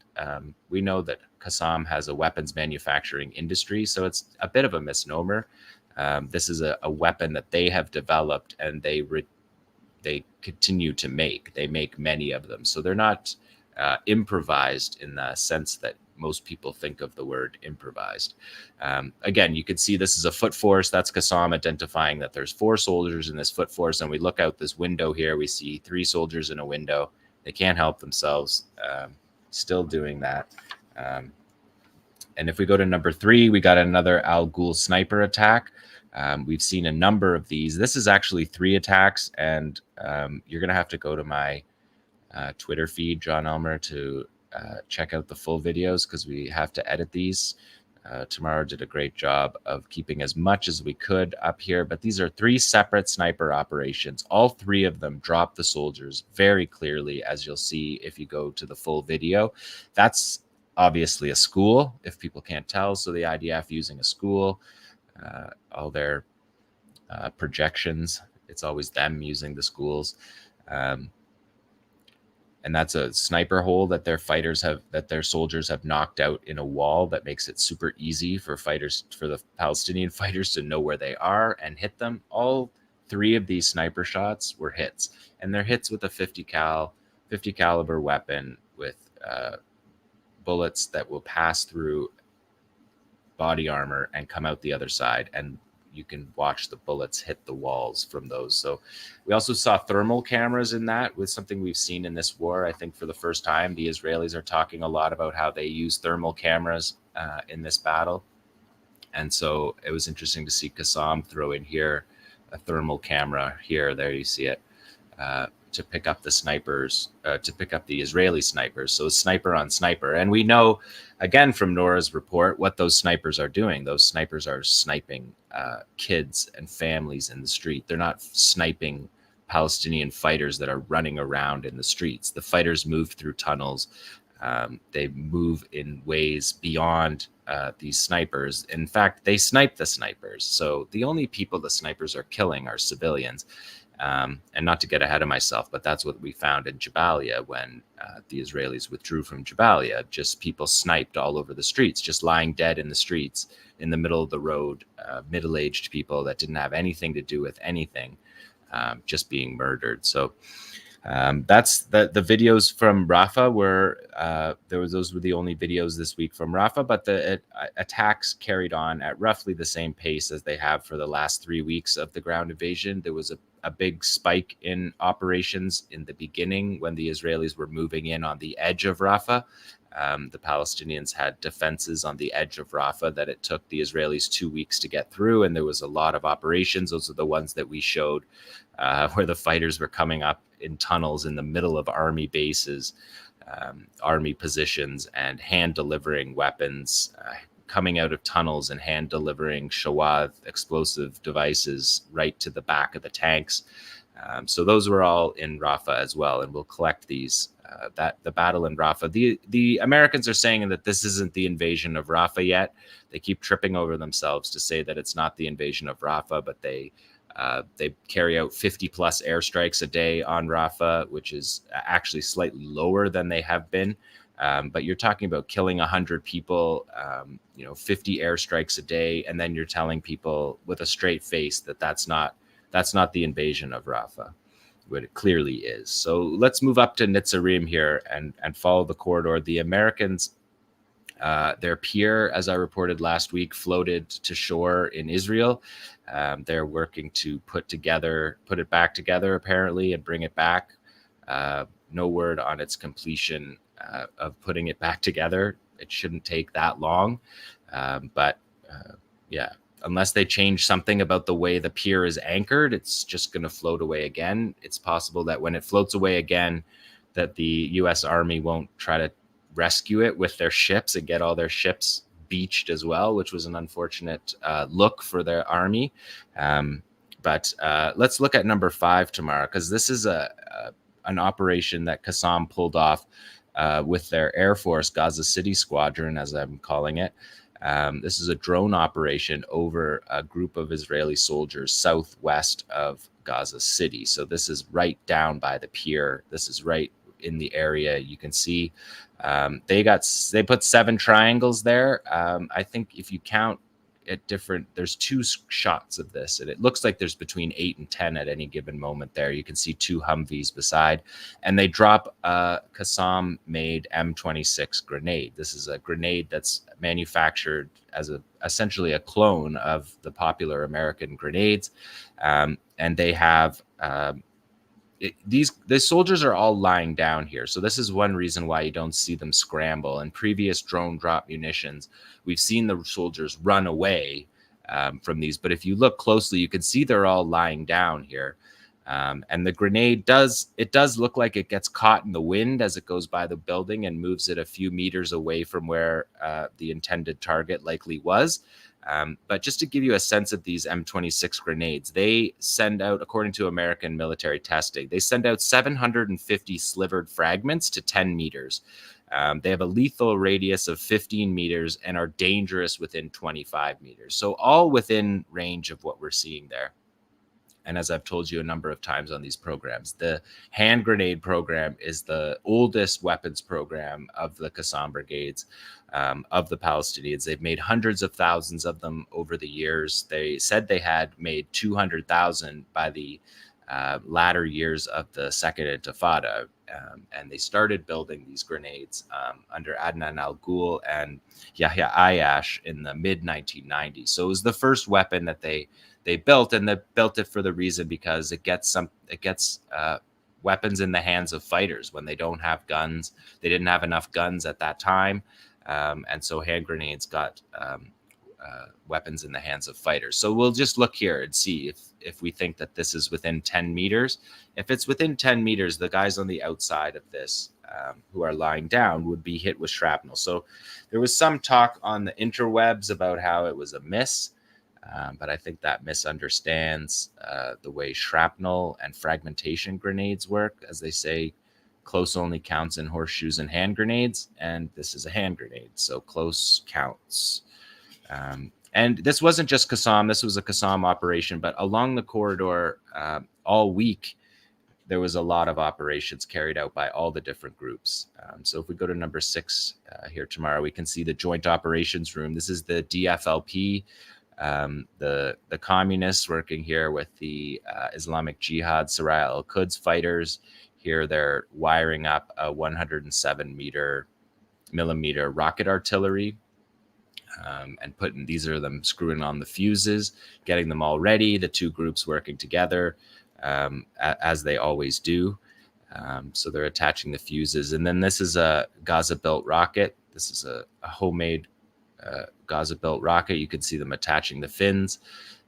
we know that Qassam has a weapons manufacturing industry, so it's a bit of a misnomer. This is a weapon that they have developed, and they continue to make. They make many of them, so they're not improvised in the sense that most people think of the word improvised. Again, you can see this is a foot force. That's Qassam identifying that there's 4 soldiers in this foot force, and we look out this window here. We see 3 soldiers in a window. They can't help themselves. Still doing that. And if we go to number 3, we got another Al-Ghul sniper attack. We've seen a number of these. This is actually 3 attacks, and you're going to have to go to my Twitter feed, Jon Elmer, to check out the full videos because we have to edit these. Tamara did a great job of keeping as much as we could up here, but these are 3 separate sniper operations. All 3 of them drop the soldiers very clearly, as you'll see if you go to the full video. That's obviously a school, if people can't tell. So the IDF using a school, all their projections, it's always them using the schools. And that's a sniper hole that their soldiers have knocked out in a wall that makes it super easy for the Palestinian fighters to know where they are and hit them. All 3 of these sniper shots were hits, and they're hits with a 50 caliber weapon with bullets that will pass through body armor and come out the other side, and you can watch the bullets hit the walls from those. So we also saw thermal cameras in that, with something we've seen in this war. I think for the first time, the Israelis are talking a lot about how they use thermal cameras in this battle. And so it was interesting to see 𝐐𝐿 throw in here a thermal camera here. There you see it, to pick up the snipers, to pick up the Israeli snipers. So sniper on sniper. And we know, again, from Nora's report, what those snipers are doing. Those snipers are sniping kids and families in the street. They're not sniping Palestinian fighters that are running around in the streets. The fighters move through tunnels. They move in ways beyond these snipers. In fact, they snipe the snipers. So the only people the snipers are killing are civilians. And not to get ahead of myself, but that's what we found in Jabaliya when the Israelis withdrew from Jabaliya. Just people sniped all over the streets, just lying dead in the streets, in the middle of the road, middle-aged people that didn't have anything to do with anything, just being murdered. So that's the videos from Rafah were, those were the only videos this week from Rafah, but the attacks carried on at roughly the same pace as they have for the last 3 weeks of the ground invasion. There was a big spike in operations in the beginning when the Israelis were moving in on the edge of Rafah. The Palestinians had defenses on the edge of Rafah that it took the Israelis 2 weeks to get through, and there was a lot of operations. Those are the ones that we showed, where the fighters were coming up in tunnels in the middle of army bases, army positions, and hand delivering weapons, coming out of tunnels and hand delivering shawad explosive devices right to the back of the tanks. So those were all in Rafah as well, and we'll collect these. The battle in Rafah. The Americans are saying that this isn't the invasion of Rafah yet. They keep tripping over themselves to say that it's not the invasion of Rafah, but they carry out 50 plus airstrikes a day on Rafah, which is actually slightly lower than they have been. But you're talking about killing 100 people, 50 airstrikes a day, and then you're telling people with a straight face that that's not the invasion of Rafah, what it clearly is. So let's move up to Netzarim here and follow the corridor. The Americans, their pier, as I reported last week, floated to shore in Israel. They're working to put it back together apparently, and bring it back. No word on its completion of putting it back together. It shouldn't take that long, but unless they change something about the way the pier is anchored, it's just going to float away again. It's possible that when it floats away again, that the U.S. Army won't try to rescue it with their ships and get all their ships beached as well, which was an unfortunate look for their army. But let's look at number 5 tomorrow, because this is an operation that 𝐶𝐿 pulled off with their Air Force Gaza City Squadron, as I'm calling it. This is a drone operation over a group of Israeli soldiers southwest of Gaza City. So this is right down by the pier. This is right in the area. You can see they put 7 triangles there. I think if you count it different, there's 2 shots of this, and it looks like there's between 8 and 10 at any given moment there. You can see 2 Humvees beside, and they drop a 𝐶𝐿 made M26 grenade. This is a grenade that's manufactured as essentially a clone of the popular American grenades, and they have the soldiers are all lying down here. So this is one reason why you don't see them scramble. In previous drone drop munitions, we've seen the soldiers run away from these. But if you look closely, you can see they're all lying down here. And the grenade does look like it gets caught in the wind as it goes by the building and moves it a few meters away from where the intended target likely was. But just to give you a sense of these M26 grenades, they send out, according to American military testing, they send out 750 slivered fragments to 10 meters. They have a lethal radius of 15 meters and are dangerous within 25 meters. So all within range of what we're seeing there. And as I've told you a number of times on these programs, the hand grenade program is the oldest weapons program of the Qassam brigades, of the Palestinians. They've made hundreds of thousands of them over the years. They said they had made 200,000 by the latter years of the Second Intifada. And they started building these grenades under Adnan Al-Ghul and Yahya Ayyash in the mid-1990s. So it was the first weapon that they built, and they built it for the reason because it gets weapons in the hands of fighters when they don't have guns. They didn't have enough guns at that time, and so hand grenades got weapons in the hands of fighters. So we'll just look here and see if we think that this is within 10 meters. If it's within 10 meters, the guys on the outside of this who are lying down would be hit with shrapnel. So there was some talk on the interwebs about how it was a miss. But I think that misunderstands the way shrapnel and fragmentation grenades work. As they say, close only counts in horseshoes and hand grenades, and this is a hand grenade, so close counts. And this wasn't just Qassam, this was a Qassam operation, but along the corridor all week, there was a lot of operations carried out by all the different groups. So if we go to number 6 here tomorrow, we can see the Joint Operations Room. This is the DFLP, the communists working here with the Islamic Jihad Saraya al-Quds fighters. Here they're wiring up a 107 millimeter rocket artillery and these are them screwing on the fuses, getting them all ready. The two groups working together as they always do. So they're attaching the fuses. And then this is a Gaza-built rocket. This is a homemade Gaza-built rocket. You can see them attaching the fins,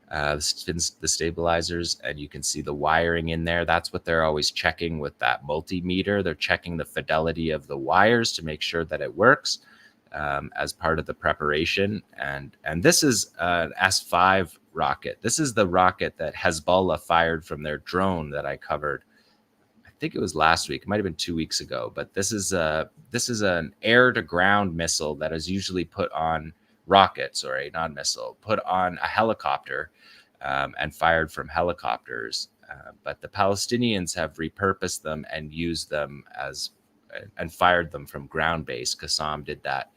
the stabilizers, and you can see the wiring in there. That's what they're always checking with that multimeter. They're checking the fidelity of the wires to make sure that it works as part of the preparation. And this is an S-5 rocket. This is the rocket that Hezbollah fired from their drone that I covered. I think it was last week. It might have been 2 weeks ago. But this is an air-to-ground missile that is usually put on put on a helicopter and fired from helicopters. But the Palestinians have repurposed them and used them and fired them from ground base. Qassam did that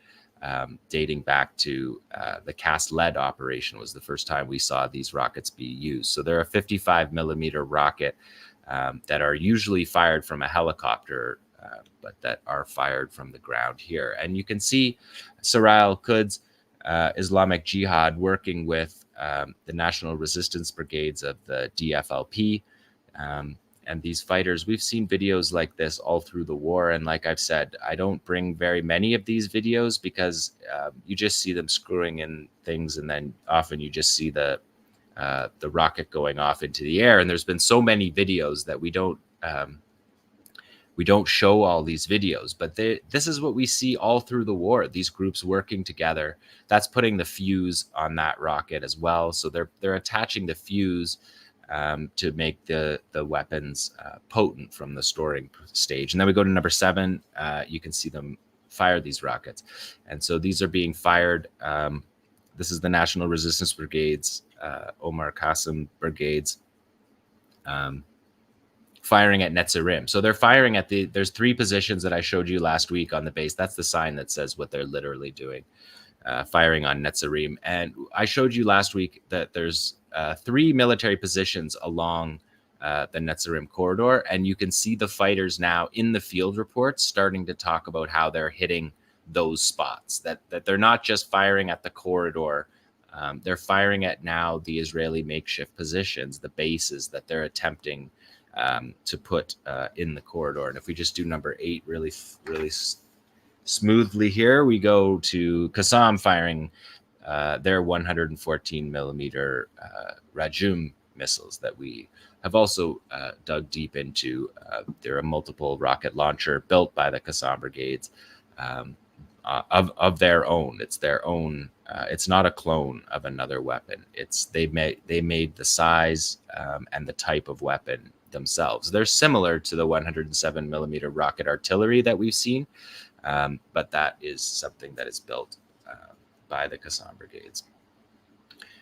dating back to the cast lead operation was the first time we saw these rockets be used. So they're a 55 millimeter rocket that are usually fired from a helicopter, but that are fired from the ground here. And you can see Saraya al-Quds, Islamic Jihad working with the National Resistance Brigades of the DFLP. And these fighters, we've seen videos like this all through the war. And like I've said, I don't bring very many of these videos because you just see them screwing in things. And then often you just see the rocket going off into the air. And there's been so many videos that we don't show all these videos. But this is what we see all through the war. These groups working together. That's putting the fuse on that rocket as well. So they're attaching the fuse to make the weapons potent from the storing stage. And then we go to number 7. You can see them fire these rockets. And so these are being fired. This is the National Resistance Brigades, Omar Qasem Brigades, firing at Netzarim. So they're firing at there's 3 positions that I showed you last week on the base. That's the sign that says what they're literally doing, firing on Netzarim. And I showed you last week that there's 3 military positions along the Netzarim corridor, and you can see the fighters now in the field reports starting to talk about how they're hitting those spots, that they're not just firing at the corridor, they're firing at now the Israeli makeshift positions, the bases that they're attempting to put in the corridor. And if we just do number 8 really smoothly here, we go to Qassam firing their 114 millimeter Rajum missiles that we have also dug deep into. There are multiple rocket launcher built by the 𝐤𝐿 brigades of their own. It's their own. It's not a clone of another weapon. They made the size and the type of weapon themselves. They're similar to the 107 millimeter rocket artillery that we've seen, but that is something that is built by the 𝐤𝐿 brigades.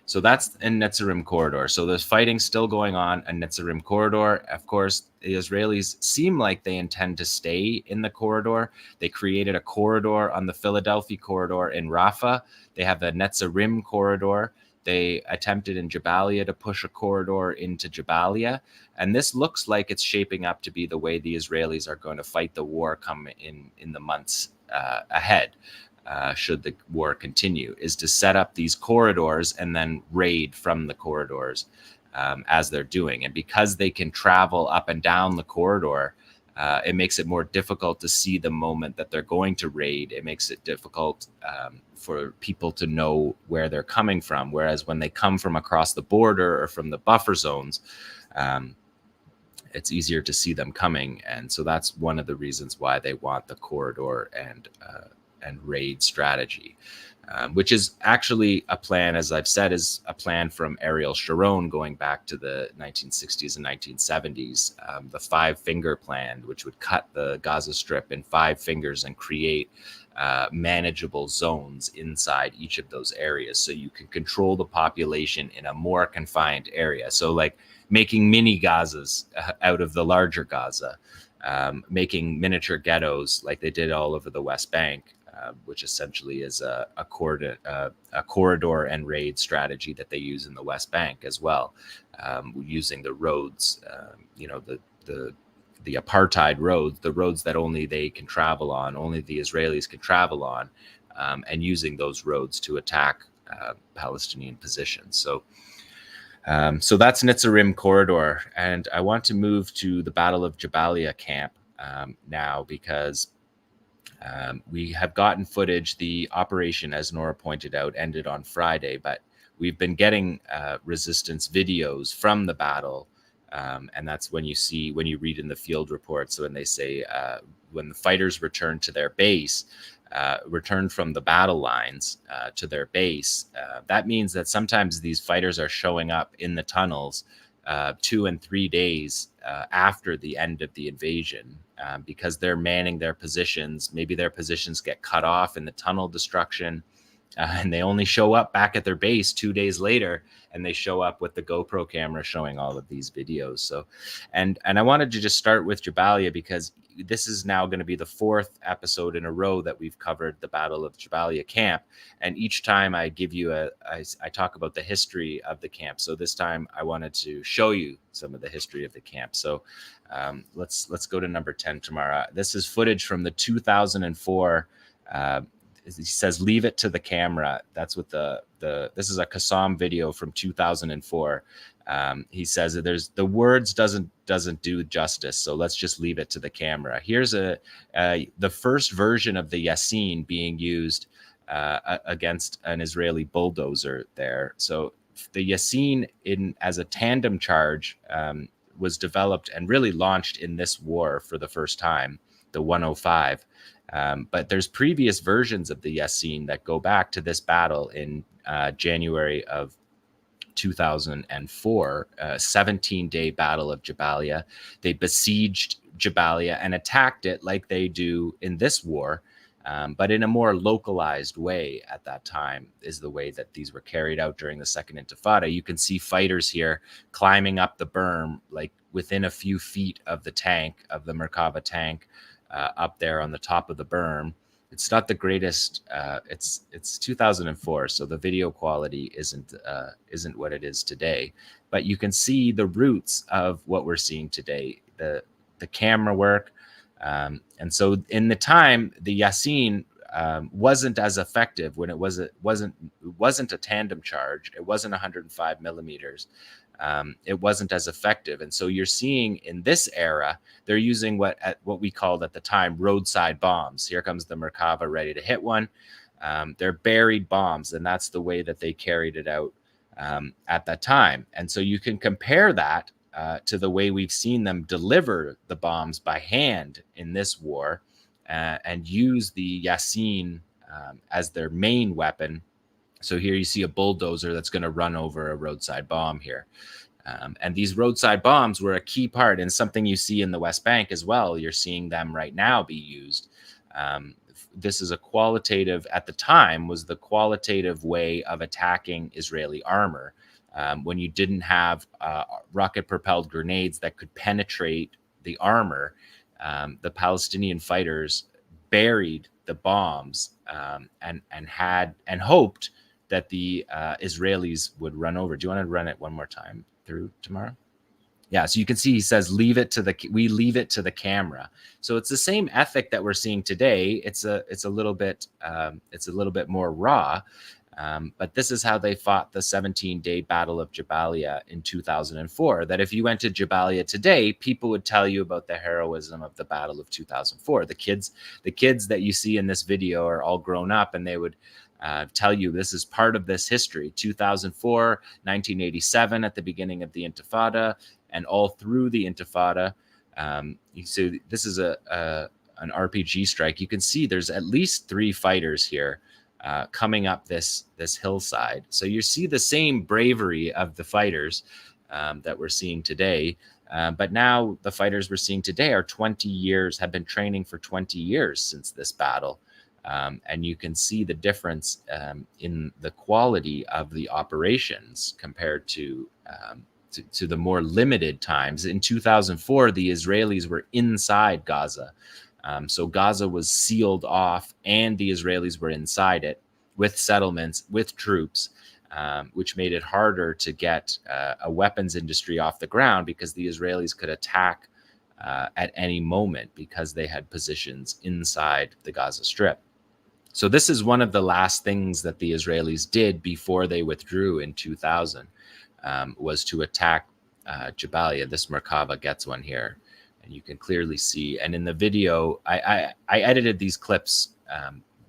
So that's in Netzarim corridor. So there's fighting still going on in Netzarim corridor. Of course, the Israelis seem like they intend to stay in the corridor. They created a corridor on the Philadelphia corridor in Rafah. They have the Netzarim corridor. They attempted in Jabaliya to push a corridor into Jabaliya. And this looks like it's shaping up to be the way the Israelis are going to fight the war come in the months ahead. Should the war continue, is to set up these corridors and then raid from the corridors as they're doing. And because they can travel up and down the corridor, it makes it more difficult to see the moment that they're going to raid. It makes it difficult for people to know where they're coming from. Whereas when they come from across the border or from the buffer zones, it's easier to see them coming. And so that's one of the reasons why they want the corridor and raid strategy, which is actually a plan, as I've said, is a plan from Ariel Sharon going back to the 1960s and 1970s, the 5-finger plan, which would cut the Gaza Strip in 5 fingers and create manageable zones inside each of those areas, so you can control the population in a more confined area. So like making mini Gazas out of the larger Gaza, making miniature ghettos like they did all over the West Bank, which essentially is a corridor and raid strategy that they use in the West Bank as well, using the roads, the apartheid roads, the roads that only they can travel on, only the Israelis can travel on, and using those roads to attack Palestinian positions. So that's Netzarim corridor. And I want to move to the Battle of Jabaliya camp now, because we have gotten footage. The operation, as Nora pointed out, ended on Friday, but we've been getting resistance videos from the battle. And that's when you read in the field reports, when they say when the fighters returned to their base, returned from the battle lines to their base, that means that sometimes these fighters are showing up in the tunnels 2 and 3 days after the end of the invasion, because they're manning their positions. Maybe their positions get cut off in the tunnel destruction, and they only show up back at their base 2 days later, and they show up with the GoPro camera showing all of these videos. So, and I wanted to just start with Jabaliya, because this is now going to be the 4th episode in a row that we've covered the Battle of Jabaliya camp. And each time I give you I talk about the history of the camp. So this time I wanted to show you some of the history of the camp. So let's go to number 10, Tamara. This is footage from the 2004, he says, leave it to the camera. That's what this is a 𝐤𝐿 video from 2004. He says that the words doesn't do justice, so let's just leave it to the camera. Here's the first version of the Yasin being used against an Israeli bulldozer there. So the Yasin as a tandem charge was developed and really launched in this war for the first time, the 105. But there's previous versions of the Yasin that go back to this battle in January of 2004, 17-day battle of Jabaliya. They besieged Jabaliya and attacked it like they do in this war, but in a more localized way at that time, is the way that these were carried out during the Second Intifada. You can see fighters here climbing up the berm, like within a few feet of the tank, of the Merkava tank, up there on the top of the berm. It's not the greatest. It's 2004, so the video quality isn't what it is today. But you can see the roots of what we're seeing today, the camera work, and so in the time the Yasin wasn't as effective when it wasn't a tandem charge. It wasn't 105 millimeters. It wasn't as effective. And so you're seeing in this era, they're using what we called at the time roadside bombs. Here comes the Merkava ready to hit one. They're buried bombs, and that's the way that they carried it out at that time. And so you can compare that to the way we've seen them deliver the bombs by hand in this war and use the Yasin as their main weapon. So here you see a bulldozer that's going to run over a roadside bomb here. And these roadside bombs were a key part, and something you see in the West Bank as well. You're seeing them right now be used. This is a qualitative, at the time, was the qualitative way of attacking Israeli armor. When you didn't have rocket-propelled grenades that could penetrate the armor, the Palestinian fighters buried the bombs and hoped that the Israelis would run over. Do you want to run it one more time through tomorrow? Yeah, so you can see he says, we leave it to the camera. So it's the same ethic that we're seeing today. It's a little bit more raw, but this is how they fought the 17-day Battle of Jabaliya in 2004. That if you went to Jabaliya today, people would tell you about the heroism of the Battle of 2004. The kids that you see in this video are all grown up, and they would tell you this is part of this history. 2004, 1987 at the beginning of the Intifada, and all through the Intifada. So this is an RPG strike. You can see there's at least 3 fighters here coming up this hillside. So you see the same bravery of the fighters that we're seeing today. But now the fighters we're seeing today are have been training for 20 years since this battle. And you can see the difference in the quality of the operations compared to the more limited times. In 2004, the Israelis were inside Gaza. So Gaza was sealed off, and the Israelis were inside it with settlements, with troops, which made it harder to get a weapons industry off the ground, because the Israelis could attack at any moment because they had positions inside the Gaza Strip. So this is one of the last things that the Israelis did before they withdrew in 2000, was to attack Jabaliya. This Merkava gets one here, and you can clearly see. And in the video, I edited these clips,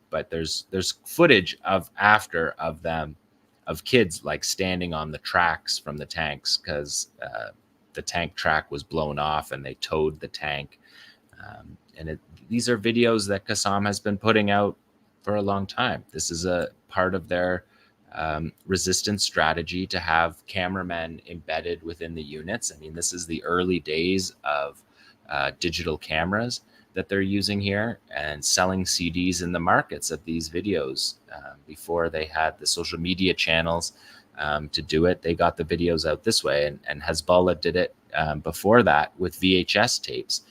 but there's footage of kids like standing on the tracks from the tanks, because the tank track was blown off and they towed the tank. These are videos that 𝐓𝐡𝐞 has been putting out for a long time. This is a part of their resistance strategy to have cameramen embedded within the units. I mean, this is the early days of digital cameras that they're using here, and selling CDs in the markets of these videos. Before they had the social media channels to do it, they got the videos out this way, and Hezbollah did it before that with VHS tapes.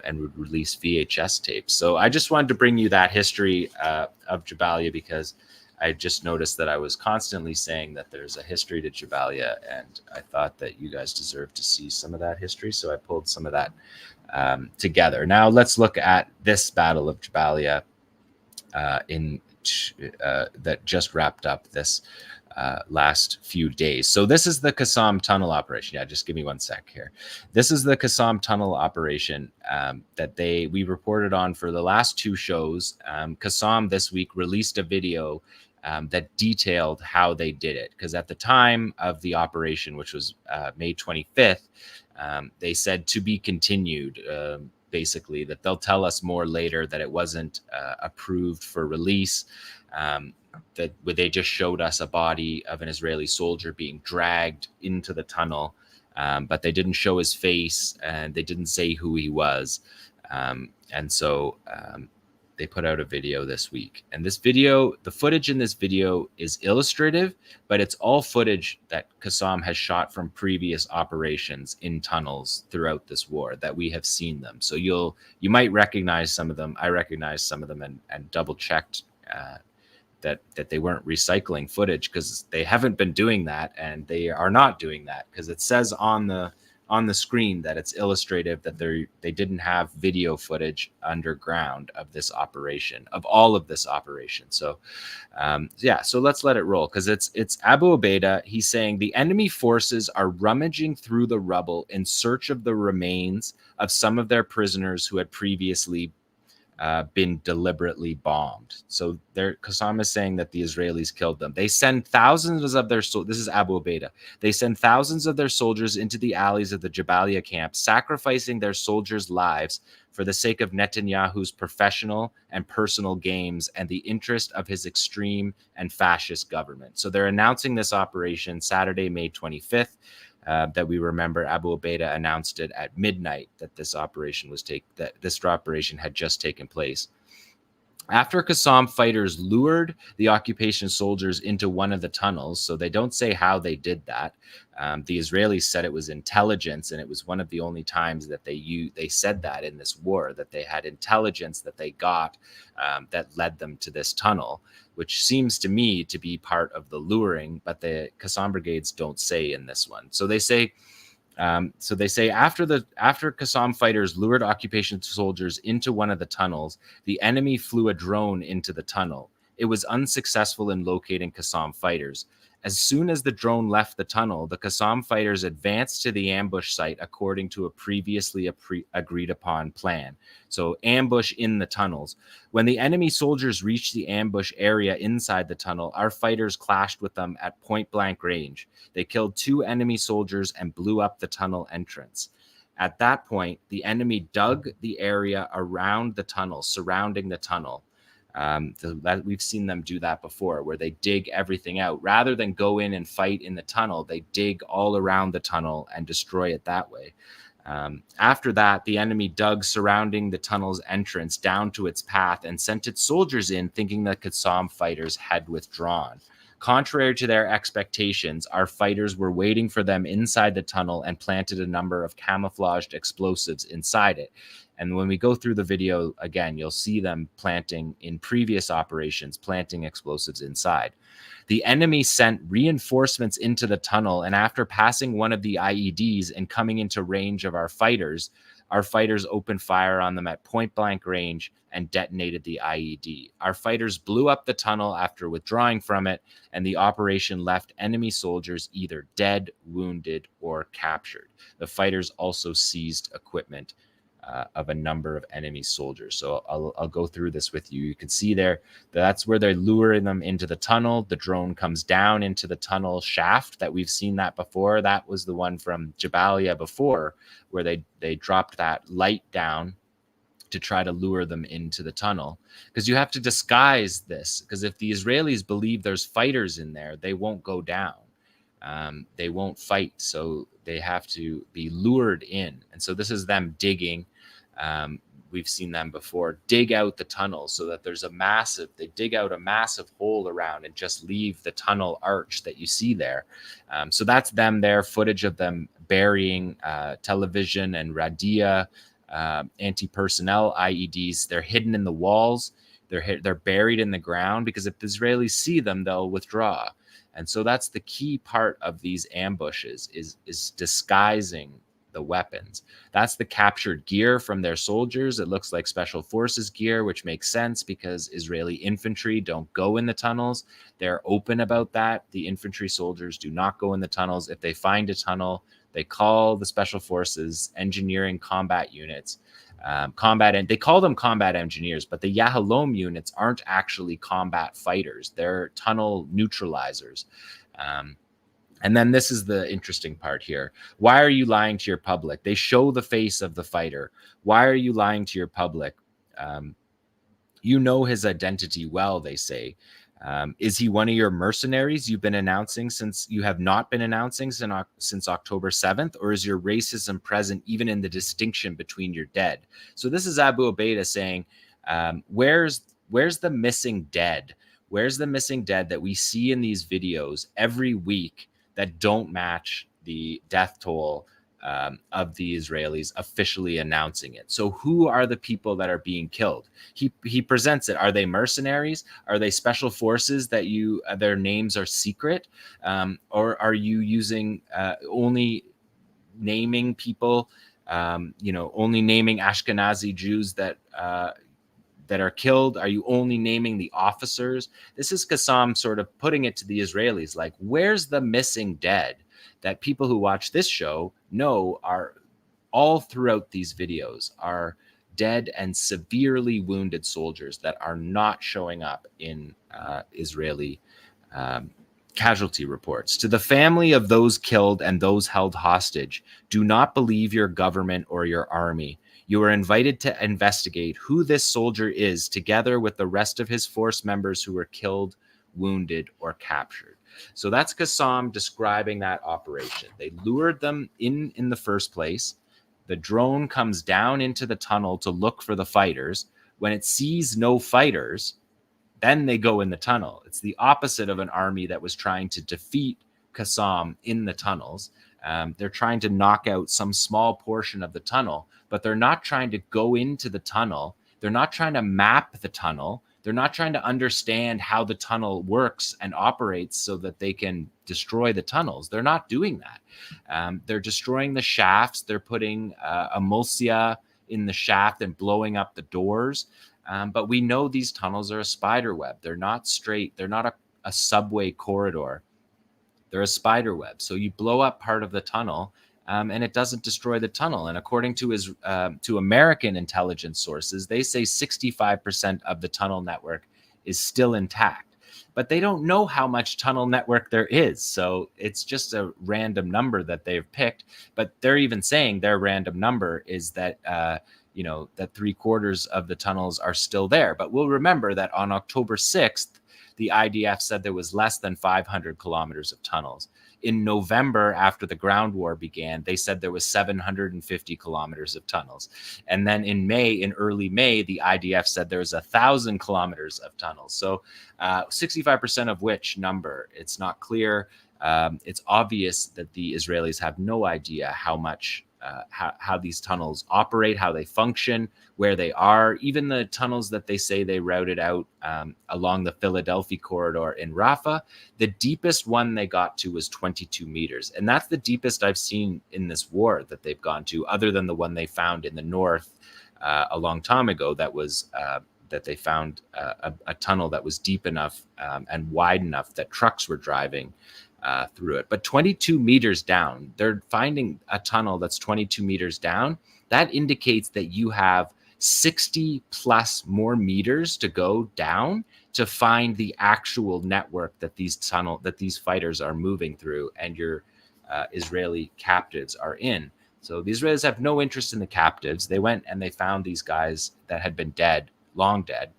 And would release VHS tapes. So I just wanted to bring you that history of Jabaliya, because I just noticed that I was constantly saying that there's a history to Jabaliya, and I thought that you guys deserve to see some of that history. So I pulled some of that together. Now let's look at this Battle of Jabaliya that just wrapped up this last few days. So this is the 𝐓𝐡𝐞 tunnel operation. Yeah, just give me one sec here. This is the 𝐓𝐡𝐞 tunnel operation that we reported on for the last 2 shows. 𝐓𝐡𝐞 this week released a video that detailed how they did it, because at the time of the operation, which was May 25th, they said to be continued. Basically, that they'll tell us more later, that it wasn't approved for release. That they just showed us a body of an Israeli soldier being dragged into the tunnel, but they didn't show his face, and they didn't say who he was. And so they put out a video this week. And this video, the footage in this video is illustrative, but it's all footage that 𝐓𝐡𝐞 has shot from previous operations in tunnels throughout this war, that we have seen them. So you might recognize some of them. I recognized some of them and double checked that they weren't recycling footage, because they haven't been doing that, and they are not doing that, because it says on the screen that it's illustrative, that they didn't have video footage underground of this operation, of all of this operation. So so let's let it roll, because it's Abu Ubaidah. He's saying the enemy forces are rummaging through the rubble in search of the remains of some of their prisoners who had previously been deliberately bombed. So Qassam is saying that the Israelis killed them. They send thousands of their this is Abu Ubaidah. They send thousands of their soldiers into the alleys of the Jabaliya camp, sacrificing their soldiers' lives for the sake of Netanyahu's professional and personal gains and the interest of his extreme and fascist government. So they're announcing this operation Saturday, May 25th. That we remember Abu Ubaidah announced it at midnight that this operation had just taken place. After Qassam fighters lured the occupation soldiers into one of the tunnels, so they don't say how they did that. The Israelis said it was intelligence, and it was one of the only times that they said that in this war, that they had intelligence that they got that led them to this tunnel, which seems to me to be part of the luring, but the Qassam brigades don't say in this one. So they say after Qassam fighters lured occupation soldiers into one of the tunnels, the enemy flew a drone into the tunnel. It was unsuccessful in locating Qassam fighters. As soon as the drone left the tunnel, the Qassam fighters advanced to the ambush site according to a previously agreed upon plan. So ambush in the tunnels. When the enemy soldiers reached the ambush area inside the tunnel, our fighters clashed with them at point blank range. They killed 2 enemy soldiers and blew up the tunnel entrance. At that point, the enemy dug the area around the tunnel, surrounding the tunnel. We've seen them do that before, where they dig everything out. Rather than go in and fight in the tunnel, they dig all around the tunnel and destroy it that way. After that, the enemy dug surrounding the tunnel's entrance down to its path and sent its soldiers in, thinking that Qassam fighters had withdrawn. Contrary to their expectations, our fighters were waiting for them inside the tunnel and planted a number of camouflaged explosives inside it. And when we go through the video again, you'll see them planting in previous operations, planting explosives inside. The enemy sent reinforcements into the tunnel, and after passing one of the IEDs and coming into range of our fighters opened fire on them at point blank range and detonated the IED. Our fighters blew up the tunnel after withdrawing from it, and the operation left enemy soldiers either dead, wounded, or captured. The fighters also seized equipment of a number of enemy soldiers. So I'll go through this with you. You can see there, that's where they're luring them into the tunnel. The drone comes down into the tunnel shaft that we've seen that before. That was the one from Jabaliya before, where they dropped that light down to try to lure them into the tunnel. Because you have to disguise this, because if the Israelis believe there's fighters in there, they won't go down. They won't fight, so they have to be lured in. And so this is them digging. We've seen them before dig out the tunnel so that they dig out a massive hole around and just leave the tunnel arch that you see there. So that's them there, footage of them burying television and radia, anti-personnel IEDs. They're hidden in the walls. They're buried in the ground, because if the Israelis see them, they'll withdraw. And so that's the key part of these ambushes is disguising the weapons. That's the captured gear from their soldiers. It looks like special forces gear, which makes sense because Israeli infantry don't go in the tunnels. They're open about that. The infantry soldiers do not go in the tunnels. If they find a tunnel, they call the special forces engineering combat units. And they call them combat engineers, but the Yahalom units aren't actually combat fighters. They're tunnel neutralizers. And then this is the interesting part here. Why are you lying to your public? They show the face of the fighter. Why are you lying to your public? You know his identity well, they say. Is he one of your mercenaries you've been announcing since you have not been announcing since October 7th? Or is your racism present even in the distinction between your dead? So this is Abu Ubaidah saying, where's the missing dead? Where's the missing dead that we see in these videos every week that don't match the death toll of the Israelis officially announcing it? So who are the people that are being killed? He presents it. Are they mercenaries? Are they special forces that their names are secret? Or are you using only naming people, only naming Ashkenazi Jews that are killed? Are you only naming the officers? This is Qassam sort of putting it to the Israelis, like, where's the missing dead that people who watch this show know are all throughout these videos are dead and severely wounded soldiers that are not showing up in Israeli casualty reports. To the family of those killed and those held hostage, do not believe your government or your army. You are invited to investigate who this soldier is, together with the rest of his force members who were killed, wounded, or captured. So that's 𝐓𝐿 describing that operation. They lured them in the first place. The drone comes down into the tunnel to look for the fighters. When it sees no fighters, then they go in the tunnel. It's the opposite of an army that was trying to defeat 𝐓𝐿 in the tunnels. They're trying to knock out some small portion of the tunnel, but they're not trying to go into the tunnel. They're not trying to map the tunnel. They're not trying to understand how the tunnel works and operates so that they can destroy the tunnels. They're not doing that. They're destroying the shafts. They're putting emulsia in the shaft and blowing up the doors. But we know these tunnels are a spider web. They're not straight. They're not a subway corridor. They're a spider web. So you blow up part of the tunnel, and it doesn't destroy the tunnel. And according to American intelligence sources, they say 65% of the tunnel network is still intact. But they don't know how much tunnel network there is. So it's just a random number that they've picked. But they're even saying their random number is that that 3/4 of the tunnels are still there. But we'll remember that on October 6th, the IDF said there was less than 500 kilometers of tunnels. In November, after the ground war began, they said there was 750 kilometers of tunnels. And then in early May, the IDF said there was 1,000 kilometers of tunnels. So 65% of which number, it's not clear. It's obvious that the Israelis have no idea how much how these tunnels operate, how they function, where they are. Even the tunnels that they say they routed out along the Philadelphia corridor in Rafah, the deepest one they got to was 22 meters. And that's the deepest I've seen in this war that they've gone to, other than the one they found in the north a long time ago that was that they found a tunnel that was deep enough and wide enough that trucks were driving through it. But 22 meters down, they're finding a tunnel that's 22 meters down. That indicates that you have 60 plus more meters to go down to find the actual network that these fighters are moving through and your Israeli captives are in. So the Israelis have no interest in the captives. They went and they found these guys that had been dead, long dead.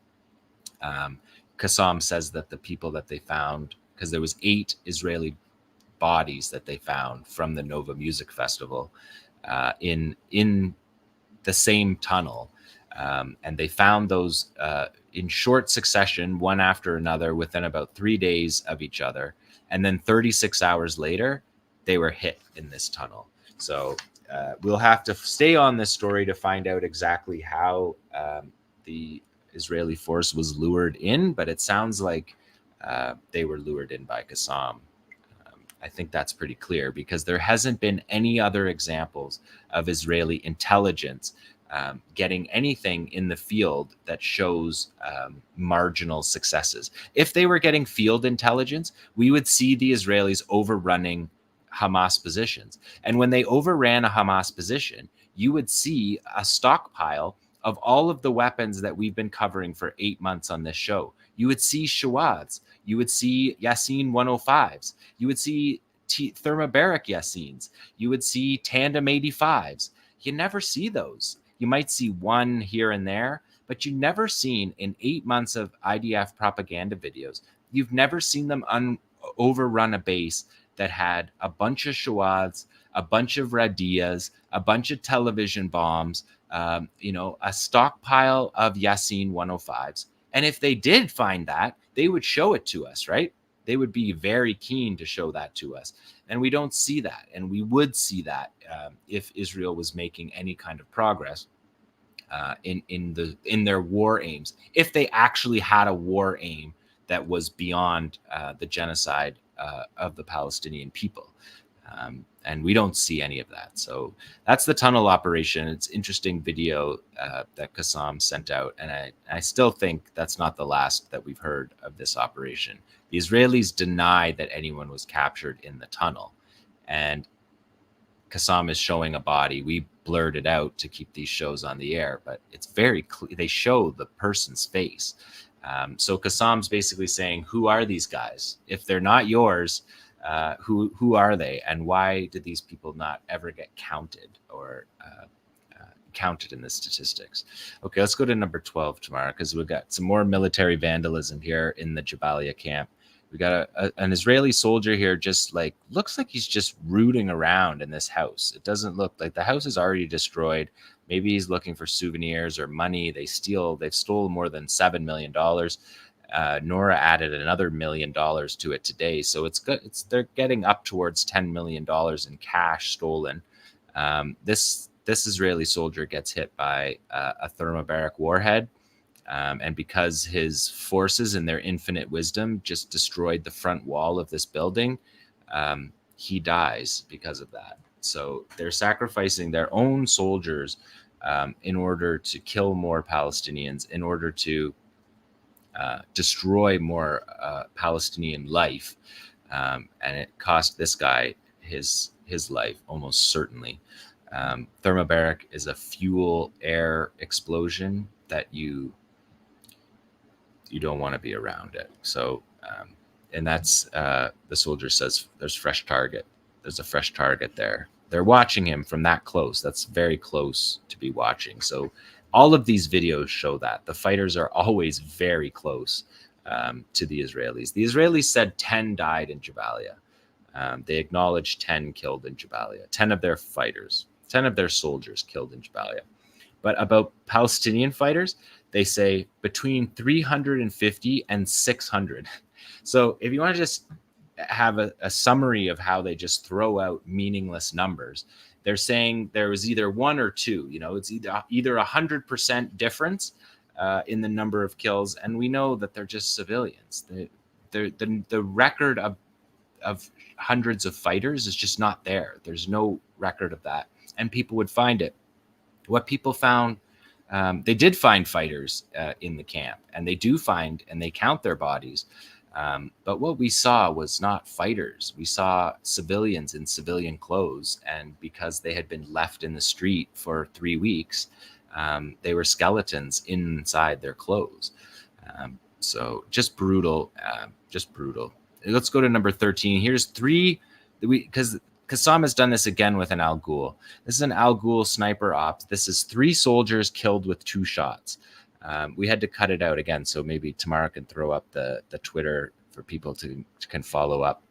𝐓𝐿 says that the people that they found, because there was 8 Israeli bodies that they found from the Nova Music Festival in the same tunnel. And they found those in short succession, one after another, within about 3 days of each other. And then 36 hours later, they were hit in this tunnel. So we'll have to stay on this story to find out exactly how the Israeli force was lured in, but it sounds like they were lured in by 𝐓𝐿. I think that's pretty clear because there hasn't been any other examples of Israeli intelligence getting anything in the field that shows marginal successes. If they were getting field intelligence, we would see the Israelis overrunning Hamas positions. And when they overran a Hamas position, you would see a stockpile of all of the weapons that we've been covering for 8 months on this show. You would see Shawads. You would see Yassin 105s. You would see thermobaric Yassins. You would see tandem 85s. You never see those. You might see one here and there, but you never seen in 8 months of IDF propaganda videos, you've never seen them overrun a base that had a bunch of Shawads, a bunch of Radiyas, a bunch of television bombs, a stockpile of Yassin 105s. And if they did find that, they would show it to us, right? They would be very keen to show that to us. And we don't see that. And we would see that if Israel was making any kind of progress in their war aims. If they actually had a war aim that was beyond the genocide of the Palestinian people. And we don't see any of that. So that's the tunnel operation. It's interesting video that 𝐓𝐿 sent out. And I still think that's not the last that we've heard of this operation. The Israelis deny that anyone was captured in the tunnel. And 𝐓𝐡𝐞 is showing a body. We blurred it out to keep these shows on the air, but it's very clear. They show the person's face. So 𝐓𝐡𝐞's basically saying, who are these guys? If they're not yours, who are they? And why did these people not ever get counted or counted in the statistics? Okay, let's go to number 12 tomorrow, because we've got some more military vandalism here in the Jabaliya camp. We got an Israeli soldier here, just like, looks like he's just rooting around in this house. It doesn't look like the house is already destroyed. Maybe he's looking for souvenirs or money. They've stolen more than $7 million. Nora added another $1 million to it today. So it's good. They're getting up towards $10 million in cash stolen. This Israeli soldier gets hit by a thermobaric warhead. And because his forces in their infinite wisdom just destroyed the front wall of this building, he dies because of that. So they're sacrificing their own soldiers in order to kill more Palestinians, in order to destroy more Palestinian life. And it cost this guy his life, almost certainly. Thermobaric is a fuel air explosion that you don't want to be around it. So, and that's, the soldier says there's fresh target. There's a fresh target there. They're watching him from that close. That's very close to be watching. So all of these videos show that the fighters are always very close to the Israelis. The Israelis said 10 died in Jabaliya. They acknowledged 10 killed in Jabaliya, 10 of their fighters, 10 of their soldiers killed in Jabaliya. But about Palestinian fighters, they say between 350 and 600. So if you want to just have a summary of how they just throw out meaningless numbers, they're saying there was either one or two. You know, it's either 100% difference in the number of kills, and we know that they're just civilians. The record of hundreds of fighters is just not there. There's no record of that, and people would find it. What people found, they did find fighters in the camp, and they do find and they count their bodies. But what we saw was not fighters. We saw civilians in civilian clothes, and because they had been left in the street for 3 weeks, they were skeletons inside their clothes. So just brutal, just brutal. Let's go to number 13. Here's three, because 𝐓𝐡𝐞 has done this again with an Al-Ghul. This is an Al-Ghul sniper op. This is 3 soldiers killed with 2 shots. We had to cut it out again, so maybe Tamara can throw up the Twitter for people to can follow up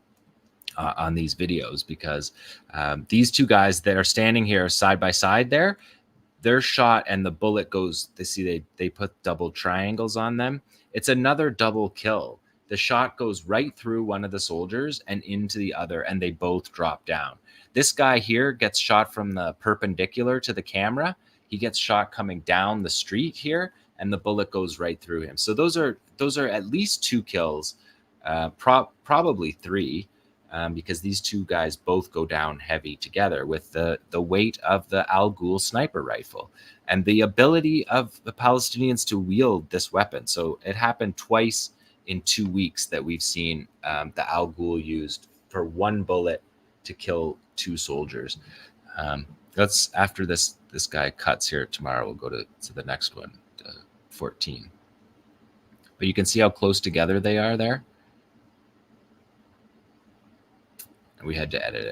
on these videos, because these 2 guys that are standing here side by side there, they're shot and the bullet goes, they put double triangles on them. It's another double kill. The shot goes right through one of the soldiers and into the other, and they both drop down. This guy here gets shot from the perpendicular to the camera. He gets shot coming down the street here, and the bullet goes right through him. So those are at least 2 kills, probably 3, because these 2 guys both go down heavy together with the weight of the Al-Ghul sniper rifle and the ability of the Palestinians to wield this weapon. So it happened twice in 2 weeks that we've seen the Al-Ghul used for 1 bullet to kill 2 soldiers. Let's, after this guy cuts here tomorrow, we'll go to the next one, 14. But you can see how close together they are there. And we had to edit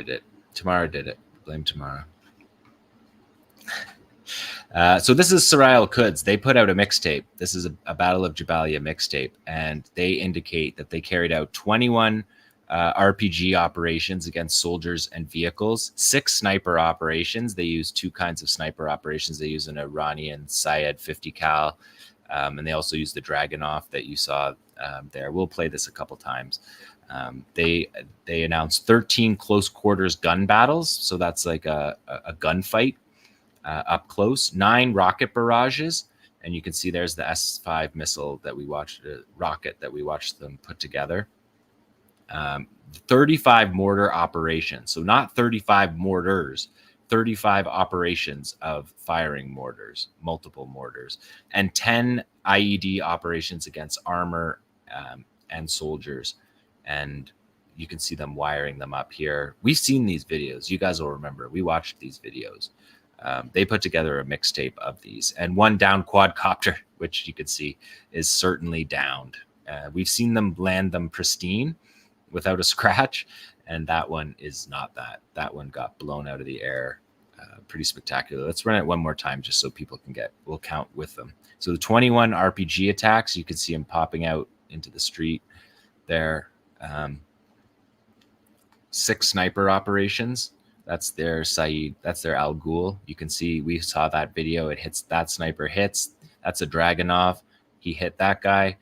it. Tamara did it. Blame Tamara. So this is 𝐓𝐡𝐞 𝐄𝐿. They put out a mixtape. This is a Battle of Jabaliya mixtape, and they indicate that they carried out 21 RPG operations against soldiers and vehicles, 6 sniper operations. They use 2 kinds of sniper operations. They use an Iranian Syed 50 cal, and they also use the Dragunov that you saw there. We'll play this a couple times. They announced 13 close quarters gun battles, so that's like a gunfight up close. 9 rocket barrages, and you can see there's the S-5 missile that we watched, rocket that we watched them put together. 35 mortar operations, so not 35 mortars, 35 operations of firing mortars, multiple mortars, and 10 IED operations against armor and soldiers. And you can see them wiring them up here. We've seen these videos. You guys will remember. We watched these videos. They put together a mixtape of these, and one down quadcopter, which you could see is certainly downed. We've seen them land them pristine without a scratch, and that one is not that. That one got blown out of the air. Pretty spectacular. Let's run it one more time just so people can we'll count with them. So the 21 RPG attacks, you can see them popping out into the street there. 6 sniper operations. That's their Saeed. That's their Al Ghul. You can see we saw that video. It hits, that sniper hits. That's a Dragunov. He hit that guy.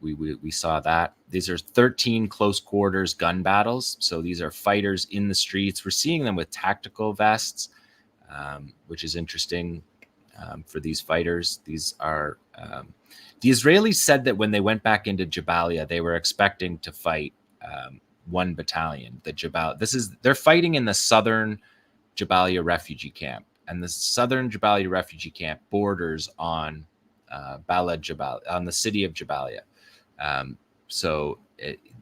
We saw that. These are 13 close quarters gun battles. So these are fighters in the streets. We're seeing them with tactical vests, which is interesting for these fighters. These are the Israelis said that when they went back into Jabaliya, they were expecting to fight 1 battalion. They're fighting in the southern Jabaliya refugee camp, and the southern Jabaliya refugee camp borders on on the city of Jabaliya.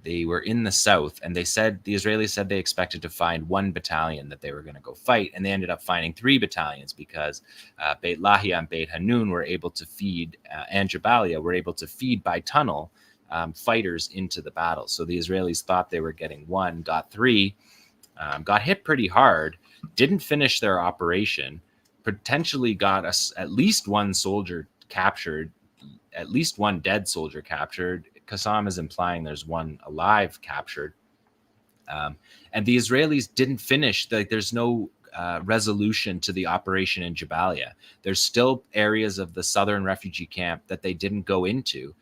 They were in the south, and the Israelis said they expected to find 1 battalion that they were going to go fight, and they ended up finding 3 battalions because Beit Lahia and Beit Hanun were able to feed, and Jabaliya were able to feed by tunnel fighters into the battle. So the Israelis thought they were getting 1, got 3, got hit pretty hard, didn't finish their operation, potentially got at least 1 soldier captured, at least 1 dead soldier captured. 𝐓𝐿 is implying there's 1 alive captured. And the Israelis didn't finish. There's no resolution to the operation in Jabaliya. There's still areas of the southern refugee camp that they didn't go into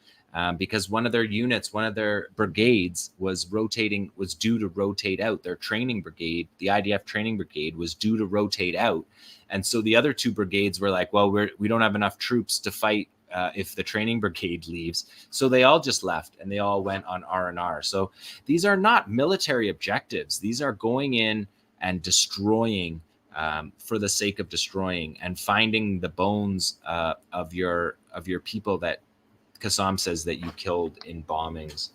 because one of their units, one of their brigades was due to rotate out. Their training brigade, the IDF training brigade, was due to rotate out. And so the other 2 brigades were like, well, we don't have enough troops to fight if the training brigade leaves. So they all just left, and they all went on R&R. So these are not military objectives. These are going in and destroying for the sake of destroying, and finding the bones of your people that 𝐓𝐿 says that you killed in bombings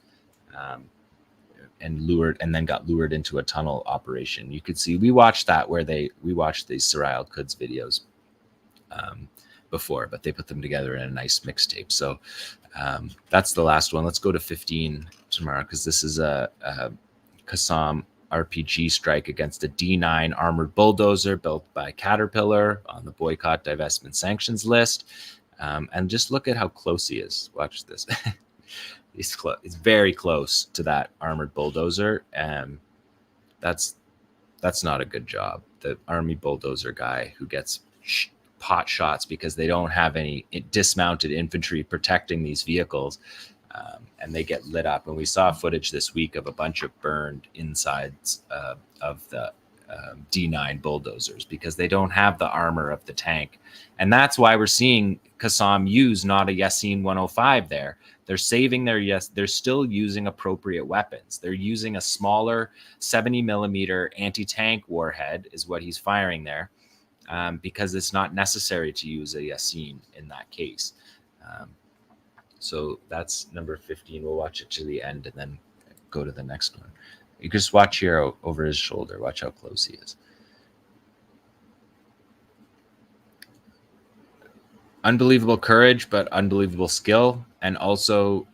and then got lured into a tunnel operation. You could see, we watched these 𝐓𝐿 𝐄𝐿 videos before, but they put them together in a nice mixtape. So that's the last one. Let's go to 15 tomorrow, because this is a 𝐓𝐿 RPG strike against a D9 armored bulldozer built by Caterpillar on the boycott, divestment, sanctions list. And just look at how close he is. Watch this. It's very close to that armored bulldozer. That's not a good job. The army bulldozer guy who gets pot shots because they don't have any dismounted infantry protecting these vehicles, and they get lit up. And we saw footage this week of a bunch of burned insides of the D9 bulldozers because they don't have the armor of the tank. And that's why we're seeing 𝐓𝐿 use not a Yasin 105 there. They're saving they're still using appropriate weapons. They're using a smaller 70 millimeter anti-tank warhead is what he's firing there, because it's not necessary to use a Yasin in that case. So that's number 15. We'll watch it to the end and then go to the next one. You can just watch here over his shoulder. Watch how close he is. Unbelievable courage, but unbelievable skill, and also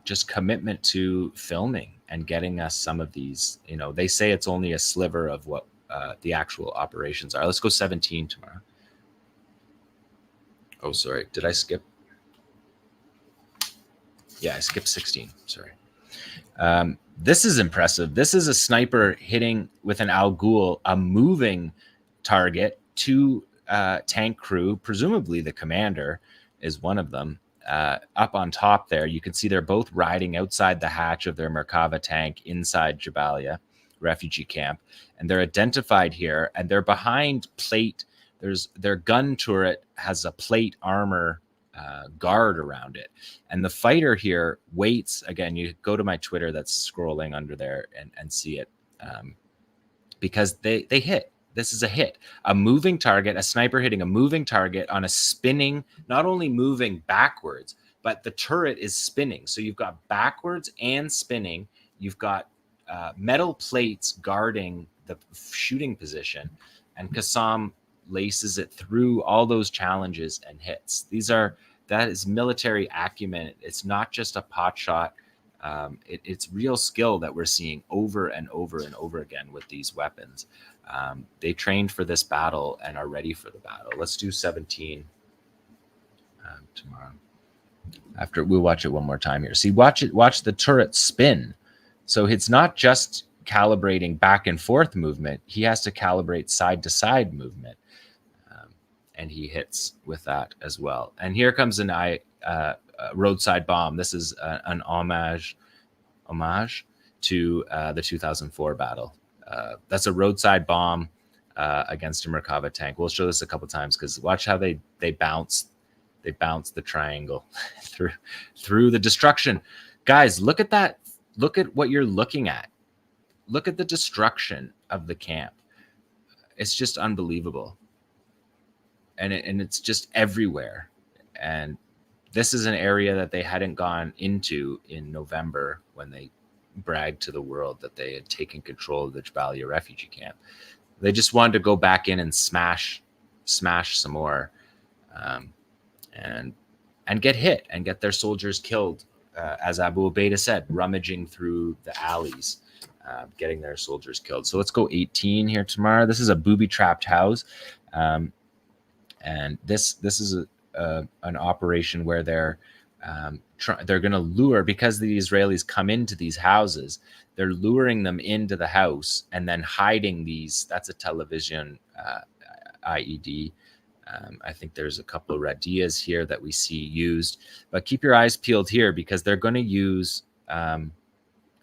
just commitment to filming and getting us some of these. You know, they say it's only a sliver of what the actual operations are. Let's go 17 tomorrow. Oh, sorry. Did I skip? Yeah, I skipped 16. Sorry. This is impressive. This is a sniper hitting with an Al Ghul, a moving target, 2 tank crew, presumably the commander is one of them, up on top there. You can see they're both riding outside the hatch of their Merkava tank inside Jabaliya refugee camp, and they're identified here, and they're behind plate. Their gun turret has a plate armor guard around it, and the fighter here waits. Again, you go to my Twitter that's scrolling under there and see it, because they hit. This is a hit, a moving target, a sniper hitting a moving target on a spinning, not only moving backwards, but the turret is spinning. So you've got backwards and spinning. You've got metal plates guarding the shooting position, and 𝐄𝐐𝐿 laces it through all those challenges and hits. That is military acumen. It's not just a pot shot. It's real skill that we're seeing over and over and over again with these weapons. They trained for this battle and are ready for the battle. Let's do 17 tomorrow. After we'll watch it one more time here. See, watch the turret spin. So it's not just calibrating back and forth movement. He has to calibrate side to side movement. And he hits with that as well. And here comes a roadside bomb. This is an homage to the 2004 battle. That's a roadside bomb against a Merkava tank. We'll show this a couple times because watch how they bounce the triangle through the destruction. Guys, look at that. Look at what you're looking at. Look at the destruction of the camp. It's just unbelievable. And it's just everywhere. And this is an area that they hadn't gone into in November when they bragged to the world that they had taken control of the Jabaliya refugee camp. They just wanted to go back in and smash some more, and get hit and get their soldiers killed, as Abu Ubaidah said, rummaging through the alleys, getting their soldiers killed. So let's go 18 here tomorrow. This is a booby-trapped house. And this is an operation where they're going to lure, because the Israelis come into these houses, they're luring them into the house and then hiding these. That's a television IED. I think there's a couple of Radias here that we see used, but keep your eyes peeled here because they're going to use an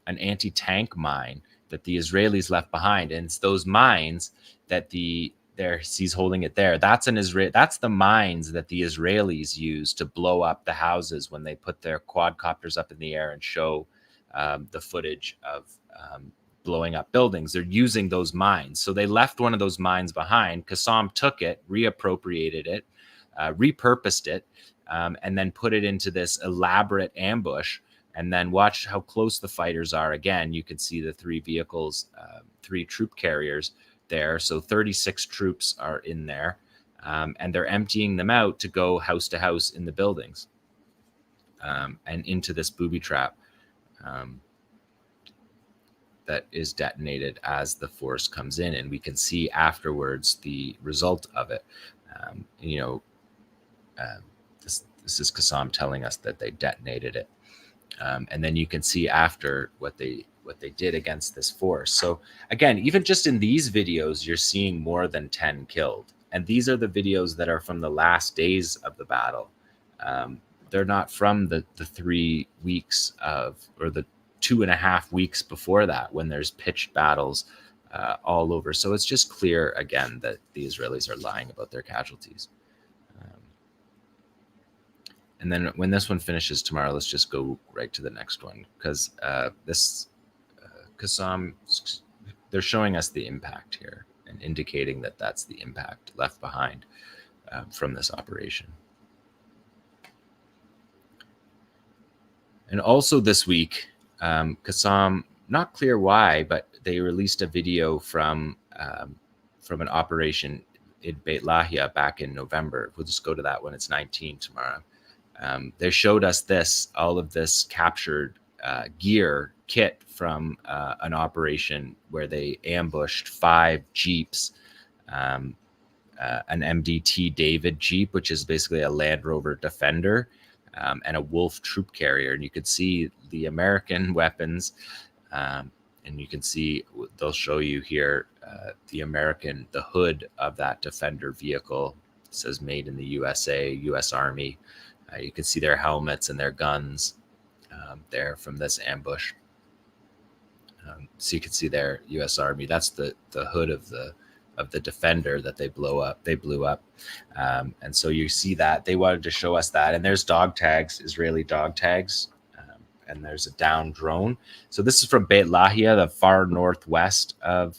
anti-tank mine that the Israelis left behind, and it's those mines that he's holding it there. That's the mines that the Israelis use to blow up the houses when they put their quadcopters up in the air and show the footage of blowing up buildings. They're using those mines. So they left one of those mines behind. 𝐶𝐿 took it, reappropriated it, repurposed it, and then put it into this elaborate ambush. And then watch how close the fighters are. Again, you can see the 3 vehicles, 3 troop carriers there. So 36 troops are in there, and they're emptying them out to go house to house in the buildings, and into this booby trap that is detonated as the force comes in. And we can see afterwards the result of it. This is 𝐶𝐿 telling us that they detonated it. And then you can see after what they did against this force. So again, even just in these videos, you're seeing more than 10 killed. And these are the videos that are from the last days of the battle. They're not from the 3 weeks or the 2.5 weeks before that, when there's pitched battles all over. So it's just clear again that the Israelis are lying about their casualties. And then when this one finishes tomorrow, let's just go right to the next one, because this 𝐶𝐿, they're showing us the impact here and indicating that that's the impact left behind from this operation. And also this week, 𝐶𝐿, not clear why, but they released a video from an operation in Beit Lahia back in November. We'll just go to that when it's 19 tomorrow. They showed us all of this captured gear kit from an operation where they ambushed 5 Jeeps, an MDT David Jeep, which is basically a Land Rover Defender, and a Wolf troop carrier. And you could see the American weapons, and you can see, they'll show you here, the hood of that Defender vehicle. It says made in the USA, US Army. You can see their helmets and their guns there from this ambush. So you can see their U.S. Army. That's the hood of the Defender that they blew up. And so you see that they wanted to show us that. And there's dog tags, Israeli dog tags, and there's a downed drone. So this is from Beit Lahia, the far northwest of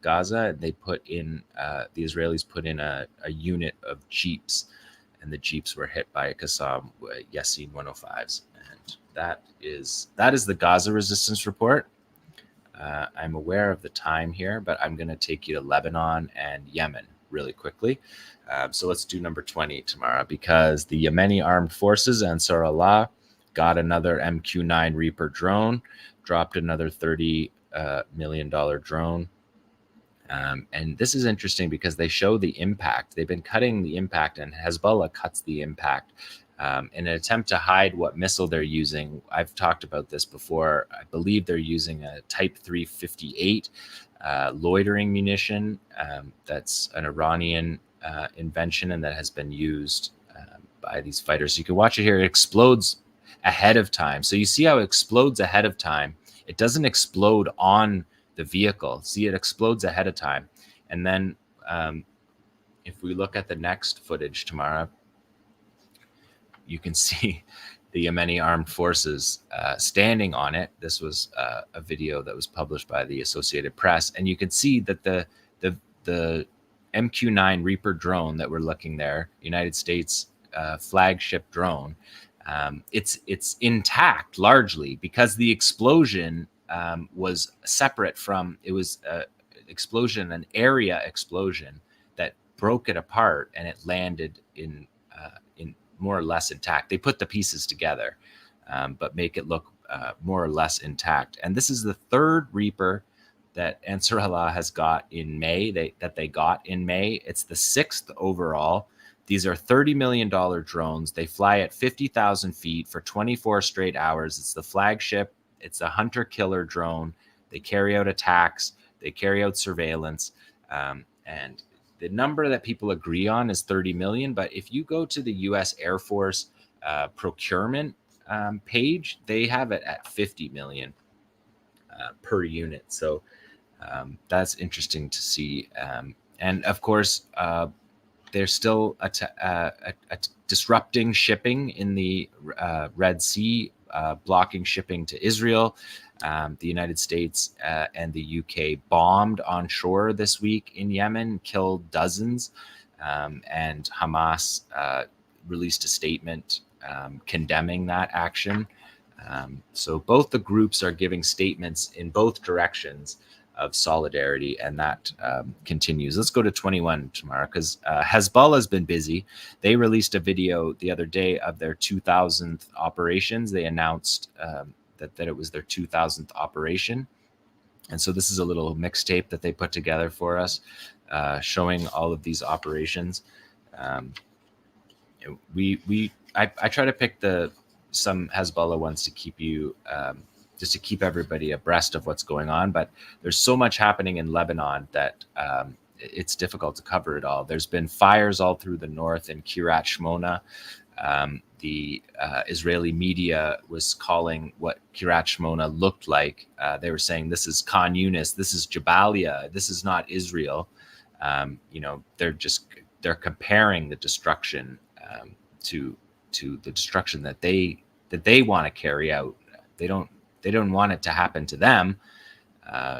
Gaza. They the Israelis put in a unit of Jeeps. And the Jeeps were hit by 𝐶𝐿 Yasin 105s. And that is the Gaza resistance report. I'm aware of the time here, but I'm going to take you to Lebanon and Yemen really quickly. So let's do number 20, Tamara, because the Yemeni armed forces, Ansar Allah, got another MQ-9 Reaper drone, dropped another $30 million drone. And this is interesting because they show the impact. They've been cutting the impact, and Hezbollah cuts the impact in an attempt to hide what missile they're using. I've talked about this before. I believe they're using a Type 358 loitering munition. That's an Iranian invention, and that has been used by these fighters. You can watch it here. It explodes ahead of time. So you see how it explodes ahead of time. It doesn't explode on the vehicle. See, it explodes ahead of time. And then if we look at the next footage tomorrow, you can see the Yemeni armed forces standing on it. This was a video that was published by the Associated Press. And you can see that the MQ-9 Reaper drone that we're looking there, United States flagship drone, it's intact largely because the explosion was separate from, it was an area explosion that broke it apart, and it landed in more or less intact. They put the pieces together, but make it look more or less intact. And this is the third Reaper that Ansar Allah has got in May, that they got in May. It's the sixth overall. These are $30 million drones. They fly at 50,000 feet for 24 straight hours. It's the flagship. It's a hunter-killer drone. They carry out attacks. They carry out surveillance. And the number that people agree on is 30 million. But if you go to the U.S. Air Force procurement page, they have it at 50 million per unit. So that's interesting to see. And of course, they're still disrupting shipping in the Red Sea, blocking shipping to Israel. The United States and the UK bombed on shore this week in Yemen, killed dozens, and Hamas released a statement condemning that action. So both the groups are giving statements in both directions of solidarity, and that continues. Let's go to 21 tomorrow, because Hezbollah has been busy. They released a video the other day of their 2000th operations. They announced that it was their 2000th operation. And so this is a little mixtape that they put together for us, showing all of these operations. I try to pick some Hezbollah ones to keep you, just to keep everybody abreast of what's going on. But there's so much happening in Lebanon that it's difficult to cover it all. There's been fires all through the north in 𝐓𝐿𝐴 𝐄𝐥𝐞. The Israeli media was calling what 𝐓𝐿𝐴 looked like. They were saying, this is Khan Yunis, this is Jabaliya, this is not Israel. They're comparing the destruction to the destruction that they want to carry out. They don't want it to happen to them,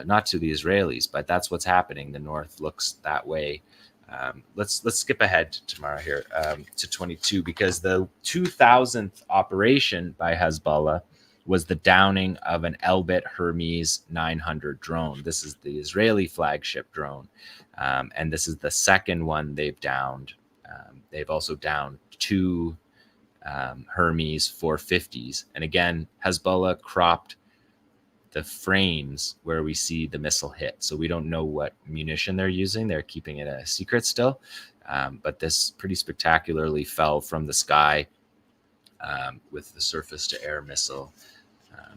not to the Israelis, but that's what's happening. The north looks that way. Let's skip ahead tomorrow here to 22, because the 2000th operation by Hezbollah was the downing of an Elbit Hermes 900 drone. This is the Israeli flagship drone, and this is the second one they've downed. They've also downed two Hermes 450s, and again, Hezbollah cropped the frames where we see the missile hit. So we don't know what munition they're using. They're keeping it a secret still. But this pretty spectacularly fell from the sky with the surface-to-air missile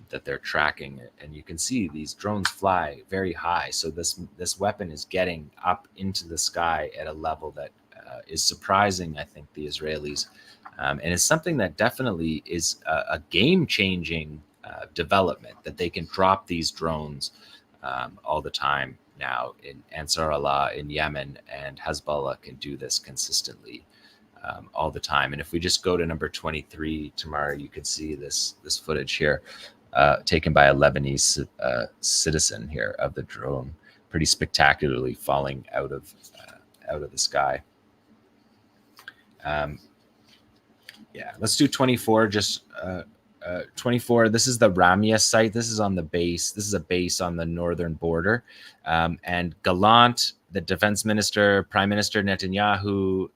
that they're tracking. And you can see these drones fly very high. So this weapon is getting up into the sky at a level that is surprising, I think, the Israelis. And it's something that definitely is a game-changing development, that they can drop these drones all the time now in Ansar Allah in Yemen, and Hezbollah can do this consistently all the time. And if we just go to number 23 tomorrow, you can see this footage here taken by a Lebanese citizen here of the drone, pretty spectacularly falling out of the sky. Yeah, let's do 24 just 24. This is the Ramia site. This is on the base. This is a base on the northern border. And Gallant, the defense minister, Prime Minister Netanyahu,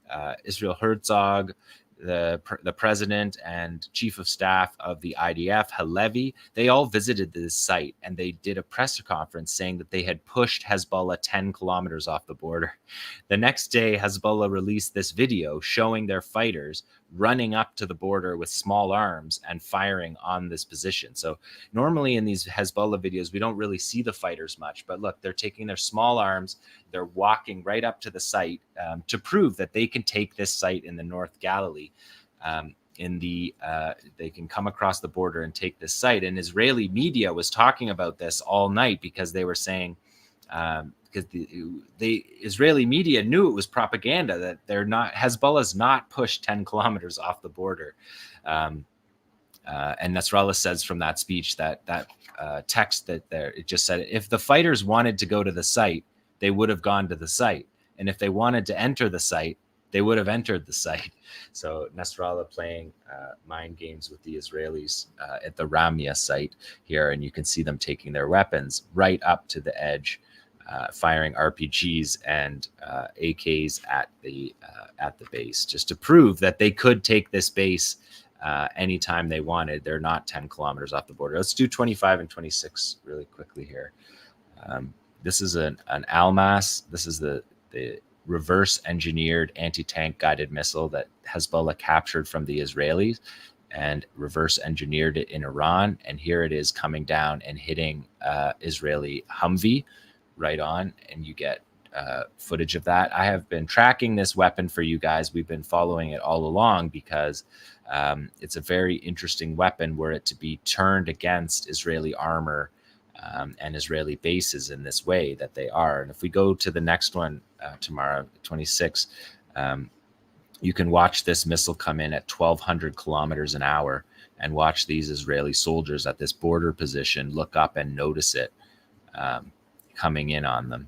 Israel Herzog, the president and chief of staff of the IDF, Halevi, they all visited this site, and they did a press conference saying that they had pushed Hezbollah 10 kilometers off the border. The next day, Hezbollah released this video showing their fighters running up to the border with small arms and firing on this position. So normally in these Hezbollah videos, we don't really see the fighters much, but look, they're taking their small arms, they're walking right up to the site to prove that they can take this site in the North Galilee. They can come across the border and take this site. And Israeli media was talking about this all night because they were saying, because the Israeli media knew it was propaganda, that Hezbollah's not pushed 10 kilometers off the border. And Nasrallah says from that speech that text that there, it just said, if the fighters wanted to go to the site, they would have gone to the site. And if they wanted to enter the site, they would have entered the site. So Nasrallah playing mind games with the Israelis at the Ramia site here. And you can see them taking their weapons right up to the edge, firing RPGs and AKs at the base, just to prove that they could take this base anytime they wanted. They're not 10 kilometers off the border. Let's do 25 and 26 really quickly here. This is an Almas. This is the reverse engineered anti-tank guided missile that Hezbollah captured from the Israelis and reverse engineered it in Iran. And here it is coming down and hitting Israeli Humvee right on. And you get footage of that. I have been tracking this weapon for you guys. We've been following it all along because it's a very interesting weapon were it to be turned against Israeli armor and Israeli bases in this way that they are. And if we go to the next one tomorrow, 26, you can watch this missile come in at 1,200 kilometers an hour and watch these Israeli soldiers at this border position look up and notice it coming in on them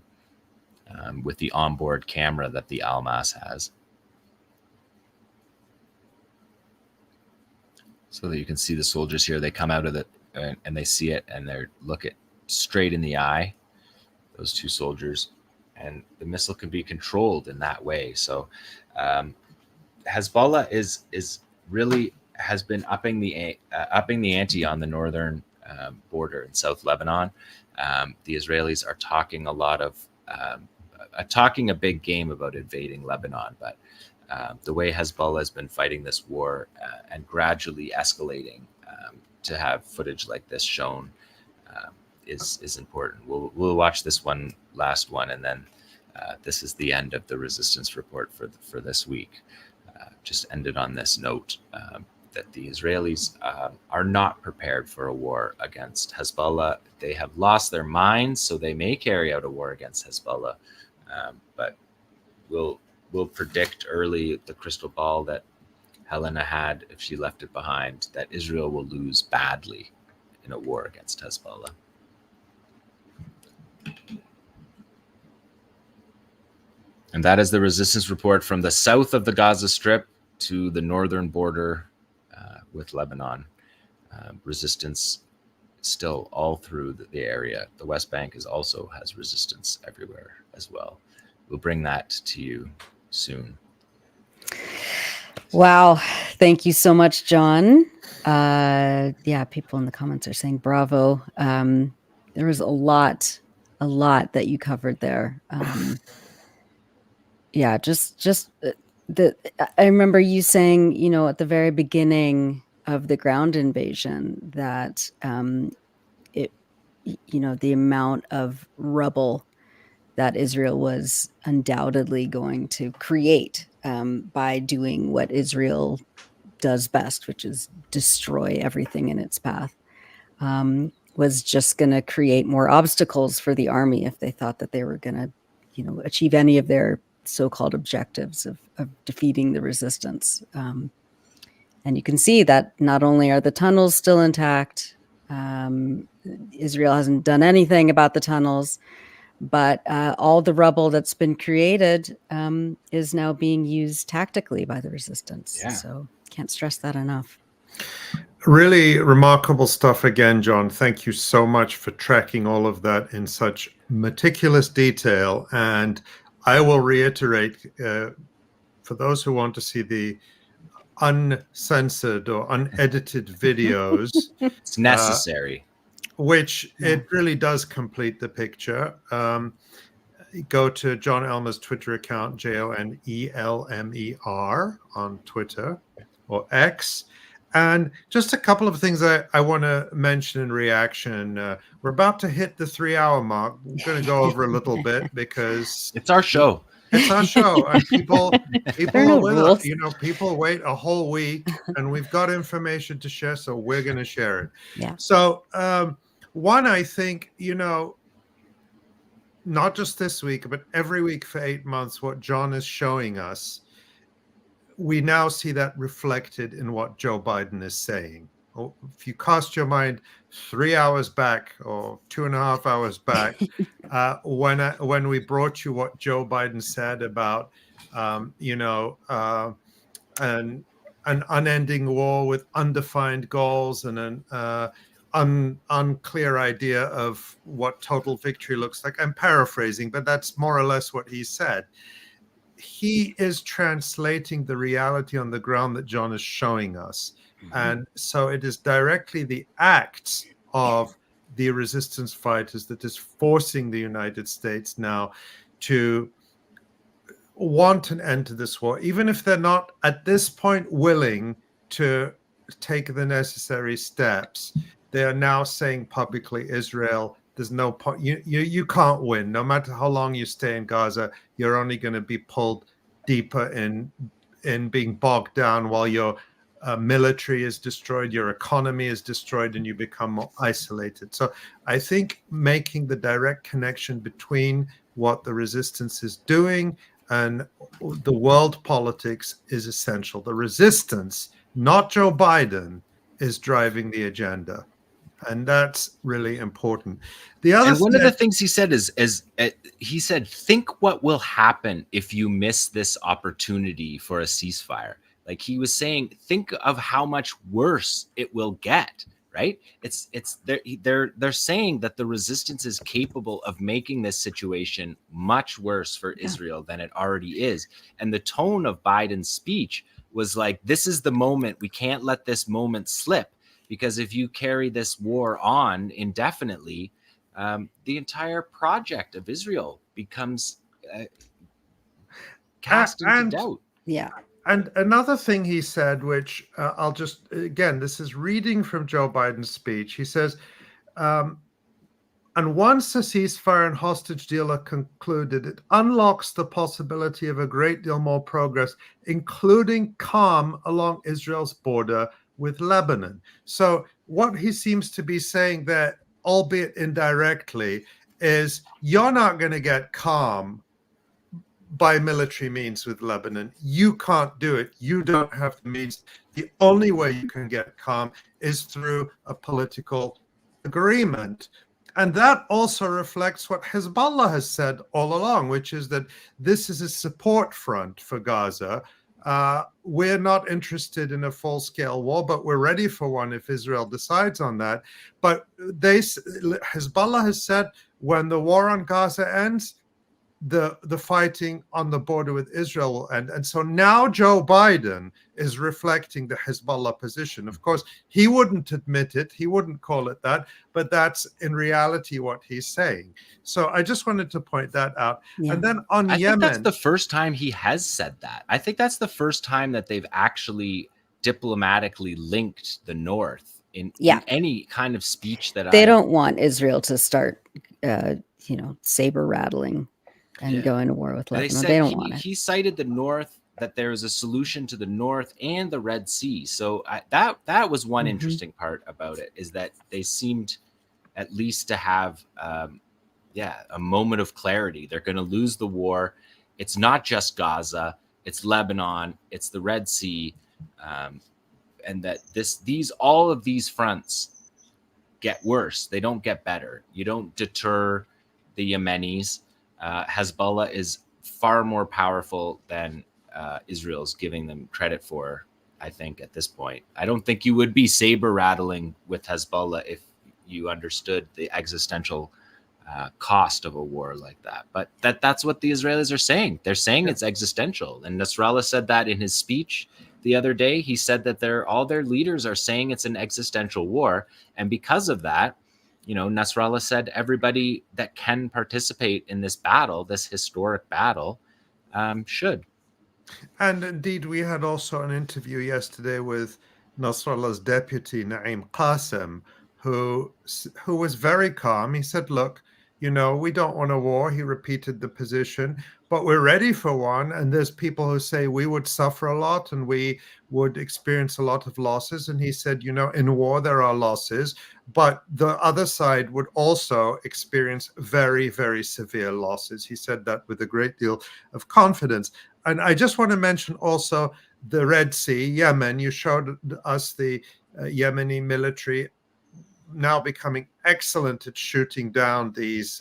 with the onboard camera that the Almas has. So that you can see the soldiers here, they come out of it and they see it and they look it straight in the eye, those two soldiers, and the missile can be controlled in that way. So Hezbollah is really has been upping the ante on the northern border in South Lebanon. The Israelis are talking talking a big game about invading Lebanon, but the way Hezbollah has been fighting this war and gradually escalating to have footage like this shown is important. We'll watch this last one, and then this is the end of the resistance report for this week. Just ended on this note that the Israelis are not prepared for a war against Hezbollah. They have lost their minds, so they may carry out a war against Hezbollah, but we'll predict early the crystal ball that Helena had, if she left it behind, that Israel will lose badly in a war against Hezbollah. And that is the resistance report from the south of the Gaza Strip to the northern border with Lebanon. Resistance still all through the area. The West Bank also has resistance everywhere as well. We'll bring that to you soon. Wow. Thank you so much, John. People in the comments are saying bravo. There was a lot that you covered there. I remember you saying, at the very beginning of the ground invasion that the amount of rubble that Israel was undoubtedly going to create by doing what Israel does best, which is destroy everything in its path, was just going to create more obstacles for the army if they thought that they were going to, achieve any of their so-called objectives of defeating the resistance. And you can see that not only are the tunnels still intact, Israel hasn't done anything about the tunnels, but all the rubble that's been created is now being used tactically by the resistance. Yeah. So can't stress that enough. Really remarkable stuff again, Jon. Thank you so much for tracking all of that in such meticulous detail. And I will reiterate, for those who want to see the uncensored or unedited videos, it's necessary. Which it really does complete the picture. Go to Jon Elmer's Twitter account, JONELMER on Twitter or X. And just a couple of things I want to mention in reaction. We're about to hit the 3-hour mark. We're going to go over a little bit because it's our show. It's our show, and people are with us. You know, people wait a whole week, and we've got information to share, so we're going to share it. Yeah. So, one, I think, you know, not just this week, but every week for 8 months, what Jon is showing us, we now see that reflected in what Joe Biden is saying. If you cast your mind 3 hours back or 2.5 hours back, when we brought you what Joe Biden said about, an unending war with undefined goals and an unclear idea of what total victory looks like. I'm paraphrasing, but that's more or less what he said. He is translating the reality on the ground that Jon is showing us. And so it is directly the acts of the resistance fighters that is forcing the United States now to want an end to this war, even if they're not at this point willing to take the necessary steps. They are now saying publicly, Israel, there's no point. You can't win. No matter how long you stay in Gaza, you're only going to be pulled deeper in being bogged down while your military is destroyed, your economy is destroyed, and you become more isolated. So I think making the direct connection between what the resistance is doing and the world politics is essential. The resistance, not Joe Biden, is driving the agenda. And that's really important. The other and one of the things he said is he said, think what will happen if you miss this opportunity for a ceasefire. Like he was saying, think of how much worse it will get, right? They're saying that the resistance is capable of making this situation much worse for Israel than it already is. And the tone of Biden's speech was like, this is the moment. We can't let this moment slip. Because if you carry this war on indefinitely, the entire project of Israel becomes cast into doubt. Yeah. And another thing he said, which I'll just, again, this is reading from Joe Biden's speech. He says, and once a ceasefire and hostage deal are concluded, it unlocks the possibility of a great deal more progress, including calm along Israel's border with Lebanon. So what he seems to be saying there, albeit indirectly, is you're not going to get calm by military means with Lebanon. You can't do it. You don't have the means. The only way you can get calm is through a political agreement. And that also reflects what Hezbollah has said all along, which is that this is a support front for Gaza. We're not interested in a full-scale war, but we're ready for one if Israel decides on that. But Hezbollah has said when the war on Gaza ends, the fighting on the border with Israel will end. And so now Joe Biden is reflecting the Hezbollah position. Of course, he wouldn't admit it. He wouldn't call it that. But that's in reality what he's saying. So I just wanted to point that out. Yeah. And then on Yemen. I think that's the first time he has said that. I think that's the first time that they've actually diplomatically linked the North in any kind of speech that they don't want Israel to start, saber rattling and go into war with Lebanon. They don't want it. He cited the North, that there is a solution to the North and the Red Sea. So that was one interesting part about it, is that they seemed at least to have a moment of clarity. They're going to lose the war. It's not just Gaza. It's Lebanon. It's the Red Sea. And that all of these fronts get worse. They don't get better. You don't deter the Yemenis. Hezbollah is far more powerful than Israel's giving them credit for. I think, at this point. I don't think you would be saber rattling with Hezbollah if you understood the existential cost of a war like that. But that's what the Israelis are saying. They're saying it's existential. And Nasrallah said that in his speech the other day. He said that all their leaders are saying it's an existential war. And because of that, Nasrallah said everybody that can participate in this battle, this historic battle, should. And indeed, we had also an interview yesterday with Nasrallah's deputy, Naim Qassem, who was very calm. He said, look, we don't want a war. He repeated the position, but we're ready for one. And there's people who say we would suffer a lot and we would experience a lot of losses. And he said, in war, there are losses, but the other side would also experience very, very severe losses. He said that with a great deal of confidence. And I just want to mention also the Red Sea, Yemen. You showed us the Yemeni military now becoming excellent at shooting down these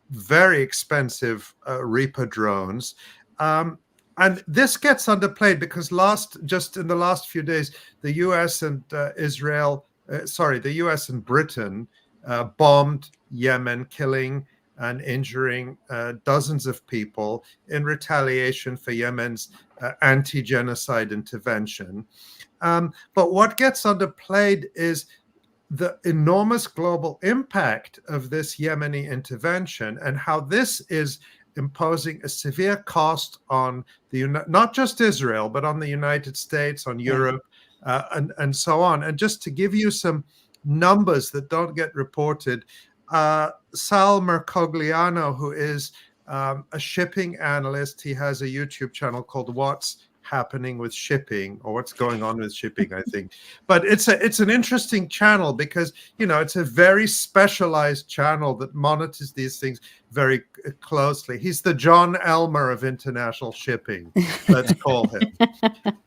very expensive Reaper drones. And this gets underplayed because just in the last few days, the US and the US and Britain bombed Yemen, killing and injuring dozens of people in retaliation for Yemen's anti-genocide intervention. But what gets underplayed is the enormous global impact of this Yemeni intervention and how this is imposing a severe cost on not just Israel, but on the United States, on Europe, and so on. And just to give you some numbers that don't get reported, Sal Mercogliano, who is a shipping analyst, he has a YouTube channel called What's Happening with Shipping, or What's Going On with Shipping, I think. But it's an interesting channel because it's a very specialized channel that monitors these things very closely. He's the Jon Elmer of international shipping, let's call him.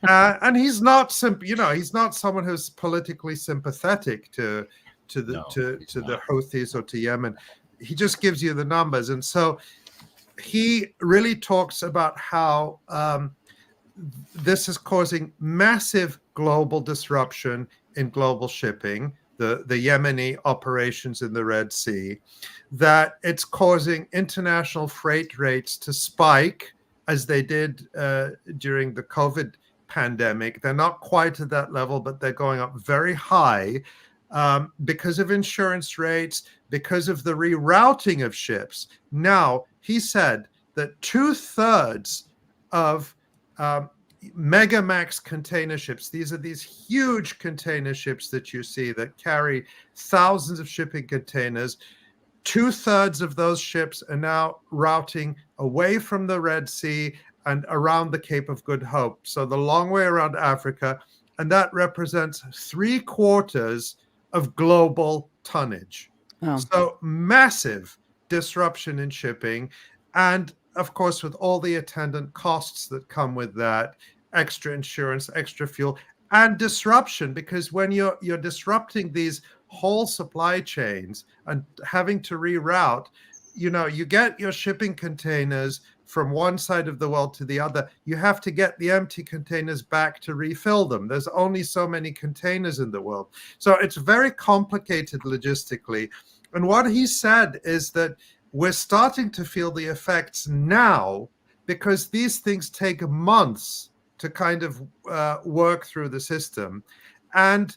And he's not he's not someone who's politically sympathetic to the Houthis or to Yemen. He just gives you the numbers. And so he really talks about how this is causing massive global disruption in global shipping, the Yemeni operations in the Red Sea, that it's causing international freight rates to spike as they did during the COVID pandemic. They're not quite at that level, but they're going up very high because of insurance rates, because of the rerouting of ships. Now, he said that 2/3 of Megamax container ships, these are these huge container ships that you see that carry thousands of shipping containers. 2/3 of those ships are now routing away from the Red Sea and around the Cape of Good Hope, so the long way around Africa, and that represents 3/4 of global tonnage. Oh. So massive disruption in shipping, and of course, with all the attendant costs that come with that, extra insurance, extra fuel, and disruption, because when you're disrupting these whole supply chains and having to reroute, you get your shipping containers from one side of the world to the other. You have to get the empty containers back to refill them. There's only so many containers in the world. So it's very complicated logistically. And what he said is that we're starting to feel the effects now because these things take months to kind of work through the system. And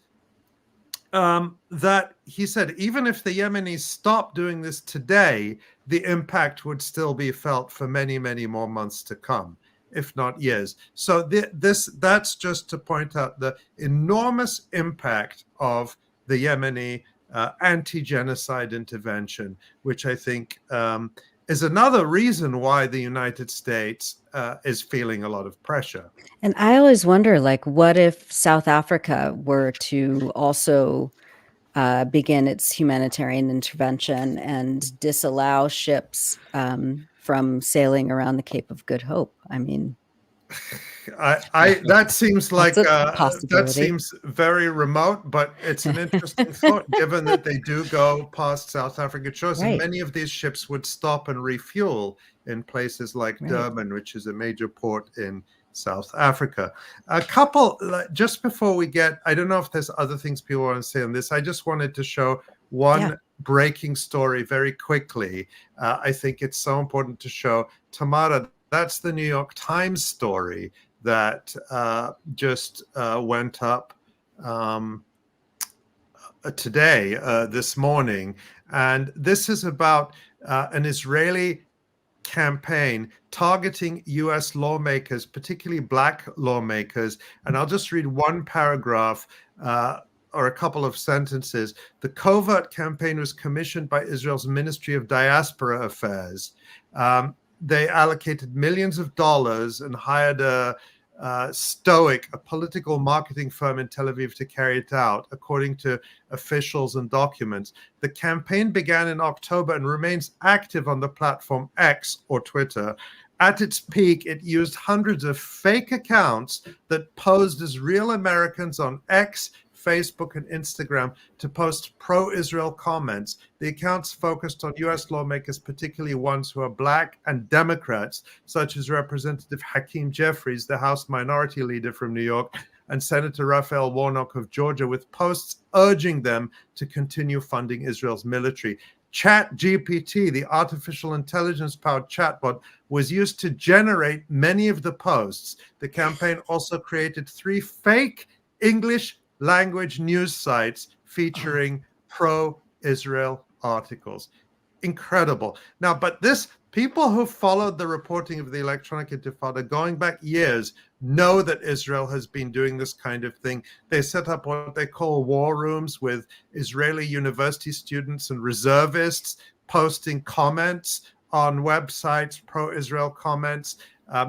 that he said, even if the Yemenis stop doing this today, the impact would still be felt for many, many more months to come, if not years. So that's just to point out the enormous impact of the Yemeni anti-genocide intervention, which I think is another reason why the United States is feeling a lot of pressure. And I always wonder, what if South Africa were to also begin its humanitarian intervention and disallow ships from sailing around the Cape of Good Hope? I mean, that seems like that seems very remote, but it's an interesting thought, given that they do go past South African shores, right. And many of these ships would stop and refuel in places like Durban, which is a major port in South Africa. A couple, just before we get, I don't know if there's other things people want to say on this. I just wanted to show one breaking story very quickly. I think it's so important to show. Tamara, that's the New York Times story that just went up today, this morning. And this is about an Israeli campaign targeting U.S. lawmakers, particularly black lawmakers. And I'll just read one paragraph or a couple of sentences. The covert campaign was commissioned by Israel's Ministry of Diaspora Affairs. They allocated millions of dollars and hired a Stoic, a political marketing firm in Tel Aviv, to carry it out, according to officials and documents. The campaign began in October and remains active on the platform X, or Twitter. At its peak, it used hundreds of fake accounts that posed as real Americans on X, Facebook, and Instagram to post pro-Israel comments. The accounts focused on U.S. lawmakers, particularly ones who are black and Democrats, such as Representative Hakeem Jeffries, the House Minority Leader from New York, and Senator Raphael Warnock of Georgia, with posts urging them to continue funding Israel's military. ChatGPT, the artificial intelligence-powered chatbot, was used to generate many of the posts. The campaign also created 3 fake English language news sites featuring pro-Israel articles. Incredible. Now, but this, people who followed the reporting of the Electronic Intifada going back years know that Israel has been doing this kind of thing. They set up what they call war rooms with Israeli university students and reservists posting comments on websites, pro-Israel comments.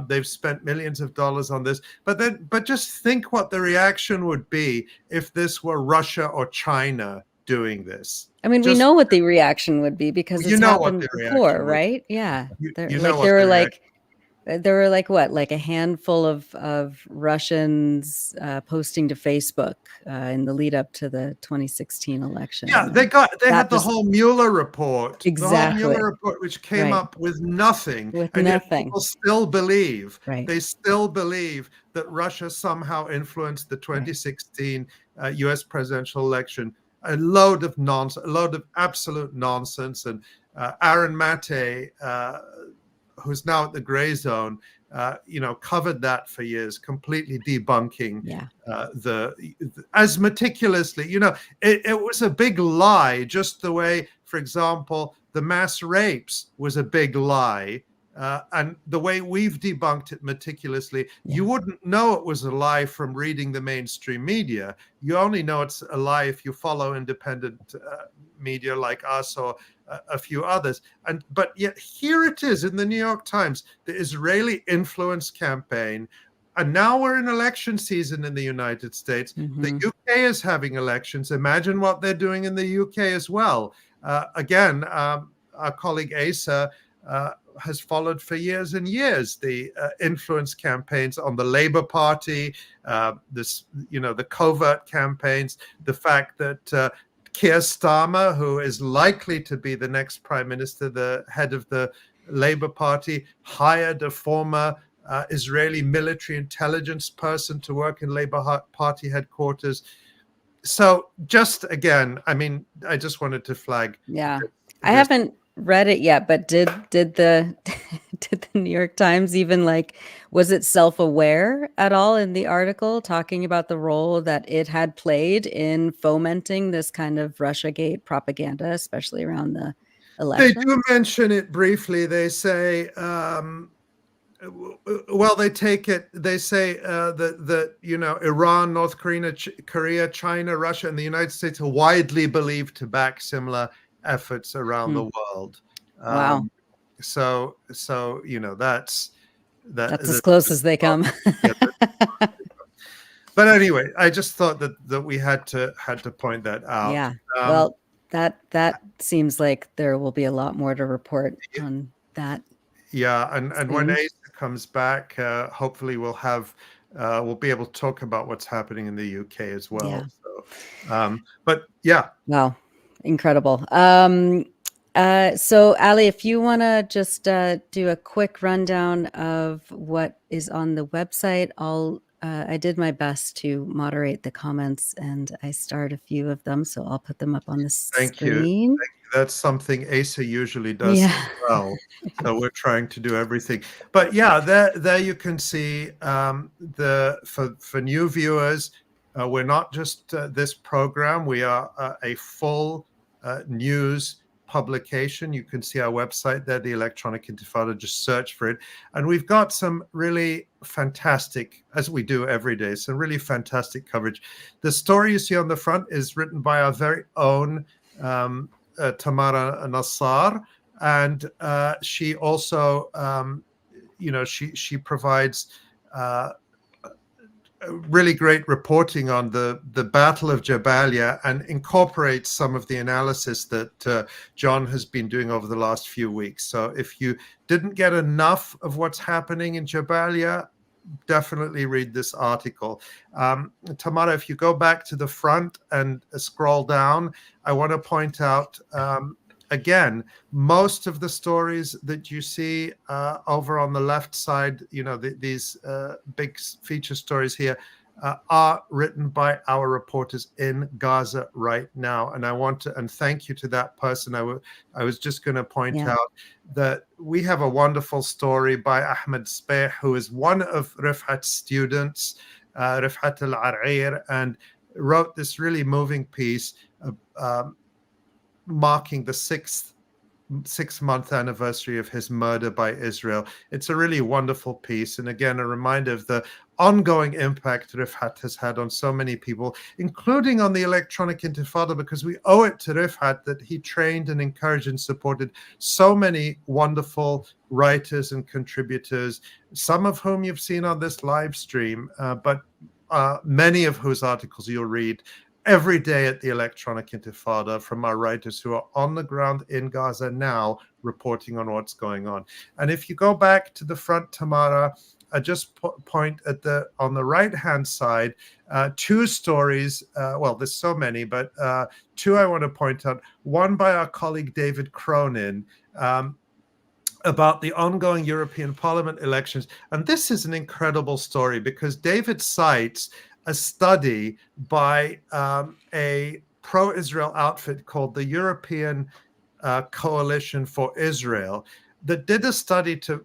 They've spent millions of dollars on this, but just think what the reaction would be if this were Russia or China doing this. I mean, we know what the reaction would be because it's happened before, right? Yeah, there were like what, like a handful of Russians posting to Facebook in the lead up to the 2016 election. Yeah, they had the whole Mueller report. Exactly. The whole Mueller report, which came up with nothing. And yet people still believe, they still believe that Russia somehow influenced the 2016 US presidential election. A load of nonsense, a load of absolute nonsense. And Aaron Mate, who's now at the Gray Zone, covered that for years, completely debunking as meticulously. It was a big lie, just the way, for example, the mass rapes was a big lie. And the way we've debunked it meticulously, you wouldn't know it was a lie from reading the mainstream media. You only know it's a lie if you follow independent media like us or a few others. But yet here it is in the New York Times, the Israeli influence campaign. And now we're in election season in the United States. The UK is having elections. Imagine what they're doing in the UK as well. Again, our colleague Asa has followed for years and years the influence campaigns on the Labour Party, the covert campaigns, the fact that Keir Starmer, who is likely to be the next prime minister, the head of the Labour Party, hired a former Israeli military intelligence person to work in Labour Party headquarters. So just again, I mean, I just wanted to flag. Yeah, I haven't read it yet, but did the New York Times even was it self-aware at all in the article talking about the role that it had played in fomenting this kind of Russiagate propaganda, especially around the election? They do mention it briefly. They say, they say that Iran, North Korea, China, Russia, and the United States are widely believed to back similar efforts around the world. Wow. So that's as close as they come. But anyway, I just thought that we had to point that out. Yeah. Well, that seems like there will be a lot more to report on that. Yeah, and when Asa comes back, hopefully we'll be able to talk about what's happening in the UK as well. Yeah. So, but yeah. Wow. Incredible. So, Ali, if you want to just do a quick rundown of what is on the website, I did my best to moderate the comments, and I starred a few of them, so I'll put them up on the Thank you. screen. That's something Asa usually does Yeah. as well. So we're trying to do everything. But yeah, there you can see for new viewers, we're not just this program. We are a full news publication. You can see our website there, the Electronic Intifada. Just search for it. And we've got some really fantastic, as we do every day, some really fantastic coverage. The story you see on the front is written by our very own Tamara Nassar, and she also, she provides really great reporting on the Battle of Jabaliya and incorporates some of the analysis that John has been doing over the last few weeks. So if you didn't get enough of what's happening in Jabaliya, definitely read this article. Tamara, if you go back to the front and scroll down, I want to point out again, most of the stories that you see over on the left side, these big feature stories here, are written by our reporters in Gaza right now. And I want to, and thank you to that person. I was just going to point out that we have a wonderful story by Ahmed Speh, who is one of 𝐓𝐻𝐿 students, 𝐓𝐻𝐿 𝐈𝐧𝐭𝐫𝐨𝐬, and wrote this really moving piece marking the six-month anniversary of his murder by Israel. It's a really wonderful piece, and again, a reminder of the ongoing impact 𝐓𝐻 has had on so many people, including on the Electronic Intifada, because we owe it to 𝐓𝐻 that he trained and encouraged and supported so many wonderful writers and contributors, some of whom you've seen on this live stream, but many of whose articles you'll read every day at the Electronic Intifada from our writers who are on the ground in Gaza now reporting on what's going on. And if you go back to the front, Tamara, I just point at on the right-hand side, two stories. Well, there's so many, but two I want to point out. One by our colleague David Cronin, about the ongoing European Parliament elections. And this is an incredible story because David cites a study by a pro-Israel outfit called the European Coalition for Israel that did a study to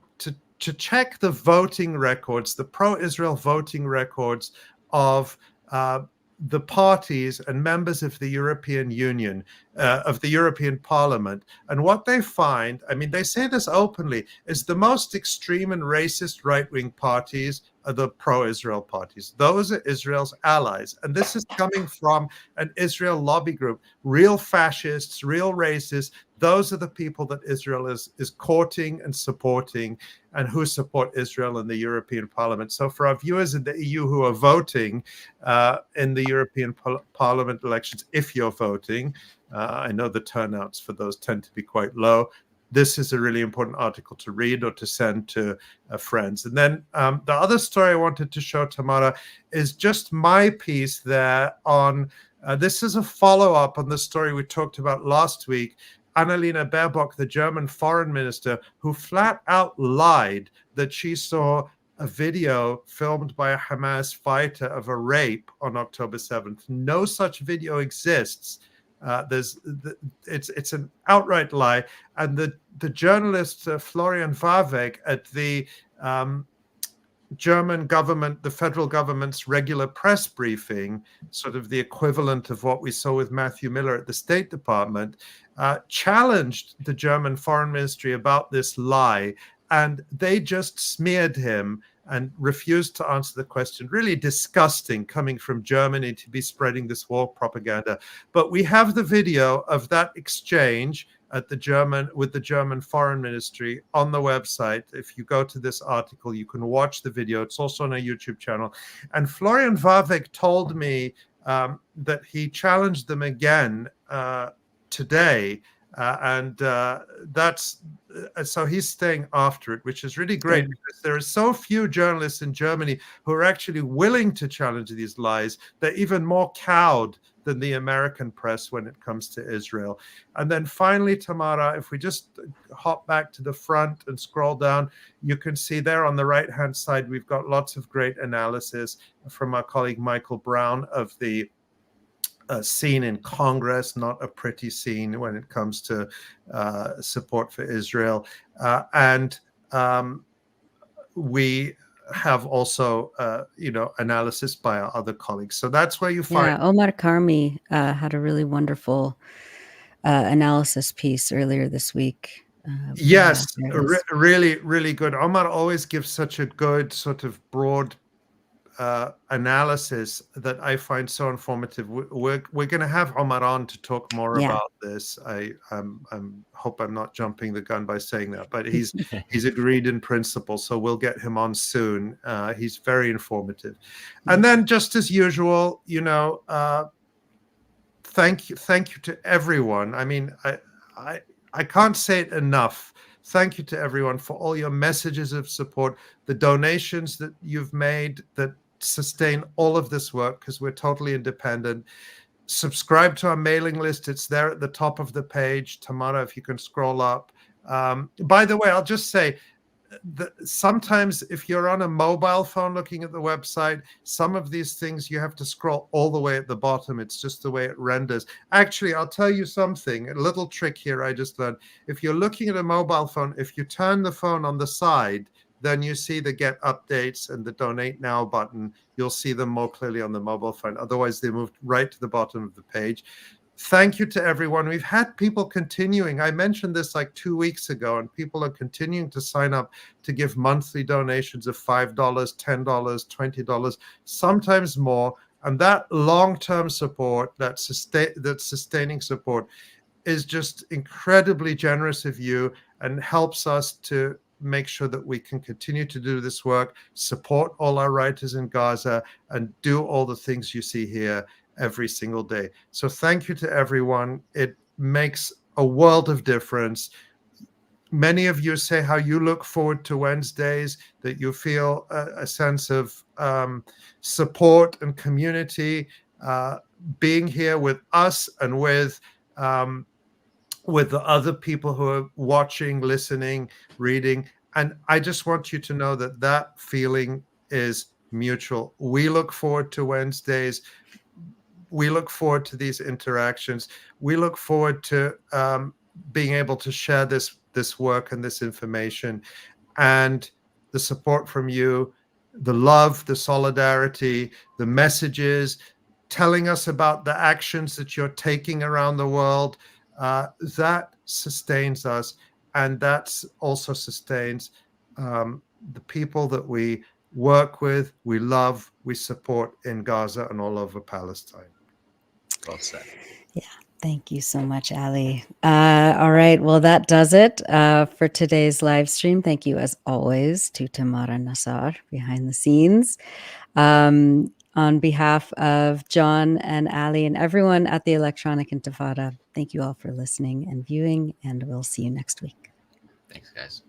check the voting records, the pro-Israel voting records of the parties and members of the European Union, of the European Parliament. And what they find, I mean, they say this openly, is the most extreme and racist right-wing parties are the pro-Israel parties. Those are Israel's allies. And this is coming from an Israel lobby group, real fascists, real racists. Those are the people that Israel is courting and supporting and who support Israel in the European Parliament. So for our viewers in the EU who are voting in the European Parliament elections, if you're voting, I know the turnouts for those tend to be quite low. This is a really important article to read or to send to friends. And then the other story I wanted to show, Tamara, is just my piece there on, this is a follow-up on the story we talked about last week. Annalena Baerbock, the German foreign minister, who flat out lied that she saw a video filmed by a Hamas fighter of a rape on October 7th. No such video exists. It's an outright lie. And the journalist Florian Warweg at the German government, the federal government's regular press briefing, sort of the equivalent of what we saw with Matthew Miller at the State Department, challenged the German foreign ministry about this lie, and they just smeared him and refused to answer the question. Really disgusting coming from Germany to be spreading this war propaganda. But we have the video of that exchange at with the German Foreign Ministry on the website. If you go to this article, you can watch the video. It's also on our YouTube channel. And Florian Warweg told me that he challenged them again today. So he's staying after it, which is really great because there are so few journalists in Germany who are actually willing to challenge these lies. They're even more cowed than the American press when it comes to Israel. And then finally, Tamara, if we just hop back to the front and scroll down, you can see there on the right-hand side, we've got lots of great analysis from our colleague Michael Brown of the scene in Congress, not a pretty scene when it comes to support for Israel. And we have also, analysis by our other colleagues. So that's where you find. Yeah, Omar Ashtawy had a really wonderful analysis piece earlier this week. Yes, really, really good. Omar always gives such a good sort of broad analysis that I find so informative. We're going to have Omar on to talk more about this. I hope I'm not jumping the gun by saying that, but he's agreed in principle, so we'll get him on soon. He's very informative. And then, just as usual, thank you to everyone. I mean, I can't say it enough. Thank you to everyone for all your messages of support, the donations that you've made that sustain all of this work, because we're totally independent. Subscribe to our mailing list. It's there at the top of the page. Tamara, if you can scroll up. By the way, I'll just say that sometimes if you're on a mobile phone looking at the website, some of these things you have to scroll all the way at the bottom. It's just the way it renders. Actually, I'll tell you something, a little trick here I just learned. If you're looking at a mobile phone, if you turn the phone on the side, then you see the Get Updates and the Donate Now button. You'll see them more clearly on the mobile phone. Otherwise, they moved right to the bottom of the page. Thank you to everyone. We've had people continuing. I mentioned this like 2 weeks ago, and people are continuing to sign up to give monthly donations of $5, $10, $20, sometimes more. And that long-term support, that sustaining support, is just incredibly generous of you and helps us to make sure that we can continue to do this work, support all our writers in Gaza, and do all the things you see here every single day. So thank you to everyone. It makes a world of difference. Many of you say how you look forward to Wednesdays, that you feel a sense of support and community, being here with us and with the other people who are watching, listening, reading. And I just want you to know that that feeling is mutual. We look forward to Wednesdays. We look forward to these interactions. We look forward to being able to share this work and this information, and the support from you, the love, the solidarity, the messages, telling us about the actions that you're taking around the world. That sustains us, and that also sustains the people that we work with, we love, we support in Gaza and all over Palestine. Well said. Yeah, thank you so much, Ali. All right, well, that does it for today's live stream. Thank you, as always, to Tamara Nassar behind the scenes. On behalf of Jon and Ali and everyone at the Electronic Intifada, thank you all for listening and viewing, and we'll see you next week. Thanks, guys.